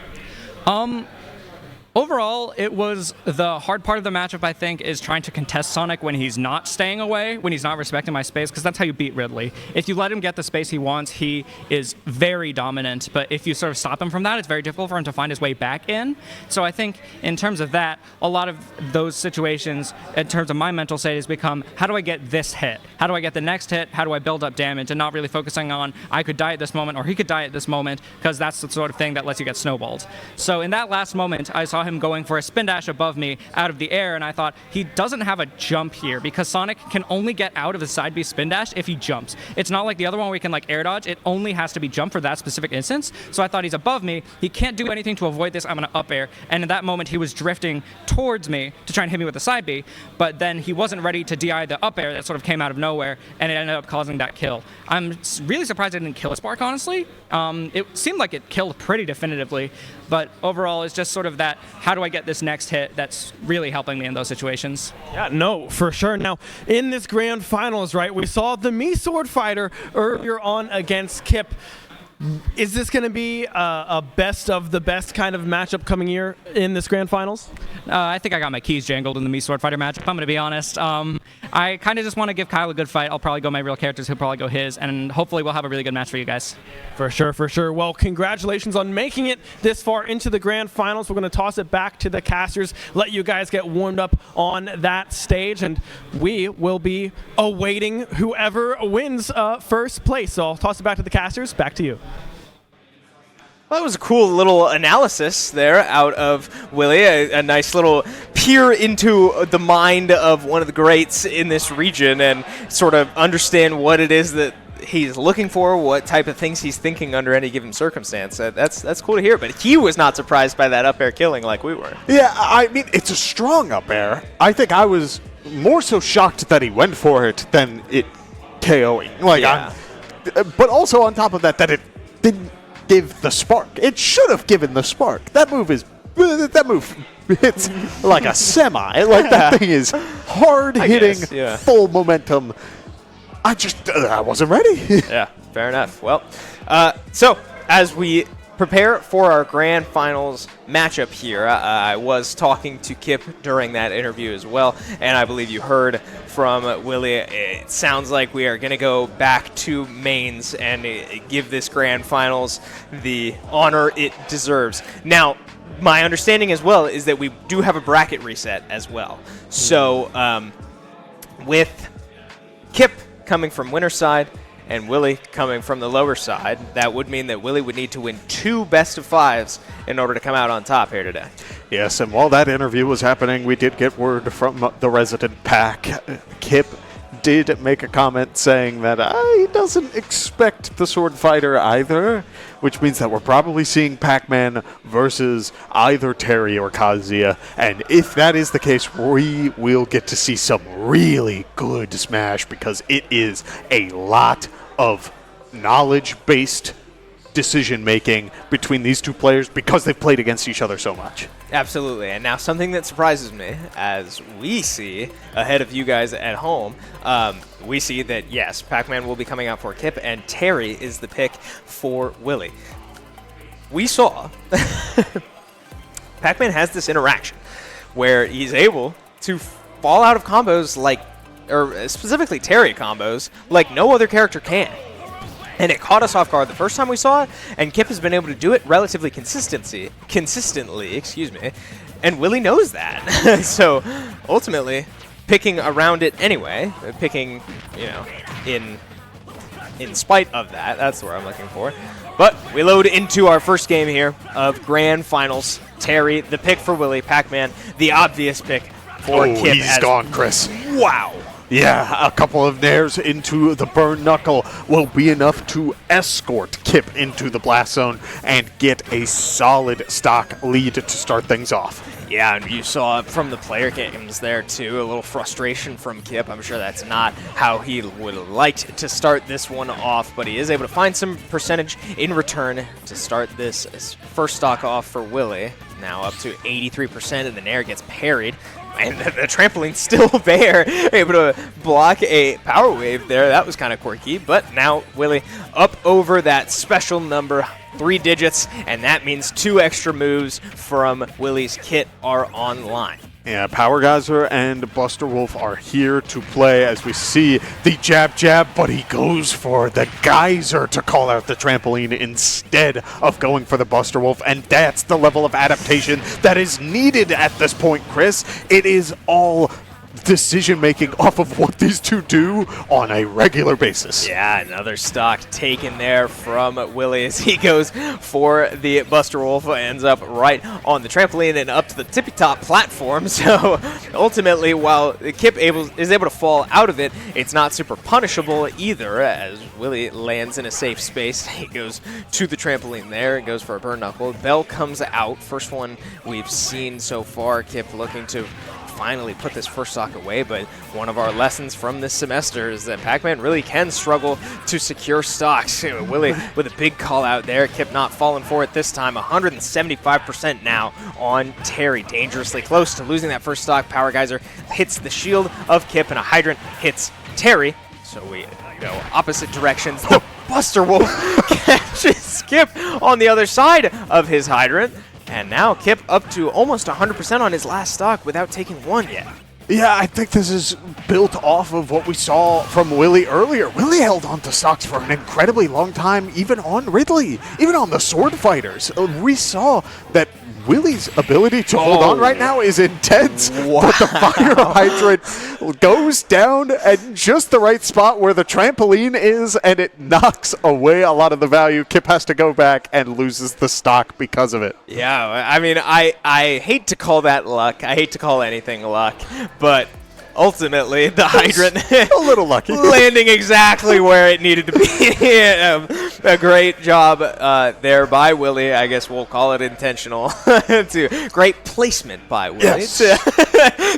Overall, it was the hard part of the matchup, I think, is trying to contest Sonic when he's not staying away, when he's not respecting my space, because that's how you beat Ridley. If you let him get the space he wants, he is very dominant, but if you sort of stop him from that, it's very difficult for him to find his way back in. So I think in terms of that, a lot of those situations, in terms of my mental state, has become, how do I get this hit? How do I get the next hit? How do I build up damage? And not really focusing on, I could die at this moment, or he could die at this moment, because that's the sort of thing that lets you get snowballed. So in that last moment, I saw him going for a spin dash above me out of the air, and I thought he doesn't have a jump here because Sonic can only get out of his side B spin dash if he jumps. It's not like the other one where he can like air dodge. It only has to be jump for that specific instance. So I thought he's above me. He can't do anything to avoid this. I'm going to up air. And in that moment, he was drifting towards me to try and hit me with the side B, but then he wasn't ready to DI the up air that sort of came out of nowhere, and it ended up causing that kill. I'm really surprised I didn't kill Spark, honestly. It seemed like it killed pretty definitively, but overall, it's just sort of that, how do I get this next hit that's really helping me in those situations? Yeah, no, for sure. Now, in this grand finals, right, we saw the Mii Sword Fighter earlier on against Kip. Is this going to be a best of the best kind of matchup coming here in this grand finals? I think I got my keys jangled in the Mii Sword Fighter matchup, I'm going to be honest. I kind of just want to give Kyle a good fight. I'll probably go my real characters, he'll probably go his, and hopefully we'll have a really good match for you guys. For sure, for sure. Well, congratulations on making it this far into the grand finals. We're going to toss it back to the casters, let you guys get warmed up on that stage, and we will be awaiting whoever wins first place. So I'll toss it back to the casters. Back to you. Well, that was a cool little analysis there out of Willie, a nice little peer into the mind of one of the greats in this region and sort of understand what it is that he's looking for, what type of things he's thinking under any given circumstance. That's cool to hear, but he was not surprised by that up air killing like we were. Yeah, I mean, it's a strong up air. I think I was more so shocked that he went for it than it KOing. Like, yeah. But also on top of that it didn't give the spark. It should have given the spark. That move hits like a semi. Like, that thing is hard hitting, yeah. full momentum. I wasn't ready. Yeah, fair enough. Well, so as we prepare for our grand finals matchup here, I was talking to Kip during that interview as well, and I believe you heard from Willie. It sounds like we are going to go back to mains and give this grand finals the honor it deserves. Now, my understanding as well is that we do have a bracket reset as well. So with Kip coming from winner's side and Willie coming from the lower side, that would mean that Willie would need to win 2 best-of-5s in order to come out on top here today. Yes, and while that interview was happening, we did get word from the resident pack. Kip did make a comment saying that he doesn't expect the Sword Fighter either, which means that we're probably seeing Pac-Man versus either Terry or Kazuya, and if that is the case, we will get to see some really good Smash, because it is a lot of knowledge-based decision-making between these two players because they've played against each other so much. Absolutely. And now something that surprises me, as we see ahead of you guys at home, we see that, yes, Pac-Man will be coming out for Kip, and Terry is the pick for Willie. We saw Pac-Man has this interaction where he's able to fall out of combos like, or specifically Terry combos, like no other character can. And it caught us off guard the first time we saw it, and Kip has been able to do it relatively consistently, excuse me, and Willie knows that. So ultimately, picking around it anyway, picking, you know, in spite of that, that's the word I'm looking for. But we load into our first game here of Grand Finals. Terry, the pick for Willie, Pac-Man, the obvious pick for Kip. He's gone, Chris. Wow. Yeah, a couple of nairs into the burn knuckle will be enough to escort Kip into the blast zone and get a solid stock lead to start things off. Yeah, and you saw from the player games there, too, a little frustration from Kip. I'm sure that's not how he would have liked to start this one off, but he is able to find some percentage in return to start this first stock off for Willie. Now up to 83%, and the Nair gets parried. And the trampoline's still there, able to block a power wave there. That was kind of quirky, but now Willie up over that special number, 3 digits, and that means 2 extra moves from Willie's kit are online. Yeah, Power Geyser and Buster Wolf are here to play as we see the jab, but he goes for the Geyser to call out the trampoline instead of going for the Buster Wolf, and that's the level of adaptation that is needed at this point, Chris. It is all decision-making off of what these two do on a regular basis. Yeah, another stock taken there from Willie as he goes for the Buster Wolf, ends up right on the trampoline and up to the tippy-top platform. So ultimately, while Kip is able to fall out of it, it's not super punishable either, as Willie lands in a safe space. He goes to the trampoline there and goes for a burn knuckle. Bell comes out, first one we've seen so far. Kip looking to finally put this first stock away, but one of our lessons from this semester is that Pac-Man really can struggle to secure stocks. Willie with a big call out there. Kip not falling for it this time. 175% now on Terry. Dangerously close to losing that first stock. Power Geyser hits the shield of Kip, and a Hydrant hits Terry. So we go opposite directions. The Buster Wolf catches Kip on the other side of his Hydrant. And now Kip up to almost 100% on his last stock without taking one yet. Yeah, I think this is built off of what we saw from Willie earlier. Willie held on to stocks for an incredibly long time, even on Ridley, even on the Sword Fighters. We saw that Willie's ability to hold on right now is intense, but the fire hydrant goes down at just the right spot where the trampoline is, and it knocks away a lot of the value. Kip has to go back and loses the stock because of it. Yeah, I mean, I hate to call that luck. I hate to call anything luck, but ultimately the hydrant a little lucky landing exactly where it needed to be. A great job there by Willie. I guess we'll call it intentional. Great placement by Willie, yes,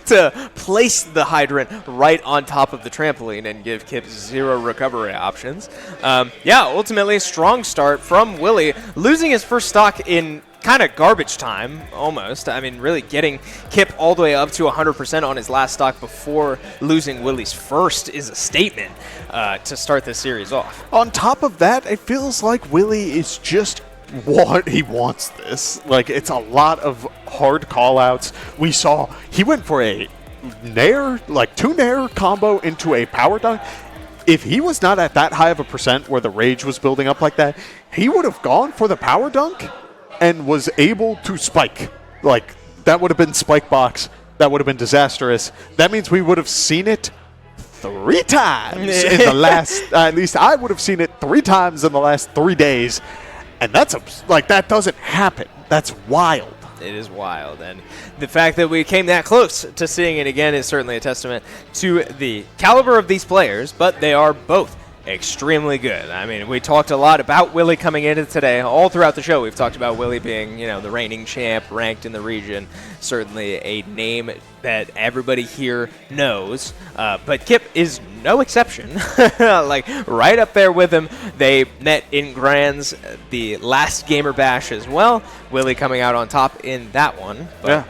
to place the hydrant right on top of the trampoline and give Kip 0 recovery options. Yeah, ultimately a strong start from Willie, losing his first stock in kind of garbage time, almost. I mean, really getting Kip all the way up to 100% on his last stock before losing Willie's first is a statement to start this series off. On top of that, it feels like Willie is just he wants this. Like, it's a lot of hard call-outs. We saw he went for a Nair, like 2 Nair combo into a power dunk. If he was not at that high of a percent where the rage was building up like that, he would have gone for the power dunk and was able to spike. Like, that would have been spike box. That would have been disastrous. That means we would have seen it 3 times in the last, at least I would have seen it 3 times in the last 3 days. And that's, like, that doesn't happen. That's wild. It is wild, and the fact that we came that close to seeing it again is certainly a testament to the caliber of these players, but they are both extremely good. I mean, we talked a lot about Willie coming into today. All throughout the show, we've talked about Willie being, you know, the reigning champ, ranked in the region. Certainly a name that everybody here knows. But Kip is no exception. Like, right up there with him. They met in Grands, the last Gamer Bash as well. Willie coming out on top in that one. But yeah.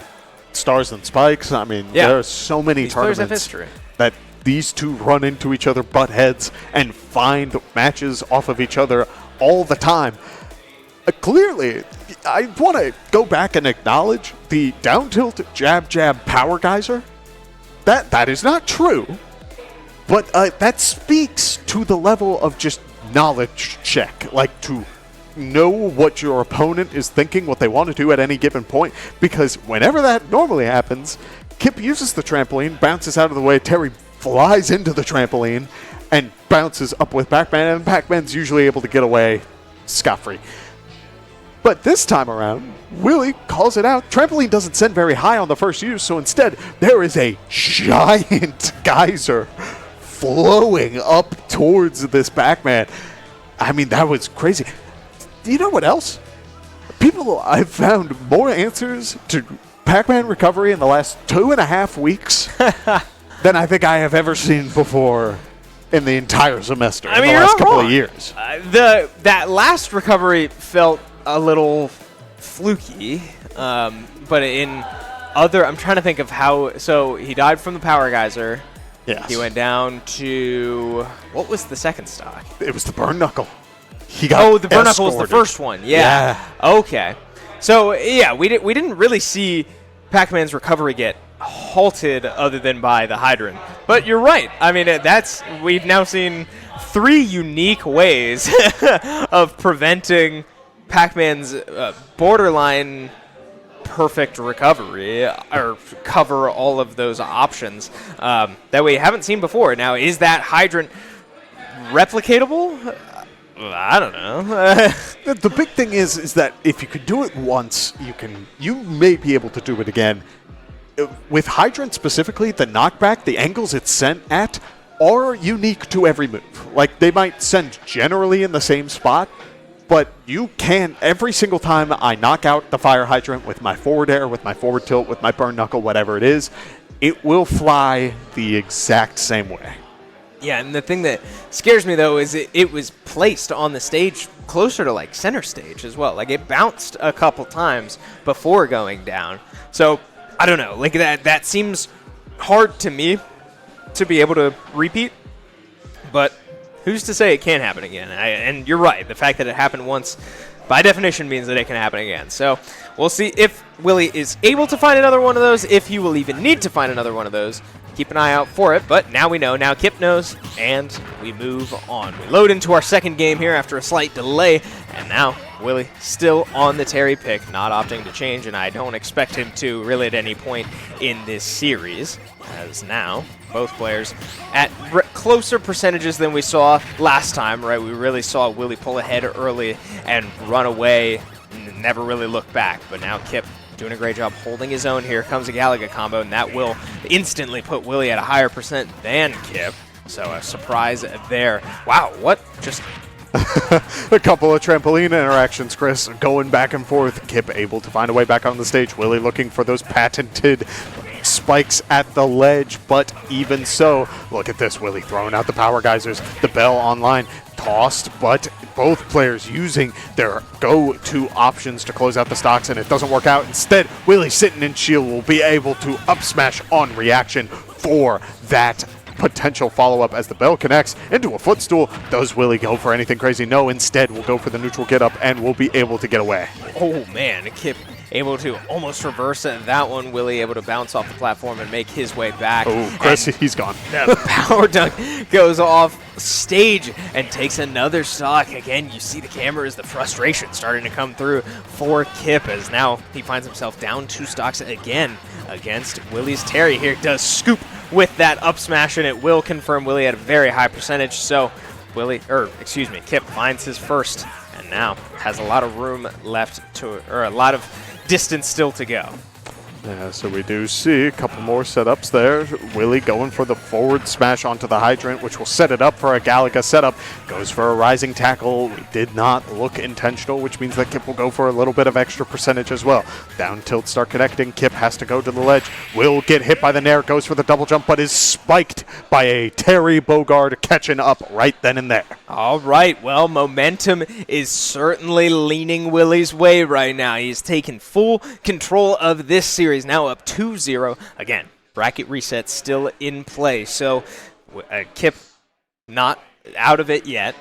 Stars and Spikes. I mean, there are so many these players have tournaments history. that these two run into each other, butt heads, and find matches off of each other all the time. Clearly, I want to go back and acknowledge the down tilt jab Power Geyser. That is not true, but that speaks to the level of just knowledge check, like to know what your opponent is thinking, what they want to do at any given point, because whenever that normally happens, Kip uses the trampoline, bounces out of the way, Terry flies into the trampoline, and bounces up with Pac-Man, and Pac-Man's usually able to get away scot-free. But this time around, Willie calls it out. Trampoline doesn't send very high on the first use, so instead there is a giant geyser flowing up towards this Pac-Man. I mean, that was crazy. You know what else? I've found more answers to Pac-Man recovery in the last 2.5 weeks than I think I have ever seen before in the entire semester, in the last couple of years. That last recovery felt a little fluky, but I'm trying to think of how. So he died from the power geyser. Yes. He went down to, what was the second stock? It was the burn knuckle. He got the burn knuckle was the first one. Yeah. Okay. So yeah, we didn't really see Pac-Man's recovery get halted other than by the hydrant. But you're right. I mean, we've now seen 3 unique ways of preventing Pac-Man's borderline perfect recovery, or cover all of those options that we haven't seen before. Now, is that hydrant replicatable? I don't know. The big thing is that if you could do it once, you may be able to do it again. With hydrant specifically, the knockback, the angles it's sent at are unique to every move. Like, they might send generally in the same spot, but you can, every single time I knock out the fire hydrant with my forward air, with my forward tilt, with my burn knuckle, whatever it is, it will fly the exact same way. Yeah, and the thing that scares me, though, is it was placed on the stage closer to, like, center stage as well. Like, it bounced a couple times before going down. So, I don't know. Like, that seems hard to me to be able to repeat. But who's to say it can't happen again? And you're right. The fact that it happened once, by definition, means that it can happen again. So, we'll see if Willie is able to find another one of those, if he will even need to find another one of those. Keep an eye out for it, but now we know. Now Kip knows, and we move on. We load into our second game here after a slight delay, and now Willie still on the Terry pick, not opting to change, and I don't expect him to really at any point in this series, as now both players at closer percentages than we saw last time, right? We really saw Willie pull ahead early and run away, and never really look back, but now Kip doing a great job holding his own. Here comes a Galaga combo, and that will instantly put Willie at a higher percent than Kip. So a surprise there. Wow, what? Just a couple of trampoline interactions, Chris, going back and forth. Kip able to find a way back on the stage. Willie looking for those patented spikes at the ledge, but even so, look at this. Willie throwing out the power geysers, the bell online, tossed, but both players using their go-to options to close out the stocks, and it doesn't work out. Instead, Willie sitting in shield will be able to up smash on reaction for that potential follow-up as the bell connects into a footstool. Does Willie go for anything crazy? No, instead will go for the neutral get-up and will be able to get away. Oh, man. Kip able to almost reverse that one. Willie able to bounce off the platform and make his way back. Oh, Chris, he's gone. The power dunk goes off stage and takes another stock. Again, you see the cameras, the frustration starting to come through for Kip as now he finds himself down 2 stocks again against Willie's Terry. Here does scoop with that up smash, and it will confirm Willie at a very high percentage. So Kip finds his first and now has a lot of room left a lot of distance still to go. Yeah, so we do see a couple more setups there. Willie going for the forward smash onto the hydrant, which will set it up for a Galaga setup. Goes for a rising tackle. We did not look intentional, which means that Kip will go for a little bit of extra percentage as well. Down tilt start connecting. Kip has to go to the ledge. Will get hit by the nair. Goes for the double jump, but is spiked by a Terry Bogard catching up right then and there. All right, well, momentum is certainly leaning Willie's way right now. He's taken full control of this series, now up 2-0. Again, bracket reset still in play, so Kip not out of it yet.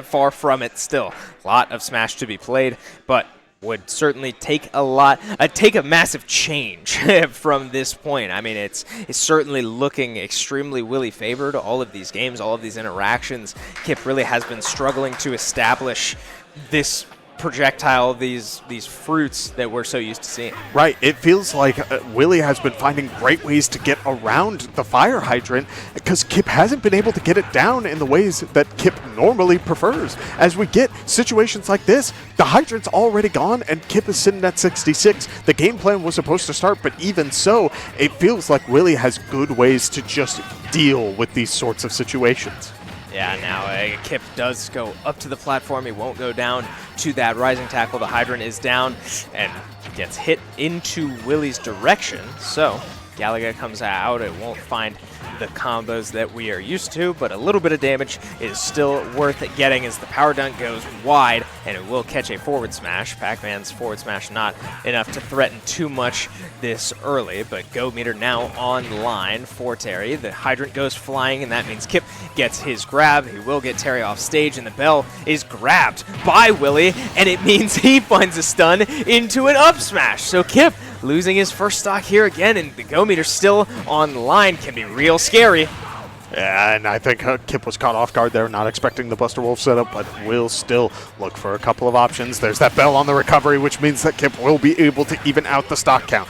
Far from it still. A lot of Smash to be played, but would certainly take a massive change from this point. I mean, it's certainly looking extremely Willie favored. All of these games, all of these interactions, Kip really has been struggling to establish this projectile, these fruits that we're so used to seeing. Right. It feels like Willie has been finding great ways to get around the fire hydrant because Kip hasn't been able to get it down in the ways that Kip normally prefers. As we get situations like this, the hydrant's already gone and Kip is sitting at 66. The game plan was supposed to start, but even so, it feels like Willie has good ways to just deal with these sorts of situations. Yeah, now Kip does go up to the platform. He won't go down to that rising tackle. The hydrant is down and gets hit into Willie's direction. So Galaga comes out. It won't find the combos that we are used to, but a little bit of damage is still worth getting as the power dunk goes wide, and it will catch a forward smash. Pac-Man's forward smash not enough to threaten too much this early, but Go Meter now online for Terry. The hydrant goes flying, and that means Kip gets his grab. He will get Terry off stage, and the bell is grabbed by Willie, and it means he finds a stun into an up smash. So Kip losing his first stock here again, and the Go Meter still online can be real scary. Yeah, and I think Kip was caught off guard there, not expecting the Buster Wolf setup, but will still look for a couple of options. There's that bell on the recovery, which means that Kip will be able to even out the stock count.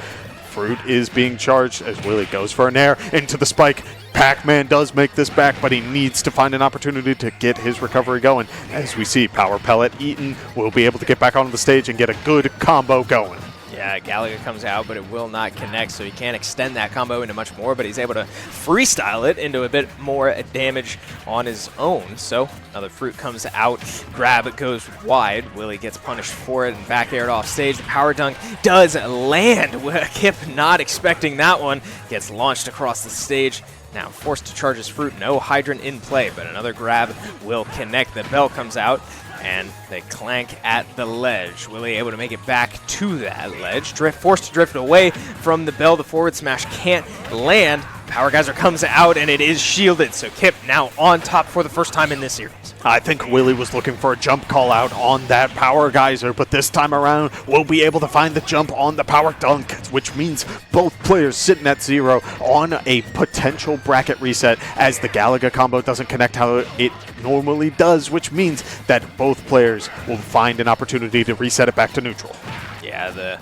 Fruit is being charged as Willie goes for an air into the spike. Pac-Man does make this back, but he needs to find an opportunity to get his recovery going. As we see, Power Pellet eaten, will be able to get back onto the stage and get a good combo going. Yeah, Galaga comes out, but it will not connect, so he can't extend that combo into much more, but he's able to freestyle it into a bit more damage on his own. So another fruit comes out, grab, it goes wide. Willie gets punished for it and back aired off stage. The power dunk does land. Kip not expecting that one. Gets launched across the stage. Now forced to charge his fruit. No hydrant in play, but another grab will connect. The bell comes out, and they clank at the ledge. Willie able to make it back to that ledge. Forced to drift away from the bell. The forward smash can't land. Power Geyser comes out, and it is shielded. So Kip now on top for the first time in this series. I think Willie was looking for a jump call out on that Power Geyser, but this time around, we'll be able to find the jump on the Power Dunk, which means both players sitting at 0 on a potential bracket reset as the Galaga combo doesn't connect how it normally does, which means that both players will find an opportunity to reset it back to neutral. Yeah, the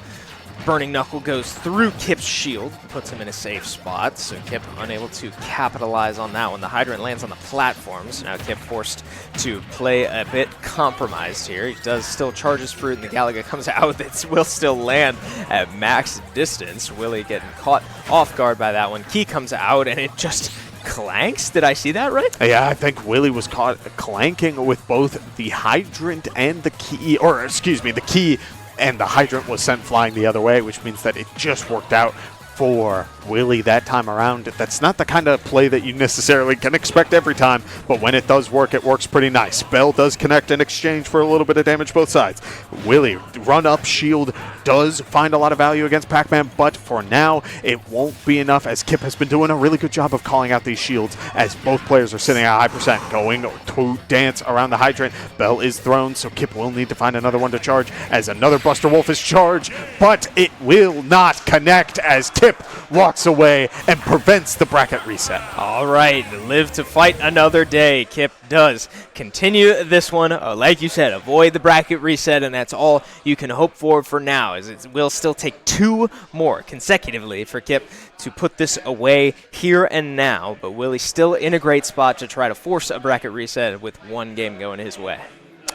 Burning Knuckle goes through Kip's shield, puts him in a safe spot, so Kip unable to capitalize on that one. The hydrant lands on the platforms. Now Kip forced to play a bit compromised here. He does still charge his fruit, and the Galaga comes out. It will still land at max distance. Willie getting caught off guard by that one. Key comes out, and it just clanks. Did I see that right? Yeah, I think Willie was caught clanking with both the hydrant and the key, or excuse me, the key and the hydrant was sent flying the other way, which means that it just worked out for Willie that time around. That's not the kind of play that you necessarily can expect every time, but when it does work, it works pretty nice. Bell does connect in exchange for a little bit of damage both sides. Willie, run-up shield does find a lot of value against Pac-Man, but for now, it won't be enough as Kip has been doing a really good job of calling out these shields as both players are sitting at a high percent, going to dance around the hydrant. Bell is thrown, so Kip will need to find another one to charge as another Buster Wolf is charged, but it will not connect as Kip walks away and prevents the bracket reset. All right, live to fight another day. Kip does continue this one. Like you said, avoid the bracket reset, and that's all you can hope for now, as it will still take 2 more consecutively for Kip to put this away here and now, but Willie still in a great spot to try to force a bracket reset with 1 game going his way.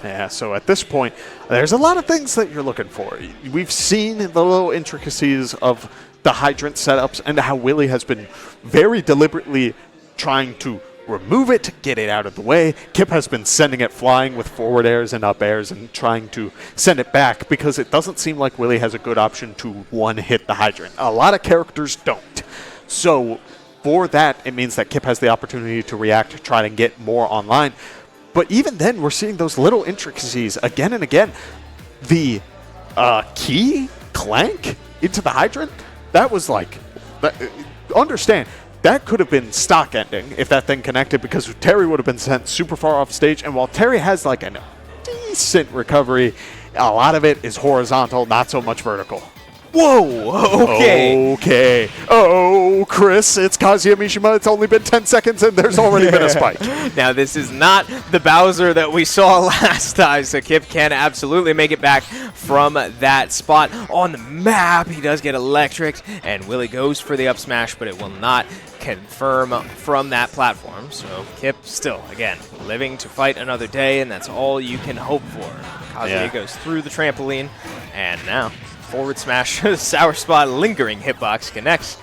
Yeah, so at this point, there's a lot of things that you're looking for. We've seen the little intricacies of the hydrant setups and how Willie has been very deliberately trying to remove it, get it out of the way. Kip has been sending it flying with forward airs and up airs and trying to send it back because it doesn't seem like Willie has a good option to one-hit the hydrant. A lot of characters don't. So for that, it means that Kip has the opportunity to react, to try to get more online. But even then, we're seeing those little intricacies again and again. The key clank into the hydrant, that was like, understand, that could have been stock ending if that thing connected because Terry would have been sent super far off stage. And while Terry has like a decent recovery, A lot of it is horizontal, not so much vertical. Whoa, okay. Okay. Oh, Chris, it's Kazuya Mishima. It's only been 10 seconds and there's already been a spike. Now, this is not the Bowser that we saw last time, so Kip can absolutely make it back from that spot on the map. He does get electric, and Willie goes for the up smash, but it will not confirm from that platform. So Kip still, again, living to fight another day, and that's all you can hope for. Kazuya goes through the trampoline, and now forward smash, sour spot, lingering hitbox connects.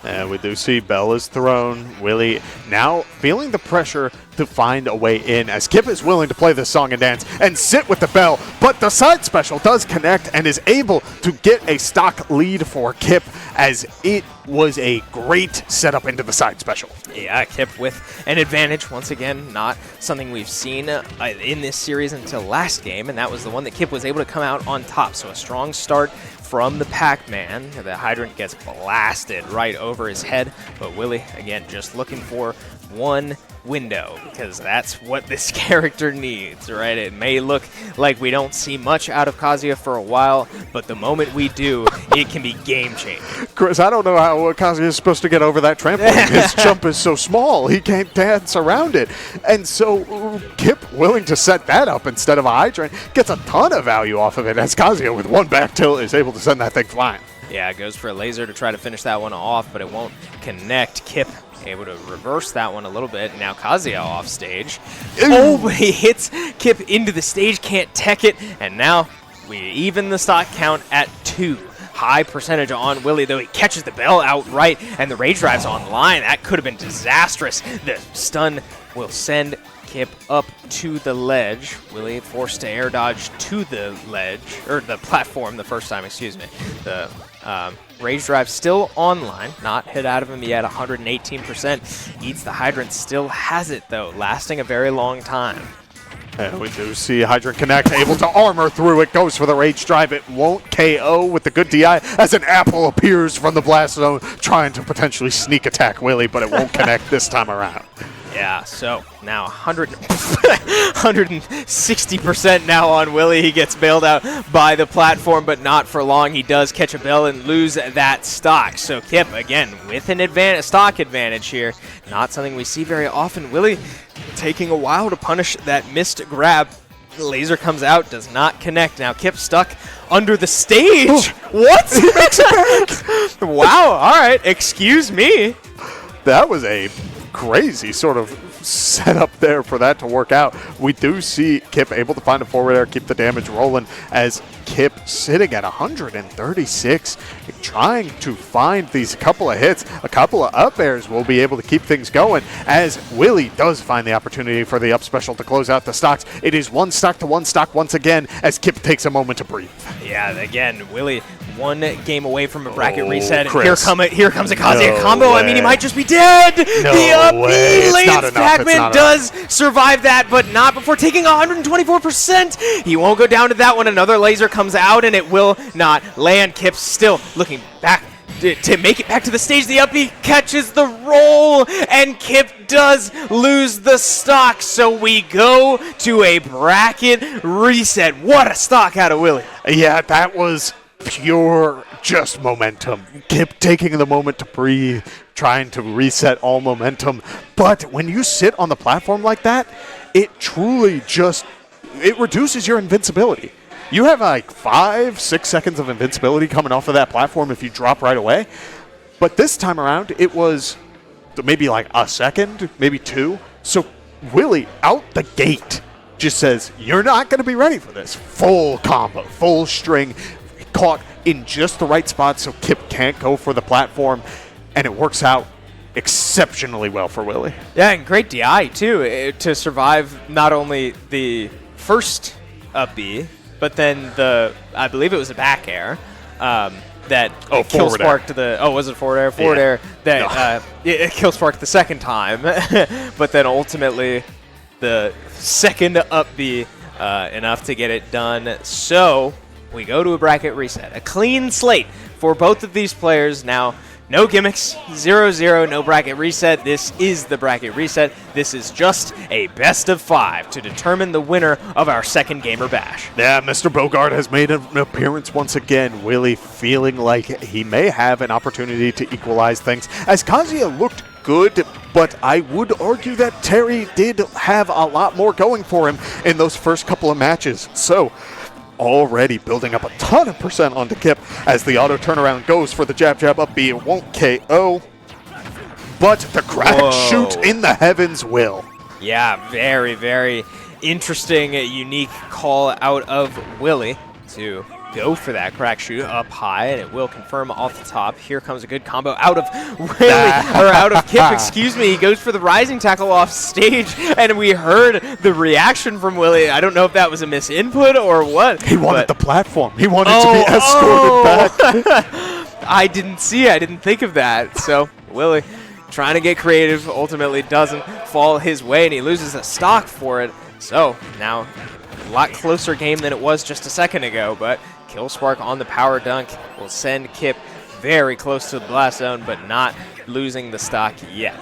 And we do see Bell is thrown. Willie now feeling the pressure to find a way in, as Kip is willing to play this song and dance and sit with the Bell, but the side special does connect and is able to get a stock lead for Kip, as it was a great setup into the side special. Yeah, Kip with an advantage. Once again, not something we've seen in this series until last game, and that was the one that Kip was able to come out on top. So a strong start from the Pac-Man. The Hydrant gets blasted right over his head, but Willie, again, just looking for one window, because that's what this character needs, right? It may look like we don't see much out of Kazuya for a while, but the moment we do, it can be game-changing. Chris, I don't know how Kazuya is supposed to get over that trampoline. His jump is so small, he can't dance around it. And so Kip, willing to set that up instead of a Hydrant, gets a ton of value off of it, as Kazuya, with one back tilt, is able to send that thing flying. Yeah, goes for a laser to try to finish that one off, but it won't connect. Kip able to reverse that one a little bit. Now Kazuya off stage. Oh, but he hits Kip into the stage, can't tech it, and now we even the stock count at 2. High percentage on Willie, though. He catches the Bell outright, and the Rage Drive's online. That could have been disastrous. The stun will send Kip up to the ledge. Willie forced to air dodge to the ledge, or the platform the first time, excuse me. The Rage Drive still online, not hit out of him yet, 118%. Eats the Hydrant, still has it though, lasting a very long time. And we do see Hydrant connect, able to armor through it, goes for the Rage Drive. It won't KO with the good DI, as an apple appears from the blast zone, trying to potentially sneak attack Willie, but it won't connect this time around. Yeah, so now 160% now on Willie. He gets bailed out by the platform, but not for long. He does catch a Bell and lose that stock. So Kip, again, with an stock advantage here. Not something we see very often. Willie taking a while to punish that missed grab. The laser comes out, does not connect. Now Kip stuck under the stage. Oh. What? He makes it back. Wow, all right, excuse me. That was a crazy sort of setup there for that to work out. We do see Kip able to find a forward air, keep the damage rolling, as Kip sitting at 136, trying to find these couple of hits. A couple of up airs will be able to keep things going, as Willie does find the opportunity for the up special to close out the stocks. It is one stock to one stock once again, as Kip takes a moment to breathe. Yeah, again, Willie one game away from a bracket reset. Chris. Here comes a Kazuya No combo. way. I mean, he might just be dead. No the up way. B It's not lanes. enough. Pac-Man does survive that, but not before taking 124%. He won't go down to that one. Another laser comes out, and it will not land. Kip still looking back to make it back to the stage. The up B catches the roll, and Kip does lose the stock. So we go to a bracket reset. What a stock out of Willie. Yeah, that was pure just momentum. Kip taking the moment to breathe, trying to reset all momentum. But when you sit on the platform like that, it truly just, it reduces your invincibility. You have like 5-6 seconds of invincibility coming off of that platform if you drop right away. But this time around, it was maybe like a second, maybe 2. So Willie, out the gate, just says, you're not going to be ready for this. Full combo, full string, caught in just the right spot so Kip can't go for the platform, and it works out exceptionally well for Willie. Yeah, and great DI too, to survive not only the first up B, but then I believe it was a back air that kill sparked was it forward air? Forward air that it kill sparked the second time, but then ultimately the second up B enough to get it done. So we go to a bracket reset, a clean slate for both of these players. Now No gimmicks, 0-0, no bracket reset. This is the bracket reset. This is just a best of 5 to determine the winner of our second Gamer Bash. Yeah, Mr. Bogart has made an appearance once again. Willie feeling like he may have an opportunity to equalize things, as Kazuya looked good, but I would argue that Terry did have a lot more going for him in those first couple of matches. So, already building up a ton of percent onto Kip as the auto turnaround goes for the jab up B. It won't KO, but the crack shoot in the heavens will. Yeah, very, very interesting, unique call out of Willie to go for that crack shoot up high, and it will confirm off the top. Here comes a good combo out of Willie, or out of Kip, excuse me. He goes for the rising tackle off stage, and we heard the reaction from Willie. I don't know if that was a misinput or what. He wanted the platform. He wanted to be escorted back. I didn't see. I didn't think of that. So Willie trying to get creative, ultimately doesn't fall his way, and he loses a stock for it. So now a lot closer game than it was just a second ago, but Kill Spark on the power dunk will send Kip very close to the blast zone, but not losing the stock yet.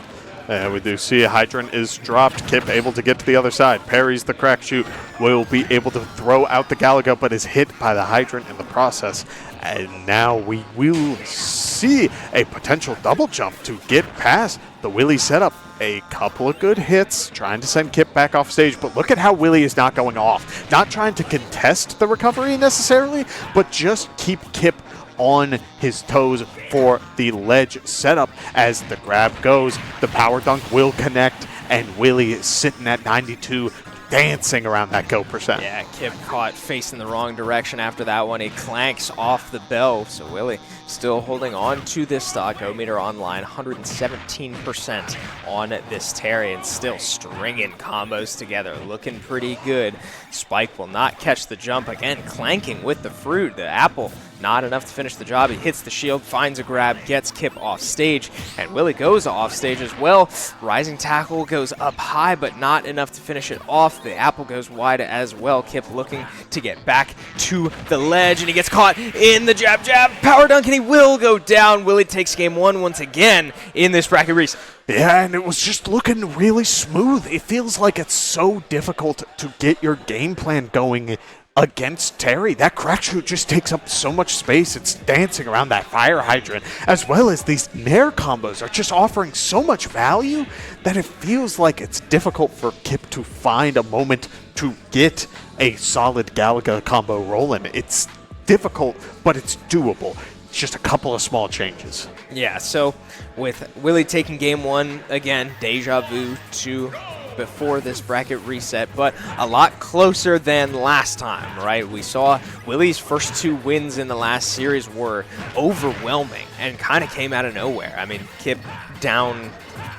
And we do see a Hydrant is dropped. Kip able to get to the other side. Parries the crack shoot. Will be able to throw out the Galaga, but is hit by the Hydrant in the process. And now we will see a potential double jump to get past the Willie setup. A couple of good hits, trying to send Kip back off stage, but look at how Willie is not going off. Not trying to contest the recovery necessarily, but just keep Kip on his toes for the ledge setup. As the grab goes, the power dunk will connect, and Willie is sitting at 92, dancing around that go percent. Yeah, Kip caught facing the wrong direction after that one. He clanks off the bell, so Willie still holding on to this stock. Go meter online, 117% on this Terry, and still stringing combos together, looking pretty good. Spike will not catch the jump. Again, clanking with the fruit. The apple, not enough to finish the job. He hits the shield, finds a grab, gets Kip off stage, and Willie goes off stage as well. Rising tackle goes up high, but not enough to finish it off. The apple goes wide as well. Kip looking to get back to the ledge, and he gets caught in the jab power dunk, and he will go down. Willie takes game 1 once again in this bracket reset. Yeah, and it was just looking really smooth. It feels like it's so difficult to get your game plan going against Terry. That crack shoot just takes up so much space. It's dancing around that fire hydrant, as well as these nair combos are just offering so much value that it feels like it's difficult for Kip to find a moment to get a solid Galaga combo rolling. It's difficult, but it's doable. It's just a couple of small changes. Yeah, so with Willie taking game 1, again, deja vu to before this bracket reset, but a lot closer than last time, right? We saw Willie's first 2 wins in the last series were overwhelming and kind of came out of nowhere. I mean, Kip down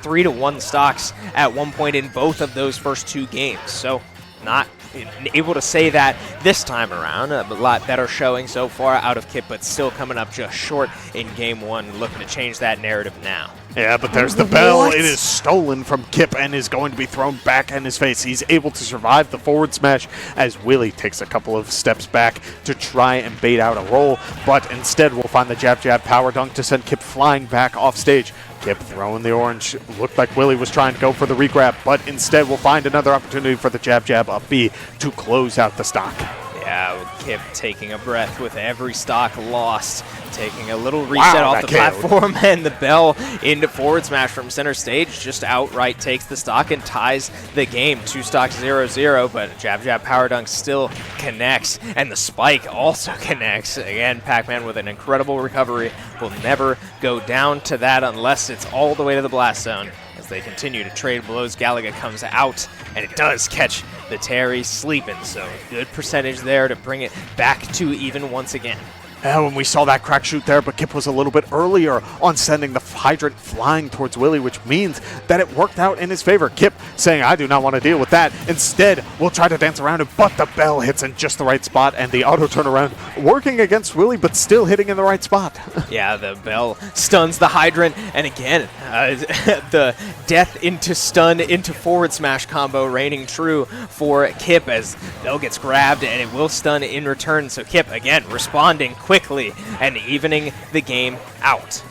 3-1 stocks at one point in both of those first 2 games, so not able to say that this time around. A lot better showing so far out of Kip, but still coming up just short in game 1, looking to change that narrative now. Yeah, but there's the bell. It is stolen from Kip and is going to be thrown back in his face. He's able to survive the forward smash as Willie takes a couple of steps back to try and bait out a roll, but instead we'll find the jab power dunk to send Kip flying back off stage. Kip throwing the orange. Looked like Willie was trying to go for the regrab, but instead we'll find another opportunity for the jab up B to close out the stock. Yeah, with Kip taking a breath with every stock lost, taking a little reset off the platform, and the bell into forward smash from center stage just outright takes the stock and ties the game. 2 stocks 0-0, but jab power dunk still connects, and the spike also connects. Again, Pac-Man with an incredible recovery will never go down to that unless it's all the way to the blast zone. As they continue to trade blows, Galaga comes out, and it does catch the Terry sleeping, so good percentage there to bring it back to even once again. When we saw that crack shoot there, but Kip was a little bit earlier on sending the hydrant flying towards Willie, which means that it worked out in his favor. Kip saying, I do not want to deal with that. Instead, we'll try to dance around it, but the bell hits in just the right spot, and the auto turnaround working against Willie, but still hitting in the right spot. Yeah, the bell stuns the hydrant, and again, the death into stun into forward smash combo reigning true for Kip as bell gets grabbed, and it will stun in return. So Kip, again, responding quickly and evening the game out.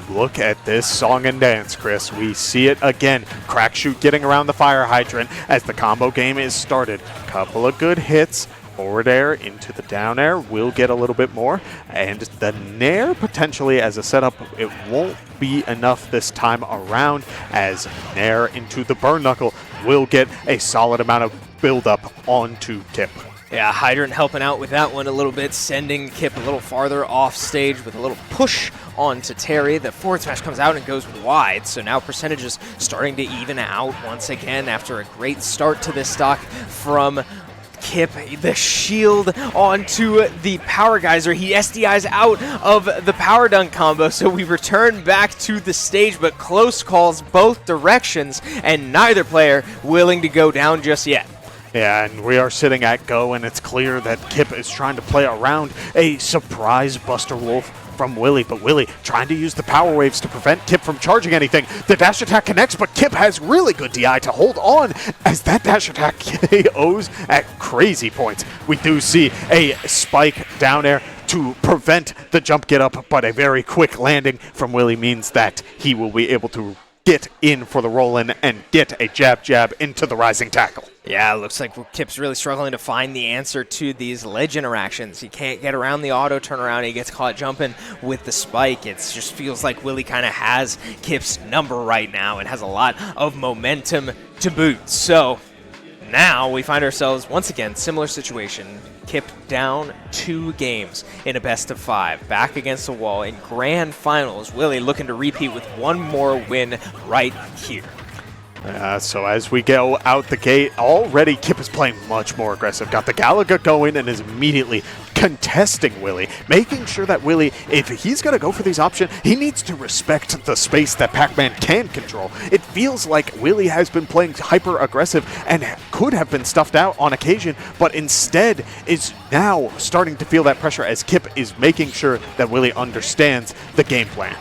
Look at this song and dance, Chris. We see it again. Crack shoot getting around the fire hydrant as the combo game is started. Couple of good hits. Forward air into the down air will get a little bit more. And the nair potentially as a setup, it won't be enough this time around, as nair into the burn knuckle will get a solid amount of build-up onto Kip. Yeah, Hydrant helping out with that one a little bit, sending Kip a little farther off stage with a little push onto Terry. The forward smash comes out and goes wide, so now percentages starting to even out once again after a great start to this stock from Kip. The shield onto the Power Geyser. He SDIs out of the Power Dunk combo, so we return back to the stage, but close calls both directions, and neither player willing to go down just yet. Yeah, and we are sitting at go, and it's clear that Kip is trying to play around a surprise Buster Wolf from Willie, but Willie trying to use the power waves to prevent Kip from charging anything. The dash attack connects, but Kip has really good DI to hold on as that dash attack KOs at crazy points. We do see a spike down air to prevent the jump get up, but a very quick landing from Willie means that he will be able to get in for the roll-in and get a jab into the rising tackle. Yeah, it looks like Kip's really struggling to find the answer to these ledge interactions. He can't get around the auto turnaround. He gets caught jumping with the spike. It just feels like Willie kind of has Kip's number right now and has a lot of momentum to boot. So now we find ourselves, once again, similar situation. Kip down 2 games in a best of 5. Back against the wall in grand finals. Willie looking to repeat with one more win right here. So as we go out the gate, already Kip is playing much more aggressive. Got the Galaga going and is immediately contesting Willie, making sure that Willie, if he's going to go for these options, he needs to respect the space that Pac-Man can control. It feels like Willie has been playing hyper aggressive and could have been stuffed out on occasion, but instead is now starting to feel that pressure as Kip is making sure that Willie understands the game plan.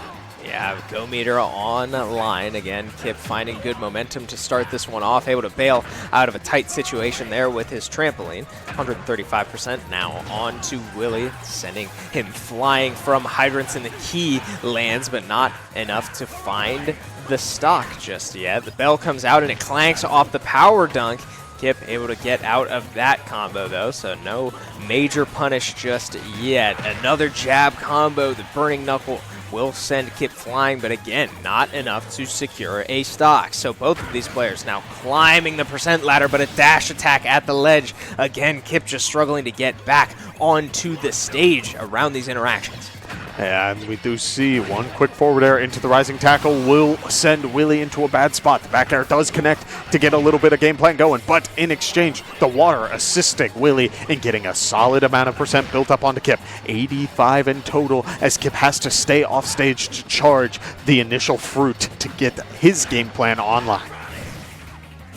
Yeah, Go Meter on line. Again, Kip finding good momentum to start this one off, able to bail out of a tight situation there with his trampoline. 135% now on to Willie, sending him flying from hydrants in the key lands, but not enough to find the stock just yet. The bell comes out and it clanks off the power dunk. Kip able to get out of that combo though, so no major punish just yet. Another jab combo, the burning knuckle will send Kip flying, but again, not enough to secure a stock. So both of these players now climbing the percent ladder, but a dash attack at the ledge. Again, Kip just struggling to get back onto the stage around these interactions. And we do see one quick forward air into the rising tackle will send Willie into a bad spot. The back air does connect to get a little bit of game plan going, but in exchange, the water assisting Willie in getting a solid amount of percent built up onto Kip. 85 in total as Kip has to stay off stage to charge the initial fruit to get his game plan online.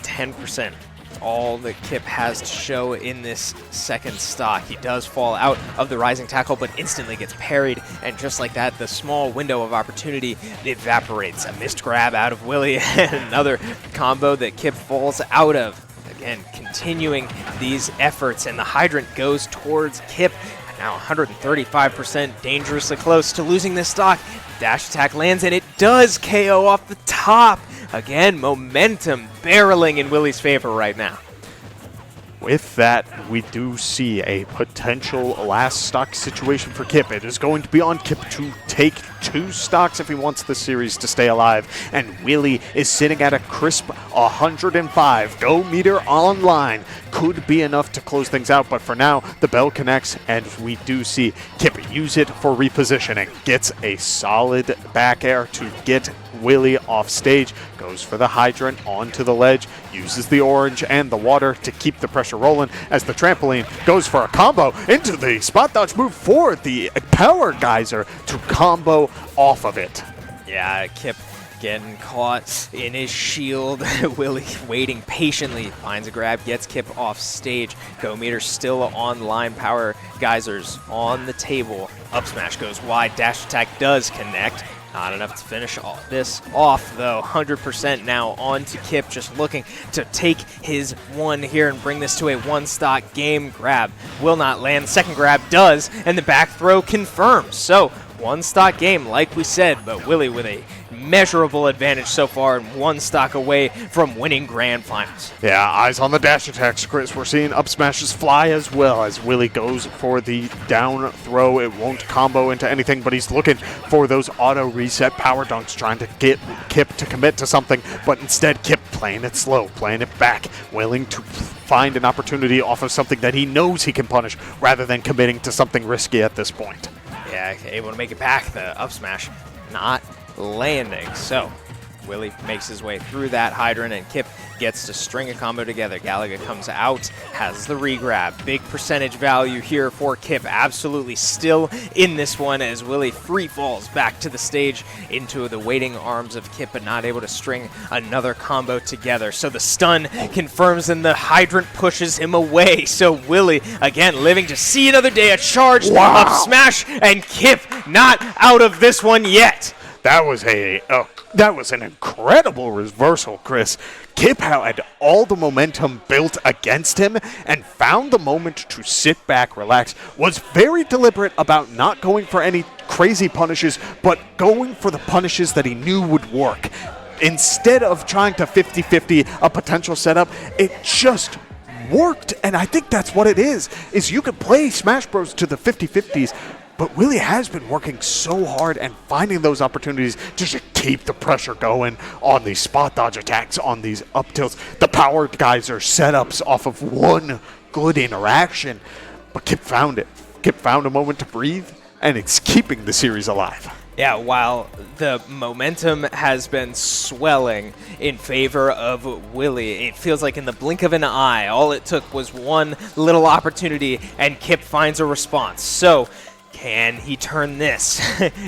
10%. All that Kip has to show in this second stock. He does fall out of the rising tackle, but instantly gets parried, and just like that, the small window of opportunity evaporates. A missed grab out of Willie, and another combo that Kip falls out of. Again, continuing these efforts, and the hydrant goes towards Kip. Now 135%, dangerously close to losing this stock. Dash attack lands, and it does KO off the top. Again, momentum barreling in Willie's favor right now. With that, we do see a potential last stock situation for Kip. It is going to be on Kip to take 2 stocks if he wants the series to stay alive. And Willie is sitting at a crisp 105. Go Meter online could be enough to close things out, but for now, the bell connects, and we do see Kip use it for repositioning. Gets a solid back air to get Willie off stage, goes for the hydrant onto the ledge, uses the orange and the water to keep the pressure rolling as the trampoline goes for a combo into the spot dodge move for the power geyser to combo off of it. Yeah, Kip getting caught in his shield. Willie waiting patiently, finds a grab, gets Kip off stage. Go Meter still online, power geysers on the table. Up smash goes wide, dash attack does connect. Not enough to finish all this off, though. 100% now on to Kip, just looking to take his one here and bring this to a 1-stock game. Grab will not land. Second grab does, and the back throw confirms. So One stock game, like we said, but Willie with a measurable advantage so far and one stock away from winning grand finals. Yeah, eyes on the dash attacks, Chris. We're seeing up smashes fly as well as Willie goes for the down throw. It won't combo into anything, but he's looking for those auto reset power dunks, trying to get Kip to commit to something, but instead Kip playing it slow, playing it back, willing to find an opportunity off of something that he knows he can punish rather than committing to something risky at this point. Yeah, able to make it back. The up smash not landing. So Willie makes his way through that hydrant, and Kip gets to string a combo together. Galaga comes out, has the regrab. Big percentage value here for Kip. Absolutely still in this one as Willie free falls back to the stage into the waiting arms of Kip, but not able to string another combo together. So the stun confirms and the hydrant pushes him away. So Willie, again, living to see another day. A charged up smash, and Kip not out of this one yet. That was an incredible reversal, Chris. Kip had all the momentum built against him and found the moment to sit back, relax, was very deliberate about not going for any crazy punishes, but going for the punishes that he knew would work. Instead of trying to 50-50 a potential setup, it just worked, and I think that's what it is you could play Smash Bros to the 50-50s, but Willie has been working so hard and finding those opportunities to just keep the pressure going on these spot dodge attacks, on these up tilts. The power geyser setups off of one good interaction. But Kip found it. Kip found a moment to breathe, and it's keeping the series alive. Yeah, while the momentum has been swelling in favor of Willie, it feels like in the blink of an eye, all it took was one little opportunity, and Kip finds a response. So can he turn this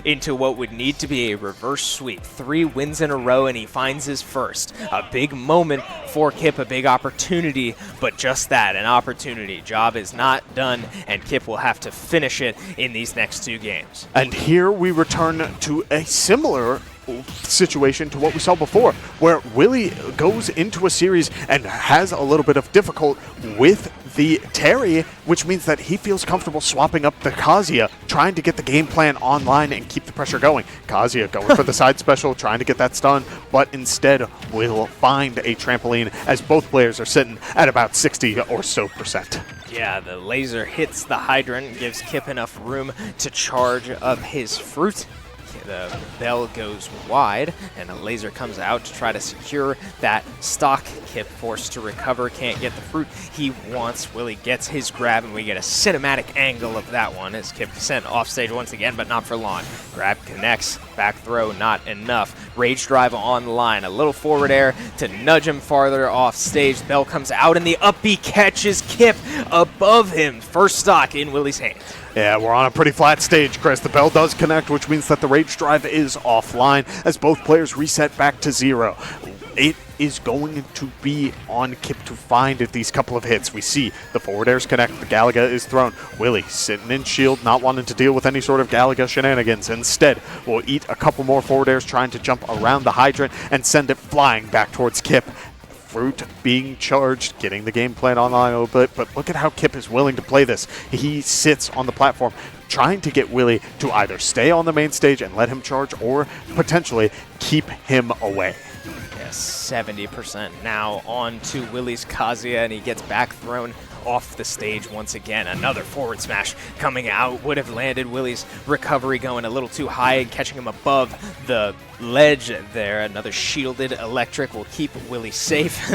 into what would need to be a reverse sweep? 3 wins in a row, and he finds his first. A big moment for Kip, a big opportunity, but just that, an opportunity. Job is not done, and Kip will have to finish it in these next 2 games. And here we return to a similar situation to what we saw before, where Willie goes into a series and has a little bit of difficulty with the Terry, which means that he feels comfortable swapping up the Kazuya, trying to get the game plan online and keep the pressure going. Kazuya going for the side special, trying to get that stun, but instead will find a trampoline as both players are sitting at about 60 or so %. Yeah, the laser hits the hydrant, gives Kip enough room to charge up his fruit. The bell goes wide, and a laser comes out to try to secure that stock. Kip forced to recover, can't get the fruit he wants. Willie gets his grab, and we get a cinematic angle of that one as Kip sent off stage once again, but not for long. Grab connects, back throw not enough. Rage drive online, a little forward air to nudge him farther off stage. Bell comes out, and the up B catches Kip above him. First stock in Willie's hands. Yeah, we're on a pretty flat stage, Chris. The bell does connect, which means that the Rage Drive is offline as both players reset back to 0. It is going to be on Kip to find these couple of hits. We see the forward airs connect, the Galaga is thrown. Willie sitting in shield, not wanting to deal with any sort of Galaga shenanigans. Instead, will eat a couple more forward airs, trying to jump around the hydrant and send it flying back towards Kip. Fruit being charged, getting the game plan online a little bit, but look at how Kip is willing to play this. He sits on the platform trying to get Willie to either stay on the main stage and let him charge or potentially keep him away. Yes, 70% now on to Willie's Kazuya, and he gets back thrown off the stage once again. Another forward smash coming out would have landed Willie's recovery going a little too high and catching him above the ledge there. Another shielded electric will keep Willie safe.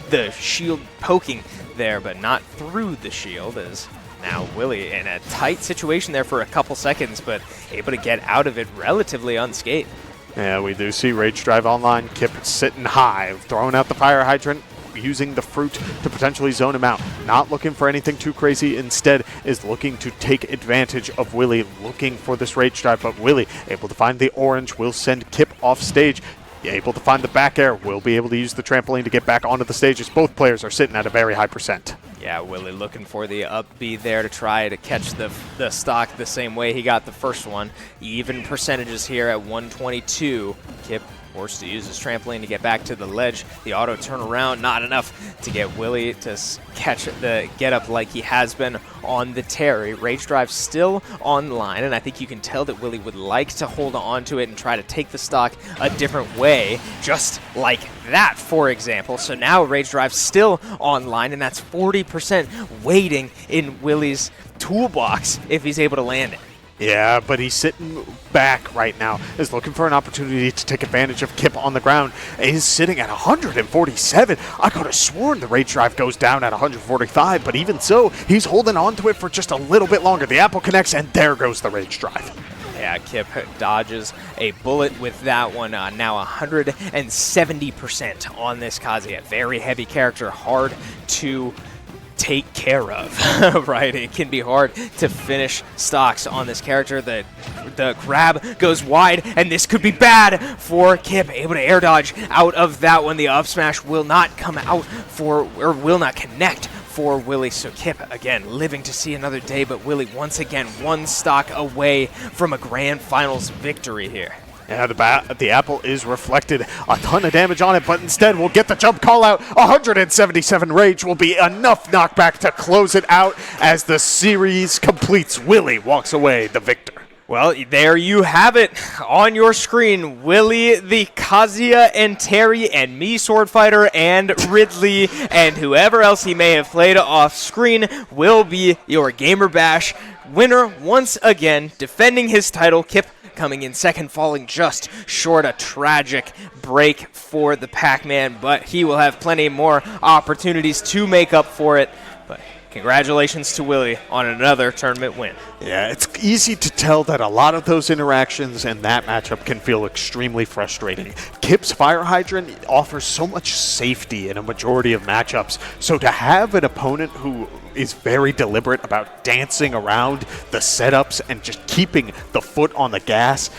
the shield poking there, but not through the shield, as now Willie in a tight situation there for a couple seconds, but able to get out of it relatively unscathed. Yeah, we do see Rage Drive online. Kip sitting high, throwing out the fire hydrant, using the fruit to potentially zone him out. Not looking for anything too crazy. Instead is looking to take advantage of Willie, looking for this Rage Drive. But Willie able to find the orange, will send Kip off stage. Able to find the back air, will be able to use the trampoline to get back onto the stage as both players are sitting at a very high %. Yeah, Willie looking for the up B there to try to catch the stock the same way he got the first one. Even percentages here at 122. Kip forced to use his trampoline to get back to the ledge. The auto turnaround, not enough to get Willie to catch the get up like he has been on the Terry. Rage Drive still online, and I think you can tell that Willie would like to hold on to it and try to take the stock a different way, just like that, for example. So now Rage Drive still online, and that's 40% waiting in Willie's toolbox if he's able to land it. Yeah, but he's sitting back right now. Is looking for an opportunity to take advantage of Kip on the ground. He's sitting at 147. I could have sworn the Rage Drive goes down at 145, but even so, he's holding on to it for just a little bit longer. The apple connects, and there goes the Rage Drive. Yeah, Kip dodges a bullet with that one. Now 170% on this Kazuya. Very heavy character, hard to take care of, right? It can be hard to finish stocks on this character. The grab goes wide, and this could be bad for Kip. Able to air dodge out of that one. The up smash will not come out or will not connect for Willie. So Kip, again, living to see another day, but Willie once again one stock away from a grand finals victory here. Yeah, the apple is reflected. A ton of damage on it, but instead we'll get the jump call out. 177 rage will be enough knockback to close it out as the series completes. Willie walks away the victor. Well, there you have it on your screen. Willie, the Kazuya and Terry and me, Sword Fighter, and Ridley, and whoever else he may have played off screen will be your Gamer Bash winner once again, defending his title. Kip coming in second, falling just short. A tragic break for the Pac-Man, but he will have plenty more opportunities to make up for it. But congratulations to Willie on another tournament win. Yeah, it's easy to tell that a lot of those interactions in that matchup can feel extremely frustrating. Kip's Fire Hydrant offers so much safety in a majority of matchups, so to have an opponent who is very deliberate about dancing around the setups and just keeping the foot on the gas,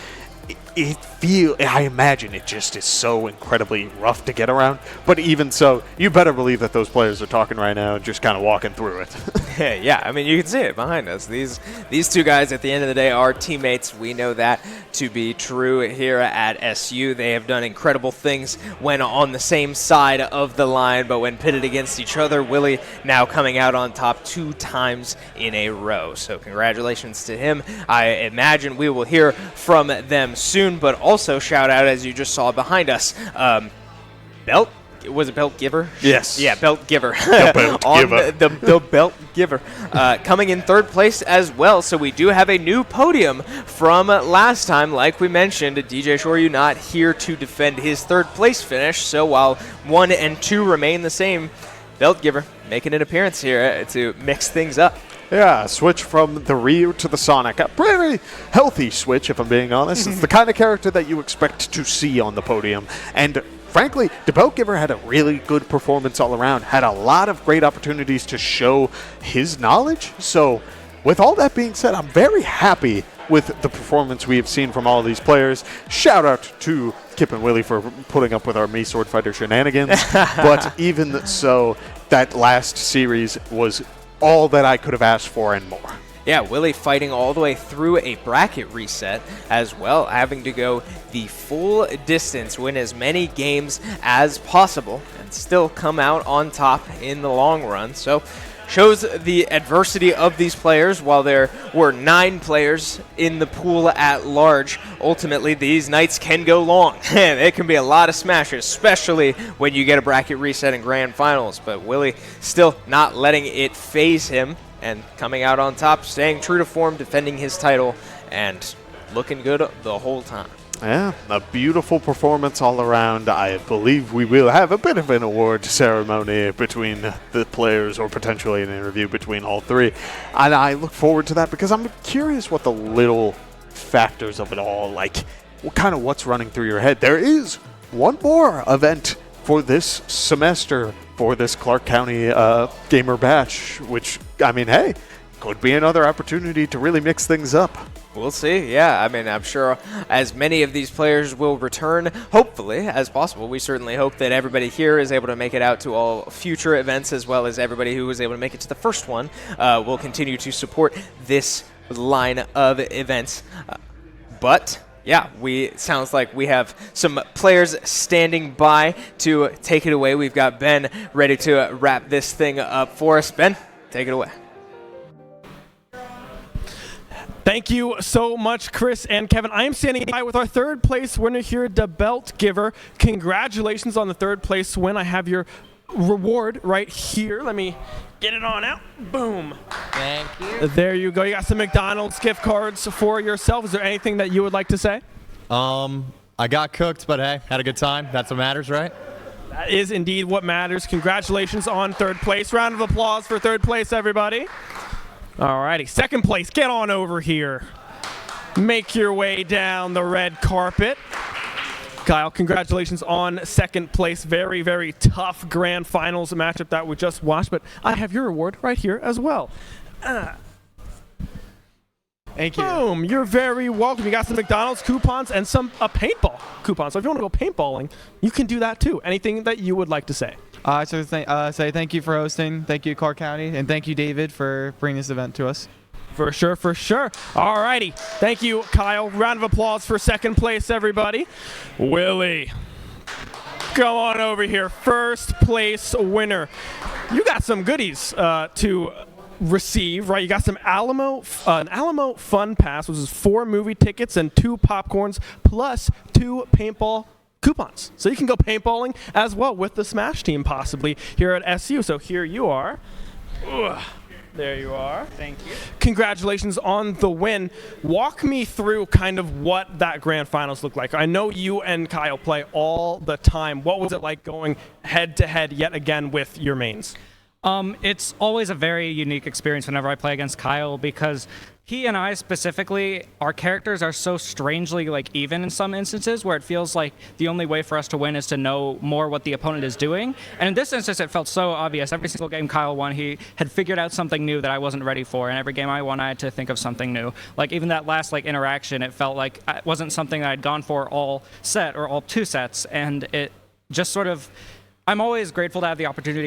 I imagine it just is so incredibly rough to get around. But even so, you better believe that those players are talking right now and just kind of walking through it. Yeah, I mean, you can see it behind us. These two guys, at the end of the day, are teammates. We know that to be true here at SU. They have done incredible things when on the same side of the line, but when pitted against each other, Willie now coming out on top 2 times in a row. So congratulations to him. I imagine we will hear from them soon, but also shout out, as you just saw behind us, Belt. Was it Belt Giver? Yes. Yeah, Belt Giver. The Belt Giver. The Belt Giver. Coming in third place as well, so we do have a new podium from last time. Like we mentioned, DJ Shoryu not here to defend his third place finish, so while 1 and 2 remain the same, Belt Giver making an appearance here to mix things up. Yeah, switch from the Ryu to the Sonic. A pretty healthy switch, if I'm being honest. It's the kind of character that you expect to see on the podium. And frankly, the Belt Giver had a really good performance all around. Had a lot of great opportunities to show his knowledge. So with all that being said, I'm very happy with the performance we have seen from all of these players. Shout out to Kip and Willie for putting up with our Me Sword Fighter shenanigans. But even so, that last series was all that I could have asked for and more. Yeah, Willie fighting all the way through a bracket reset as well, having to go the full distance, win as many games as possible, and still come out on top in the long run. So shows the adversity of these players. While there were 9 players in the pool at large, ultimately these nights can go long. And it can be a lot of smashes, especially when you get a bracket reset in grand finals. But Willie still not letting it phase him and coming out on top, staying true to form, defending his title, and looking good the whole time. Yeah, a beautiful performance all around. I believe we will have a bit of an award ceremony between the players, or potentially an interview between all 3. And I look forward to that because I'm curious what the little factors of it all, like what's running through your head. There is one more event for this semester for this Clarke County Gamer Bash, which, I mean, hey, could be another opportunity to really mix things up. We'll see. Yeah, I mean, I'm sure as many of these players will return, hopefully, as possible. We certainly hope that everybody here is able to make it out to all future events, as well as everybody who was able to make it to the first one will continue to support this line of events. But Yeah, sounds like we have some players standing by to take it away. We've got Ben ready to wrap this thing up for us. Ben, take it away. Thank you so much, Chris and Kevin. I am standing by with our third place winner here, the Belt Giver. Congratulations on the third place win. I have your reward right here. Let me get it on out. Boom. Thank you. There you go. You got some McDonald's gift cards for yourself. Is there anything that you would like to say? I got cooked, but hey, had a good time. That's what matters, right? That is indeed what matters. Congratulations on third place. Round of applause for third place, everybody. Alrighty, second place, get on over here. Make your way down the red carpet. Kyle, congratulations on second place. Very, very tough grand finals matchup that we just watched, but I have your reward right here as well. Thank you. Boom, you're very welcome. You got some McDonald's coupons and some paintball coupons. So if you want to go paintballing, you can do that too. Anything that you would like to say? So say thank you for hosting. Thank you, Clarke County, and thank you, David, for bringing this event to us. For sure, for sure. All righty. Thank you, Kyle. Round of applause for second place, everybody. Willie, go on over here. First place winner. You got some goodies to receive, right? You got some an Alamo Fun Pass, which is 4 movie tickets and 2 popcorns, plus 2 paintball coupons. So you can go paintballing as well with the Smash team possibly here at SU. So here you are. Ugh. There you are. Thank you. Congratulations on the win. Walk me through kind of what that grand finals looked like. I know you and Kyle play all the time. What was it like going head to head yet again with your mains? It's always a very unique experience whenever I play against Kyle because he and I specifically, our characters are so strangely even in some instances where it feels like the only way for us to win is to know more what the opponent is doing. And in this instance, it felt so obvious. Every single game Kyle won, he had figured out something new that I wasn't ready for. And every game I won, I had to think of something new. Like even that last interaction, it felt like it wasn't something that I'd gone for all set or all 2 sets. And it just sort of, I'm always grateful to have the opportunity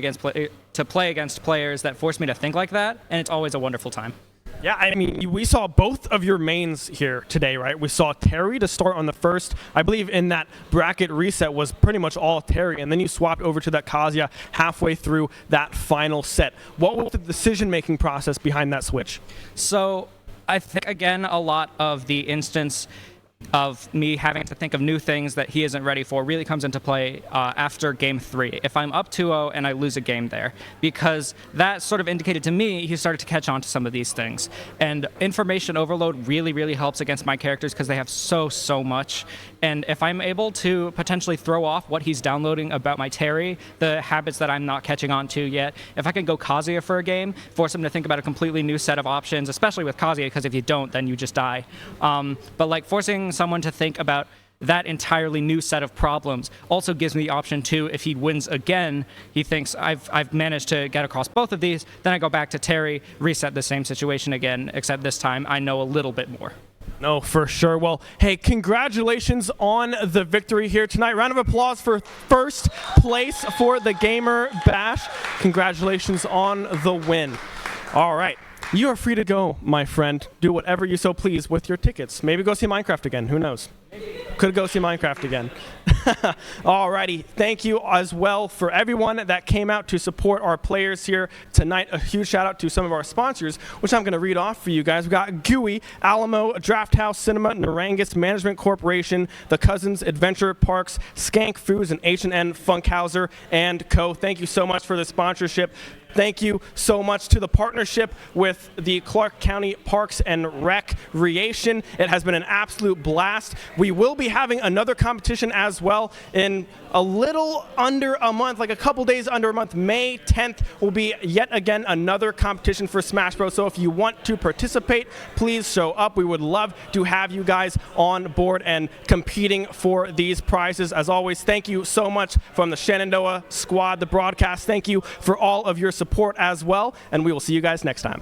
to play against players that force me to think like that. And it's always a wonderful time. Yeah, I mean, we saw both of your mains here today, right? We saw Terry to start on the first. I believe in that bracket reset was pretty much all Terry, and then you swapped over to that Kazuya halfway through that final set. What was the decision-making process behind that switch? So I think, again, a lot of the instance of me having to think of new things that he isn't ready for really comes into play after game 3. If I'm up 2-0 and I lose a game there, because that sort of indicated to me he started to catch on to some of these things. And information overload really, really helps against my characters because they have so much. And if I'm able to potentially throw off what he's downloading about my Terry, the habits that I'm not catching on to yet, if I can go Kazuya for a game, force him to think about a completely new set of options, especially with Kazuya, because if you don't, then you just die. But forcing someone to think about that entirely new set of problems also gives me the option to, if he wins again, he thinks I've managed to get across both of these, then I go back to Terry, reset the same situation again, except this time I know a little bit more. No, for sure. Well, hey, congratulations on the victory here tonight. Round of applause for first place for the Gamer Bash. Congratulations on the win. All right. You are free to go, my friend. Do whatever you so please with your tickets. Maybe go see Minecraft again. Who knows? Could go see Minecraft again. Alrighty. Thank you as well for everyone that came out to support our players here tonight. A huge shout out to some of our sponsors, which I'm going to read off for you guys. We got GUI, Alamo, Draft House Cinema, Narangus Management Corporation, The Cousins Adventure Parks, Skank Foods, and H&N Funkhauser and Co. Thank you so much for the sponsorship. Thank you so much to the partnership with the Clarke County Parks and Recreation. It has been an absolute blast. We will be having another competition as well in a little under a month, like a couple days under a month. May 10th will be yet again another competition for Smash Bros. So if you want to participate, please show up. We would love to have you guys on board and competing for these prizes. As always, thank you so much from the Shenandoah squad, the broadcast. Thank you for all of your support as well, and we will see you guys next time.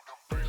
like a